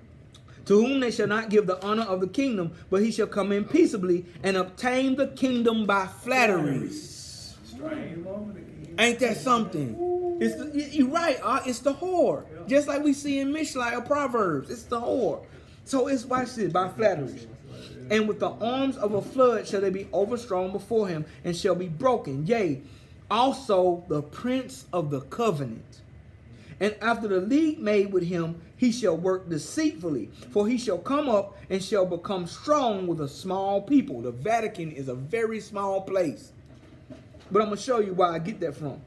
to whom they shall not give the honor of the kingdom, but he shall come in peaceably and obtain the kingdom by flatteries. Strange moment again. Ain't that something? It's you're right. It's the whore, just like we see in Mishlai or Proverbs. It's the whore. So it's, watch this, by flatteries. And with the arms of a flood shall they be overstrong before him, and shall be broken. Yea, also the prince of the covenant. And after the league made with him, he shall work deceitfully, for he shall come up and shall become strong with a small people. The Vatican is a very small place. But I'm going to show you where I get that from.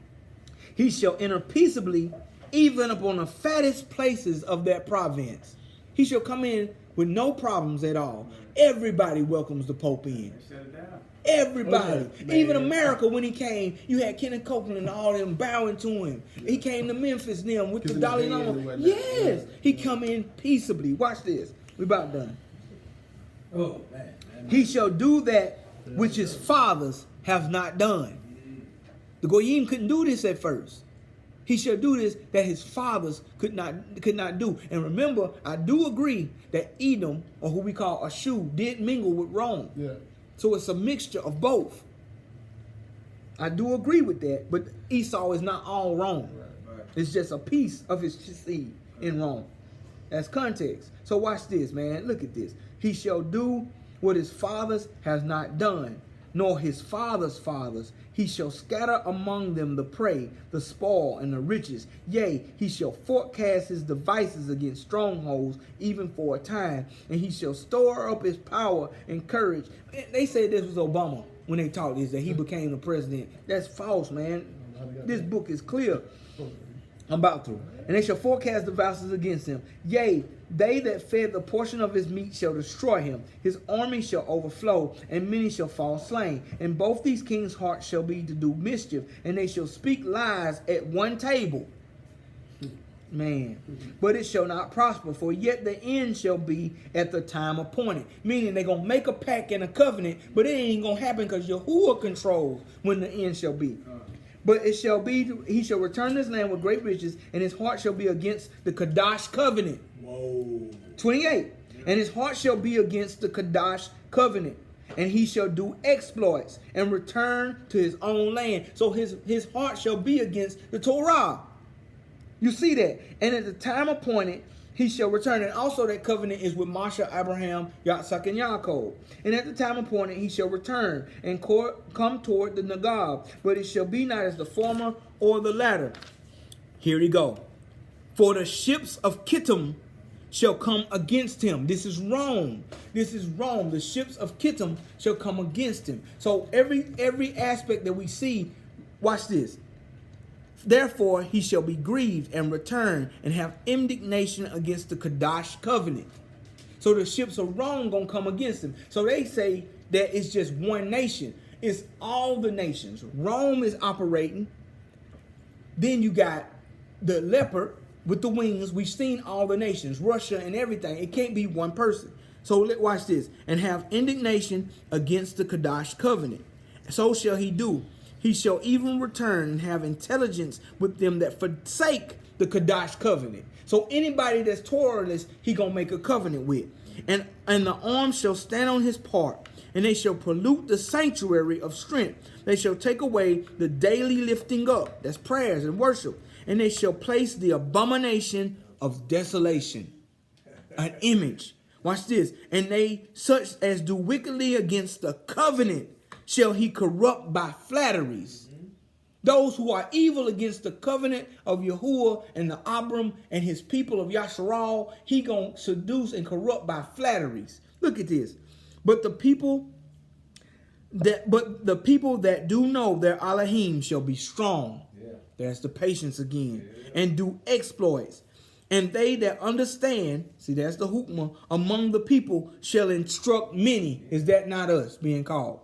He shall enter peaceably, even upon the fattest places of that province. He shall come in with no problems at all. Everybody welcomes the Pope in. Shut it down. Everybody. Man. Even America, when he came, you had Kenneth Copeland and all them bowing to him. He came to Memphis them with the Kissing Dalai his hand Lama. and whatnot. Yes. He come in peaceably. Watch this. We about done. Oh, man. He shall do that which his fathers have not done. The Goyim couldn't do this at first. He shall do this that his fathers could not do. And remember, I do agree that Edom, or who we call Ashu, did mingle with Rome. Yeah. So it's a mixture of both. I do agree with that, but Esau is not all Rome. Right. It's just a piece of his seed in Rome. That's context. So watch this, man. Look at this. He shall do what his fathers has not done, nor his fathers' fathers. He shall scatter among them the prey, the spoil, and the riches. Yea, he shall forecast his devices against strongholds, even for a time. And he shall store up his power and courage. They say this was Obama when they taught this, that he became the president. That's false, man. This book is clear. I'm about to. And they shall forecast the devices against him. Yea, they that fed the portion of his meat shall destroy him. His army shall overflow, and many shall fall slain. And both these kings' hearts shall be to do mischief, and they shall speak lies at one table. Man, but it shall not prosper, for yet the end shall be at the time appointed. Meaning they're going to make a pact and a covenant, but it ain't going to happen because Yahuwah controls when the end shall be. But it shall be, he shall return this land with great riches, and his heart shall be against the Kadash covenant. Whoa. 28. And his heart shall be against the Kadash covenant, and he shall do exploits and return to his own land. So his heart shall be against the Torah. You see that? And at the time appointed, he shall return. And also that covenant is with Moshe, Abraham, Yitzhak, and Yaakov. And at the time appointed, he shall return and come toward the Nagab. But it shall be not as the former or the latter. Here we go. For the ships of Kittim shall come against him. This is Rome. This is Rome. The ships of Kittim shall come against him. So every aspect that we see, watch this. Therefore he shall be grieved and return and have indignation against the Kadash covenant. So the ships of Rome gonna come against him. So they say that it's just one nation. It's all the nations. Rome is operating. Then you got the leopard with the wings. We've seen all the nations, Russia and everything. It can't be one person. So watch this. And have indignation against the Kadash covenant. So shall he do. He shall even return and have intelligence with them that forsake the Kadash covenant. So anybody that's Torahless, he gonna make a covenant with. And the arms shall stand on his part, and they shall pollute the sanctuary of strength. They shall take away the daily lifting up, that's prayers and worship, and they shall place the abomination of desolation, an image. Watch this. And they such as do wickedly against the covenant shall he corrupt by flatteries. Those who are evil against the covenant of Yahuwah and the Abram and his people of Yasharal, he gonna seduce and corrupt by flatteries. Look at this. But the people that do know their Elohim shall be strong. Yeah. There's the patience again. And do exploits. And they that understand, see that's the hukmah, among the people shall instruct many. Is that not us being called?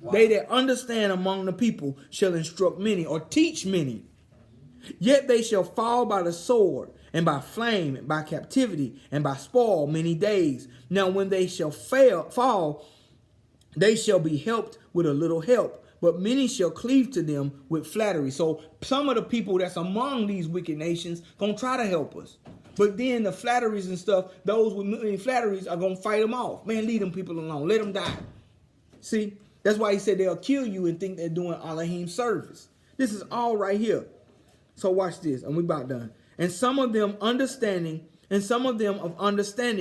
Wow. They that understand among the people shall instruct many or teach many. Yet they shall fall by the sword and by flame and by captivity and by spoil many days. Now when they shall fall, they shall be helped with a little help. But many shall cleave to them with flattery. So some of the people that's among these wicked nations gonna try to help us. But then the flatteries and stuff, those with many flatteries are going to fight them off. Man, leave them people alone. Let them die. See, that's why he said they'll kill you and think they're doing Elohim service. This is all right here. So watch this, and we about done. And some of them of understanding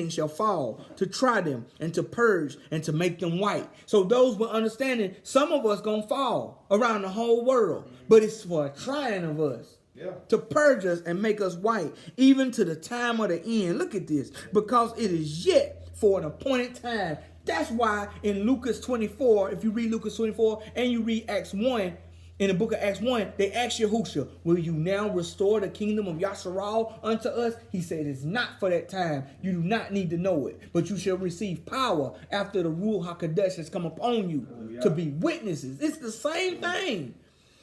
shall fall, to try them and to purge and to make them white. So those with understanding, some of us gonna fall around the whole world, but it's for a trying of us. Yeah. To purge us and make us white, even to the time of the end. Look at this. Because it is yet for an appointed time. That's why in Lucas 24, if you read Lucas 24 and you read Acts 1, in the book of Acts 1, they ask Yahushua, will you now restore the kingdom of Yahshay unto us? He said, it's not for that time. You do not need to know it. But you shall receive power after the Ruach HaKodesh has come upon you to be witnesses. It's the same thing.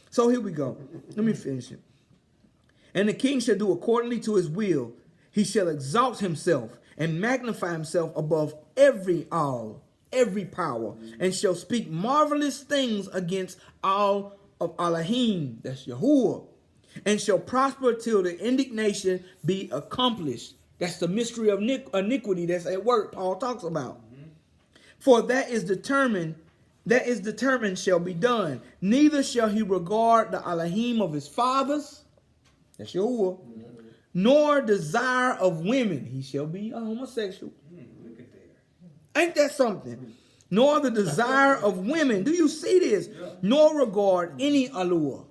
So here we go. Let me finish it. And the king shall do accordingly to his will. He shall exalt himself and magnify himself above every power, and shall speak marvelous things against all of Elohim, that's Yahuwah, and shall prosper till the indignation be accomplished. That's the mystery of iniquity that's at work, Paul talks about. For that is determined shall be done. Neither shall he regard the Elohim of his fathers, that's Yahuwah, nor desire of women. He shall be a homosexual. Look at that. Ain't that something? Nor the desire of women. Do you see this? Yeah. Nor regard any allure.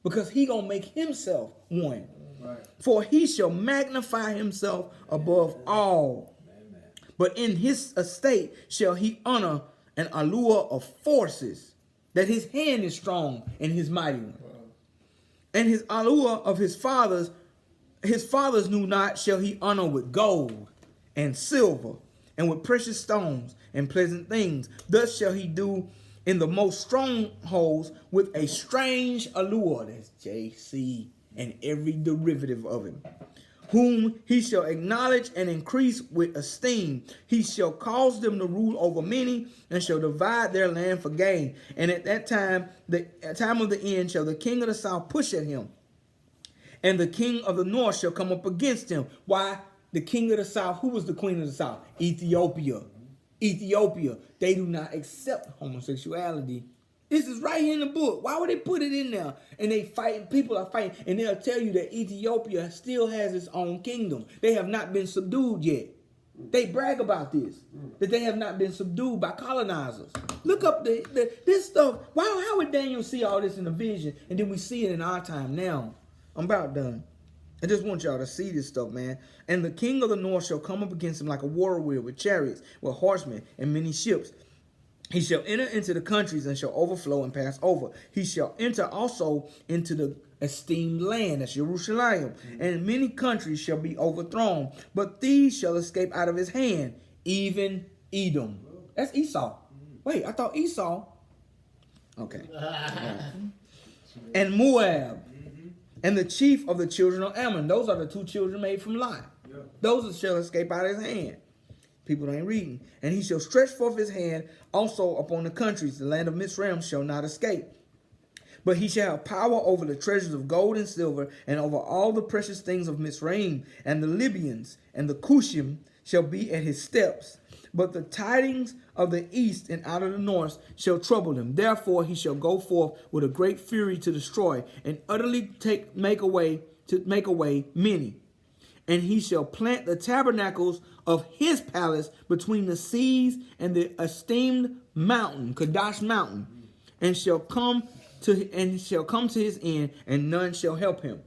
Because he gonna make himself one. Right. For he shall magnify himself above all. Amen. But in his estate shall he honor an allure of forces, that his hand is strong and his mighty one. Wow. And his allure of his fathers knew not, shall he honor with gold and silver and with precious stones and pleasant things. Thus shall he do in the most strongholds with a strange allure. That's JC and every derivative of him. Whom he shall acknowledge and increase with esteem. He shall cause them to rule over many, and shall divide their land for gain. And at that time, the time of the end, shall the king of the south push at him, and the king of the north shall come up against him. Why? The king of the south, who was the queen of the south? Ethiopia. Ethiopia. They do not accept homosexuality. This is right here in the book. Why would they put it in there? And they fighting, people are fighting, and they'll tell you that Ethiopia still has its own kingdom. They have not been subdued yet. They brag about this, that they have not been subdued by colonizers. Look up this stuff. Wow, how would Daniel see all this in a vision, and then we see it in our time now? I'm about done. I just want y'all to see this stuff, man. And the king of the north shall come up against him like a whirlwind with chariots, with horsemen, and many ships. He shall enter into the countries and shall overflow and pass over. He shall enter also into the esteemed land, that's Jerusalem, and many countries shall be overthrown. But these shall escape out of his hand, even Edom. That's Esau. Wait, I thought Esau. Okay. And Moab. And the chief of the children of Ammon. Those are the two children made from Lot. Yeah. Those shall escape out of his hand. People ain't reading. And he shall stretch forth his hand also upon the countries. The land of Mizraim shall not escape. But he shall have power over the treasures of gold and silver, and over all the precious things of Mizraim. And the Libyans and the Cushim shall be at his steps. But the tidings of the east and out of the north shall trouble him. Therefore he shall go forth with a great fury to destroy, and utterly make away many. And he shall plant the tabernacles of his palace between the seas and the esteemed mountain, Kadash mountain, and shall come to his end, and none shall help him.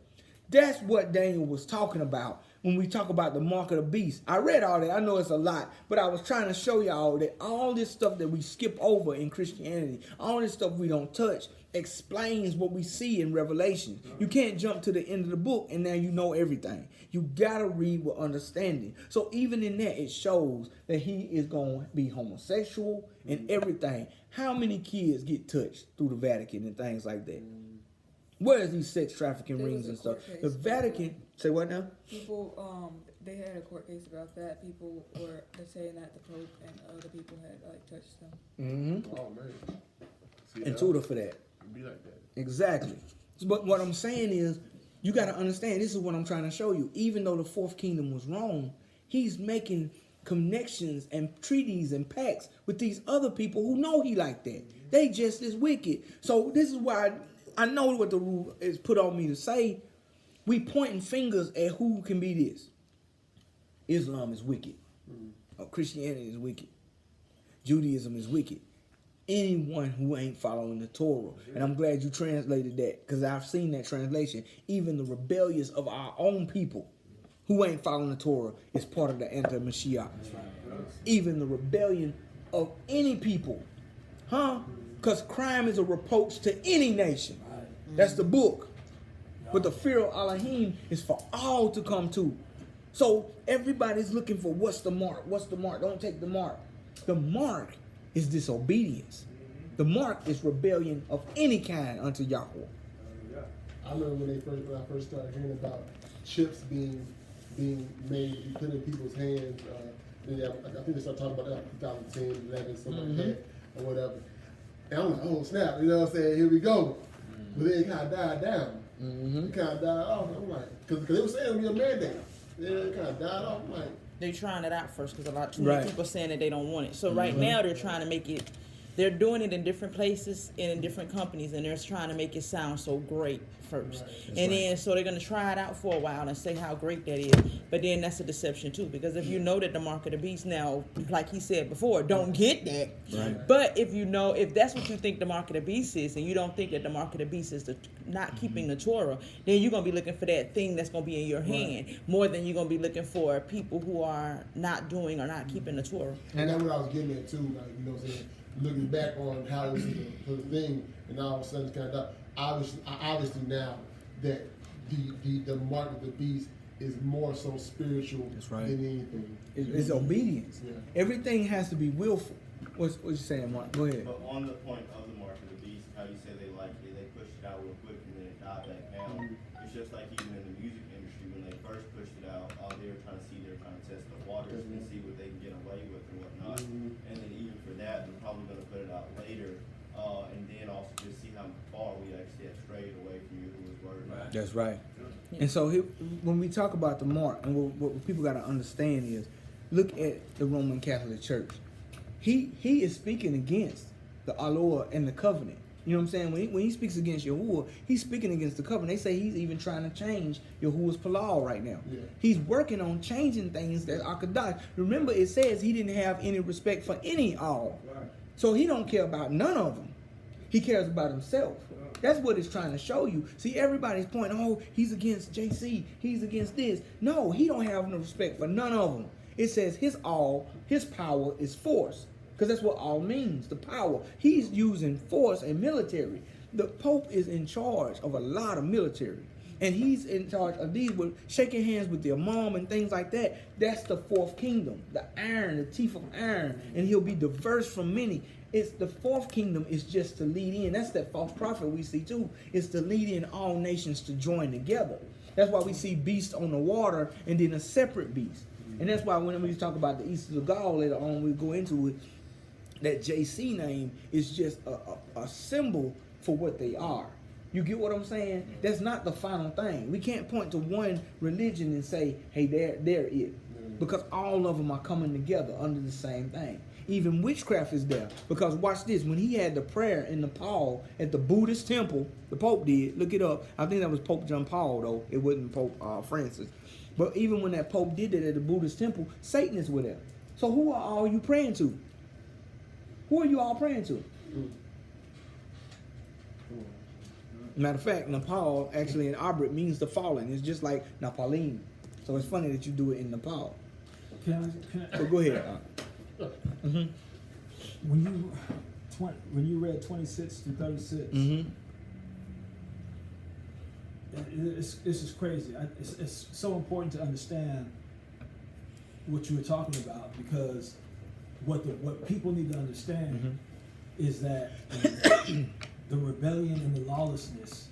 That's what Daniel was talking about when we talk about the mark of the beast. I read all that. I know it's a lot, but I was trying to show y'all that all this stuff that we skip over in Christianity, all this stuff we don't touch, explains what we see in Revelation. You can't jump to the end of the book and now you know everything. You gotta read with understanding. So even in that, it shows that he is going to be homosexual and everything. How many kids get touched through the Vatican and things like that? Where is these sex trafficking rings and stuff? The Vatican, say what now? People, they had a court case about that. People were saying that the Pope and other people had touched them. Mm-hmm. Oh man. See, and Tudor for that. It'd be like that. Exactly. But what I'm saying is, You got to understand, this is what I'm trying to show you. Even though the fourth kingdom was wrong, he's making connections and treaties and pacts with these other people who know he like that. They just as wicked. So this is why I know what the rule is put on me to say. We pointing fingers at who can be this. Islam is wicked. Christianity is wicked. Judaism is wicked. Anyone who ain't following the Torah. And I'm glad you translated that, because I've seen that translation. Even the rebellious of our own people who ain't following the Torah is part of the anti-Mashiach. Even the rebellion of any people. Huh? Because crime is a reproach to any nation. That's the book. But the fear of Elohim is for all to come to. So everybody's looking for what's the mark? What's the mark? Don't take the mark. The mark is disobedience. The mark is rebellion of any kind unto Yahweh. I remember when I first started hearing about chips being made, you put in people's hands. I think they started talking about that in 2010, 11, something like that, or whatever. And I'm like, oh snap, you know what I'm saying? Here we go. But then it kind of died down. It kind of died off. I'm like, because they were saying it would be a mandate. Then it kind of died off. I'm like, They're trying it out first because too many people saying that they don't want it. So right now they're trying to make it. They're doing it in different places and in different companies, and they're trying to make it sound so great first. Then so they're going to try it out for a while and say how great that is. But then that's a deception too, because if you know that the mark of the beast now, like he said before, don't get that. Right. But if that's what you think the mark of the beast is, and you don't think that the mark of the beast is not keeping the Torah, then you're going to be looking for that thing that's going to be in your hand more than you're going to be looking for people who are not doing or not keeping the Torah. and that's what I was getting at too. Like, you know what I'm saying? Looking back on how it was the thing, and all of a sudden it's kind of obviously now that the mark of the beast is more so spiritual than anything. It's obedience. Yeah. Everything has to be willful. What you saying, Mark? Go ahead. But on the point of the mark of the beast, how you say they like it, they pushed it out real quick and then it died back down. It's just like even in the music industry, when they first pushed it out, they were trying to test the waters and see what they can get away with and whatnot. And then even for that, they're probably going to put it out later, and then also just see how far we actually have strayed away from Yahuwah's word. Right. That's right. And so when we talk about the mark, and what people got to understand is, look at the Roman Catholic Church. He is speaking against the Aloha and the covenant. You know what I'm saying? When he speaks against Yahuwah, he's speaking against the covenant. They say he's even trying to change Yahuwah's Palal right now. Yeah. He's working on changing things that are Kadash. Remember, it says he didn't have any respect for any all. Right. So he don't care about none of them. He cares about himself. That's what it's trying to show you. See, everybody's pointing, oh, he's against JC. He's against this. No, he don't have no respect for none of them. It says his power is force. Because that's what all means, the power. He's using force and military. The Pope is in charge of a lot of military. And he's in charge of these, with shaking hands with the imam and things like that. That's the fourth kingdom, the iron, the teeth of iron. And he'll be diverse from many. It's the fourth kingdom is just to lead in. That's that false prophet we see too. It's to lead in all nations to join together. That's why we see beasts on the water and then a separate beast. And that's why when we talk about the East of Gaul later on, we go into it. That JC name is just a symbol for what they are. You get what I'm saying? That's not the final thing. We can't point to one religion and say, hey, they're it. Because all of them are coming together under the same thing. Even witchcraft is there. Because watch this. When he had the prayer in Nepal at the Buddhist temple, the Pope did. Look it up. I think that was Pope John Paul, though. It wasn't Pope Francis. But even when that Pope did it at the Buddhist temple, Satanists were there. So who are all you praying to? Who are you all praying to? Matter of fact, Nepal actually in Abrit means the fallen. It's just like Nepalim. So it's funny that you do it in Nepal. Can I So go ahead. When you read 26 to 36, this is crazy. It's so important to understand what you were talking about, because what people need to understand is that the rebellion and the lawlessness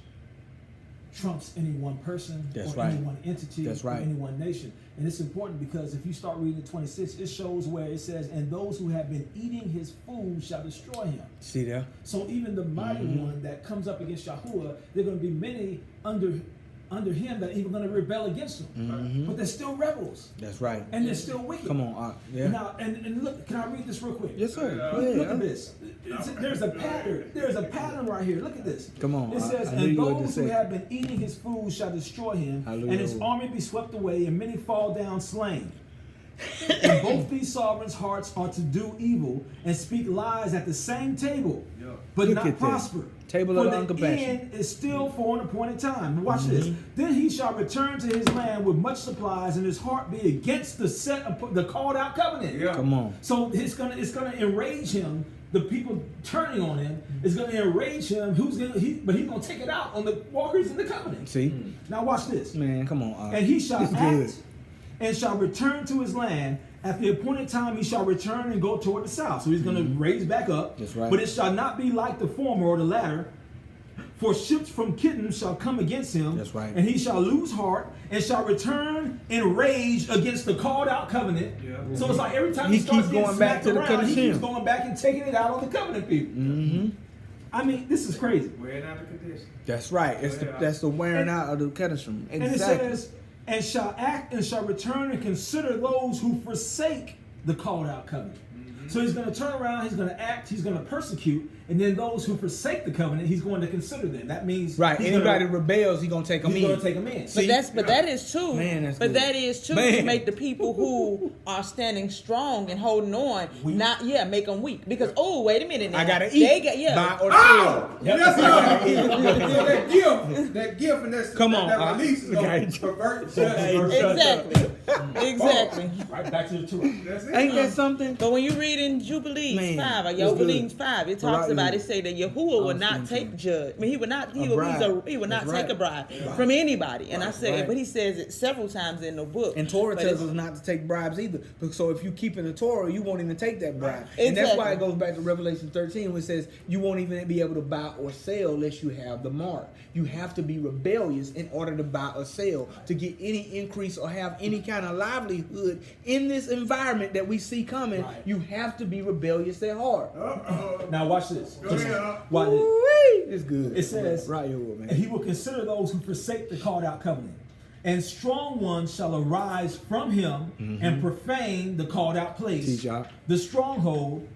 trumps any one person any one entity or any one nation. And it's important because if you start reading 26, it shows where it says, and those who have been eating his food shall destroy him. See there? So even the mighty one that comes up against Yahuwah, there are going to be many under under him that even going to rebel against him. Mhm. But they're still rebels. That's right. And they're still wicked. Come on, yeah. Now, and look, can I read this real quick? Yes, sir. Go Look ahead. at this. There's a pattern. There's a pattern right here. Look at this. Come on, It says, I knew and you were to those who say. have been eating his food shall destroy him, Hallelujah. and his army be swept away, and many fall down slain. And both these sovereigns' hearts are to do evil and speak lies at the same table, but Look not at that. prosper. Table For of the uncompassion. end is still for an appointed time. Watch this. Then he shall return to his land with much supplies, and his heart be against the called out covenant. Come on. So it's gonna enrage him. The people turning on him is gonna enrage him. But he's gonna take it out on the walkers in the covenant. See? Now watch this. Man, come on. And he shall It's act good. and shall return to his land. At the appointed time, he shall return and go toward the south. So he's going to raise back up. That's right. But it shall not be like the former or the latter. For ships from Kittim shall come against him. That's right. And he shall lose heart and shall return in rage against the called out covenant. Yeah. So it's like every time He he starts keeps getting going back smacked to the around, he Kadashim. keeps going back and taking it out on the covenant people. Mm-hmm. I mean, this is crazy. Wearing out the condition. That's right. That's the wearing And- out of the Kedishim. And it Exactly. says, and shall act and shall return and consider those who forsake the called out covenant. So he's going to turn around, he's going to act, he's going to persecute, and then those who forsake the covenant, he's going to consider them. That means Right. he's Anybody gonna, rebels, he's gonna take them he's in. going to take them in. See? But that is too. Man, that's but good. that is too to Man. make the people who are standing strong and holding on Weak. make them weak. Because wait a minute, now. I gotta They eat. got, Buy or sell. Yep. That's that gift, and that's Come on, that release is okay. gonna pervert Okay. judgment. Exactly. Right back to the Torah. That's it. Ain't that something? But when you read in Jubilees Man, 5 or it's good. Jubilees 5, it talks Right. about it say that Yahuwah will not take judge. I mean, he would not. He would not That's take right. a bribe from anybody. And I said, Right. but he says it several times in the book. And Torah But tells it's- us not to take bribes either. So if you keep in the Torah, you won't even take that bribe. And that's why it Exactly. goes back to Revelation 13, which says you won't even be able to buy or sell unless you have the mark. You have to be rebellious in order to buy or sell, to get any increase or have any kind of livelihood in this environment that we see coming. Right. You have to be rebellious at heart. Now watch this. Go ahead. Watch it. Woo-wee. It's good. It says, right here, man. and he will consider those who forsake the called out covenant. And strong ones shall arise from him and profane the called out place, Teach y'all. the stronghold,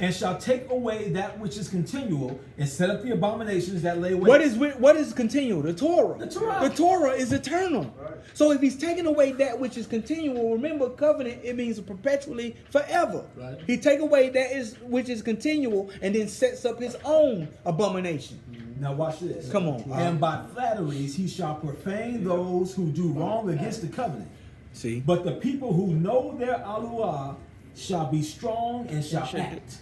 and shall take away that which is continual and set up the abominations that lay waste. What is continual? The Torah. The Torah. The Torah is eternal. So if he's taking away that which is continual, remember covenant, it means perpetually forever. Right. He take away which is continual and then sets up his own abomination. Now watch this. Come on. And by flatteries he shall profane those who do wrong against the covenant. See? But the people who know their Aluah shall be strong and shall act.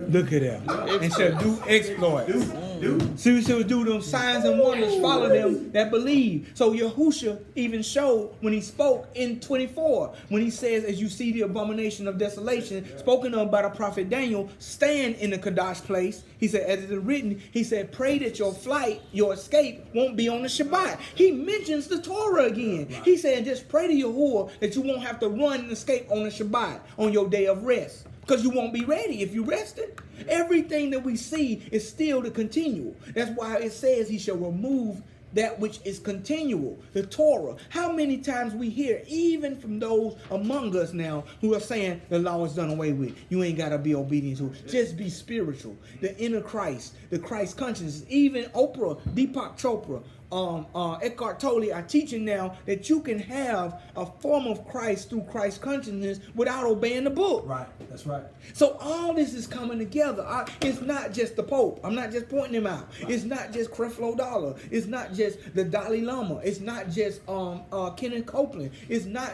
Look at that. And shall do exploits. See, we shall do them signs and wonders, follow them that believe. So Yahusha even showed when he spoke in 24, when he says, as you see the abomination of desolation, spoken of by the prophet Daniel, stand in the Kadash place. He said, as it is written, he said, pray that your flight, your escape, won't be on the Shabbat. He mentions the Torah again. He said, just pray to Yahuwah that you won't have to run and escape on the Shabbat, on your day of rest. Because you won't be ready if you rested. Everything that we see is still the continual. That's why it says he shall remove that which is continual, the Torah. How many times we hear, even from those among us now, who are saying the law is done away with. You ain't got to be obedient to it. Just be spiritual. The inner Christ, the Christ consciousness. Even Oprah, Deepak Chopra, Eckhart Tolle are teaching now that you can have a form of Christ through Christ consciousness without obeying the book. Right, that's right. So all this is coming together. It's not just the Pope. I'm not just pointing him out. Right. It's not just Creflo Dollar. It's not just the Dalai Lama. It's not just Kenneth Copeland. It's not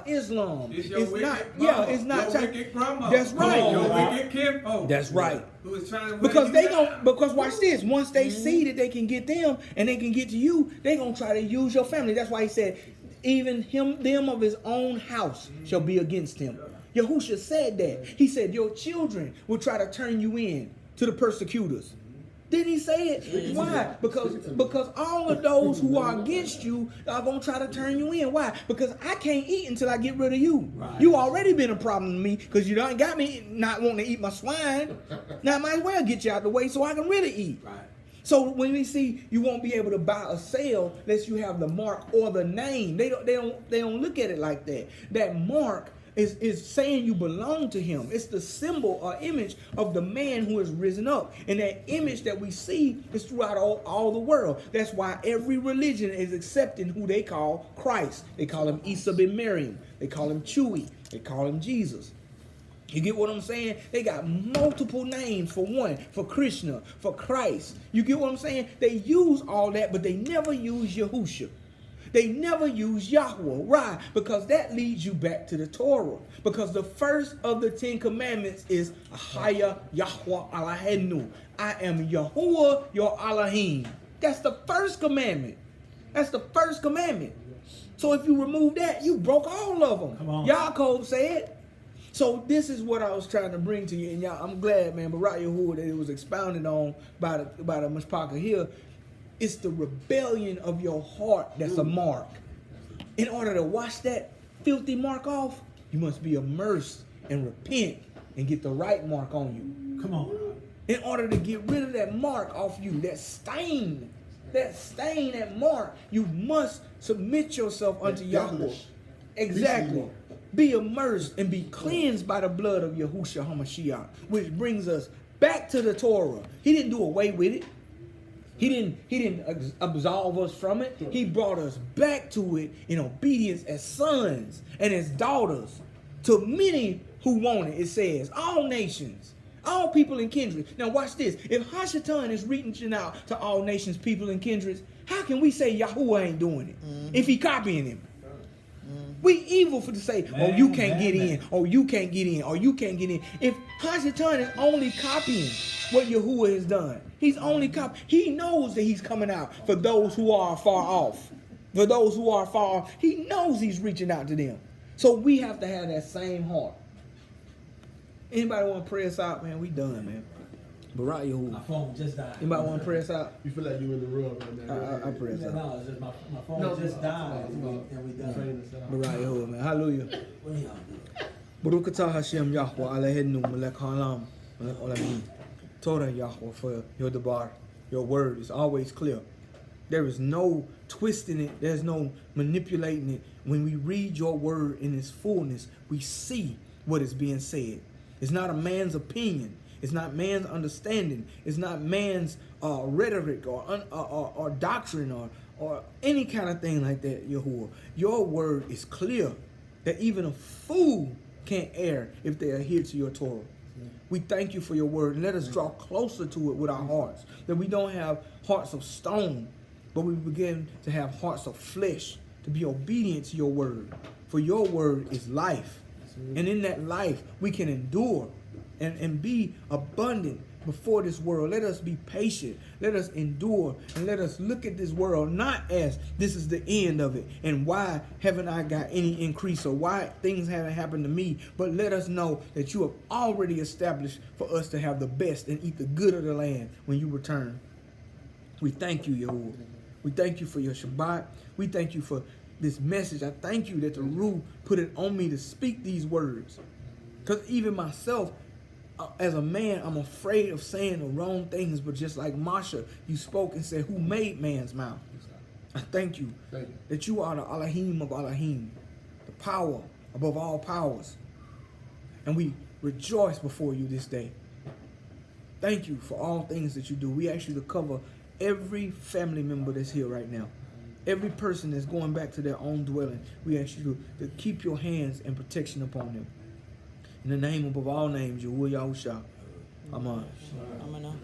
Islam. It's your wicked not. mama, Yeah, it's not. your wicked grandma. That's right. Your wicked kinfolk. That's right. Who is trying to Because weigh they you gon' down. because watch this. Once they see that they can get them and they can get to you, they gonna try to use your family. That's why he said, even them of his own house shall be against him. Yahusha said that. He said, your children will try to turn you in to the persecutors. Didn't he say it? Why? Because all of those who are against you are going to try to turn you in. Why? Because I can't eat until I get rid of you. Right. You already been a problem to me because you done got me not wanting to eat my swine. Now I might as well get you out the way so I can really eat. Right. So when we see you won't be able to buy or sell unless you have the mark or the name, they don't look at it like that. That mark is saying you belong to him. It's the symbol or image of the man who has risen up. And that image that we see is throughout all the world. That's why every religion is accepting who they call Christ. They call him Isa ben Maryam. They call him Chewy. They call him Jesus. You get what I'm saying? They got multiple names for one, for Krishna, for Christ. You get what I'm saying? They use all that, but they never use Yahushua. They never use Yahuwah. Why? Because that leads you back to the Torah. Because the first of the 10 commandments is Ahaya Yahweh Eloheinu. I am Yahuwah, your Elohim. That's the first commandment. That's the first commandment. So if you remove that, you broke all of them. Come on. Yaakov said. So this is what I was trying to bring to you, and y'all, I'm glad, man, Barak Yahuwah, that it was expounded on by the Mishpachah here. It's the rebellion of your heart that's a mark. In order to wash that filthy mark off, you must be immersed and repent and get the right mark on you. Come on. In order to get rid of that mark off you, that stain, that mark, you must submit yourself unto Yahweh. Exactly. Be immersed and be cleansed by the blood of Yahushua HaMashiach, which brings us back to the Torah. He didn't do away with it. He didn't absolve us from it. He brought us back to it in obedience as sons and as daughters. To many who want it, it says, all nations, all people and kindreds. Now watch this. If Hashatan is reaching out to all nations, people and kindreds, how can we say Yahuwah ain't doing it if he copying him? We evil for to say, oh, you can't get in, or you can't get in, or you can't get in. If Hashatan is only copying what Yahuwah has done, he's only copying. He knows that he's coming out for those who are far off. For those who are far off, he knows he's reaching out to them. So we have to have that same heart. Anybody want to pray us out, man? We done, man. Barak Yahuwah. My phone just died. Anybody want to pray us out? You feel like you in the rub right now. I pray us out. No, it's just my phone just died and we done. Barak Yahuwah, man. Hallelujah. What do y'all do? Baruch atah Hashem Yahweh Eloheinu melech haolam melech olamim. Torah Yahweh, for your debar, your word is always clear. There is no twisting it. There's no manipulating it. When we read your word in its fullness, we see what is being said. It's not a man's opinion. It's not man's understanding. It's not man's rhetoric or doctrine or any kind of thing like that, Yahuwah. Your word is clear that even a fool can't err if they adhere to your Torah. We thank you for your word, and let us draw closer to it with our hearts, that we don't have hearts of stone, but we begin to have hearts of flesh, to be obedient to your word. For your word is life, and in that life we can endure and be abundant before this world. Let us be patient. Let us endure, and let us look at this world not as this is the end of it and why haven't I got any increase or why things haven't happened to me, but let us know that you have already established for us to have the best and eat the good of the land when you return. We thank you, Yahuwah. We thank you for your Shabbat. We thank you for this message. I thank you that the Ruh put it on me to speak these words, because even myself, as a man, I'm afraid of saying the wrong things, but just like Masha, you spoke and said, who made man's mouth? I thank you that you are the Elohim of Elohim, the power above all powers. And we rejoice before you this day. Thank you for all things that you do. We ask you to cover every family member that's here right now. Every person that's going back to their own dwelling. We ask you to keep your hands and protection upon them. In the name above all names, Yahuwah Yahusha. Amen. Amen.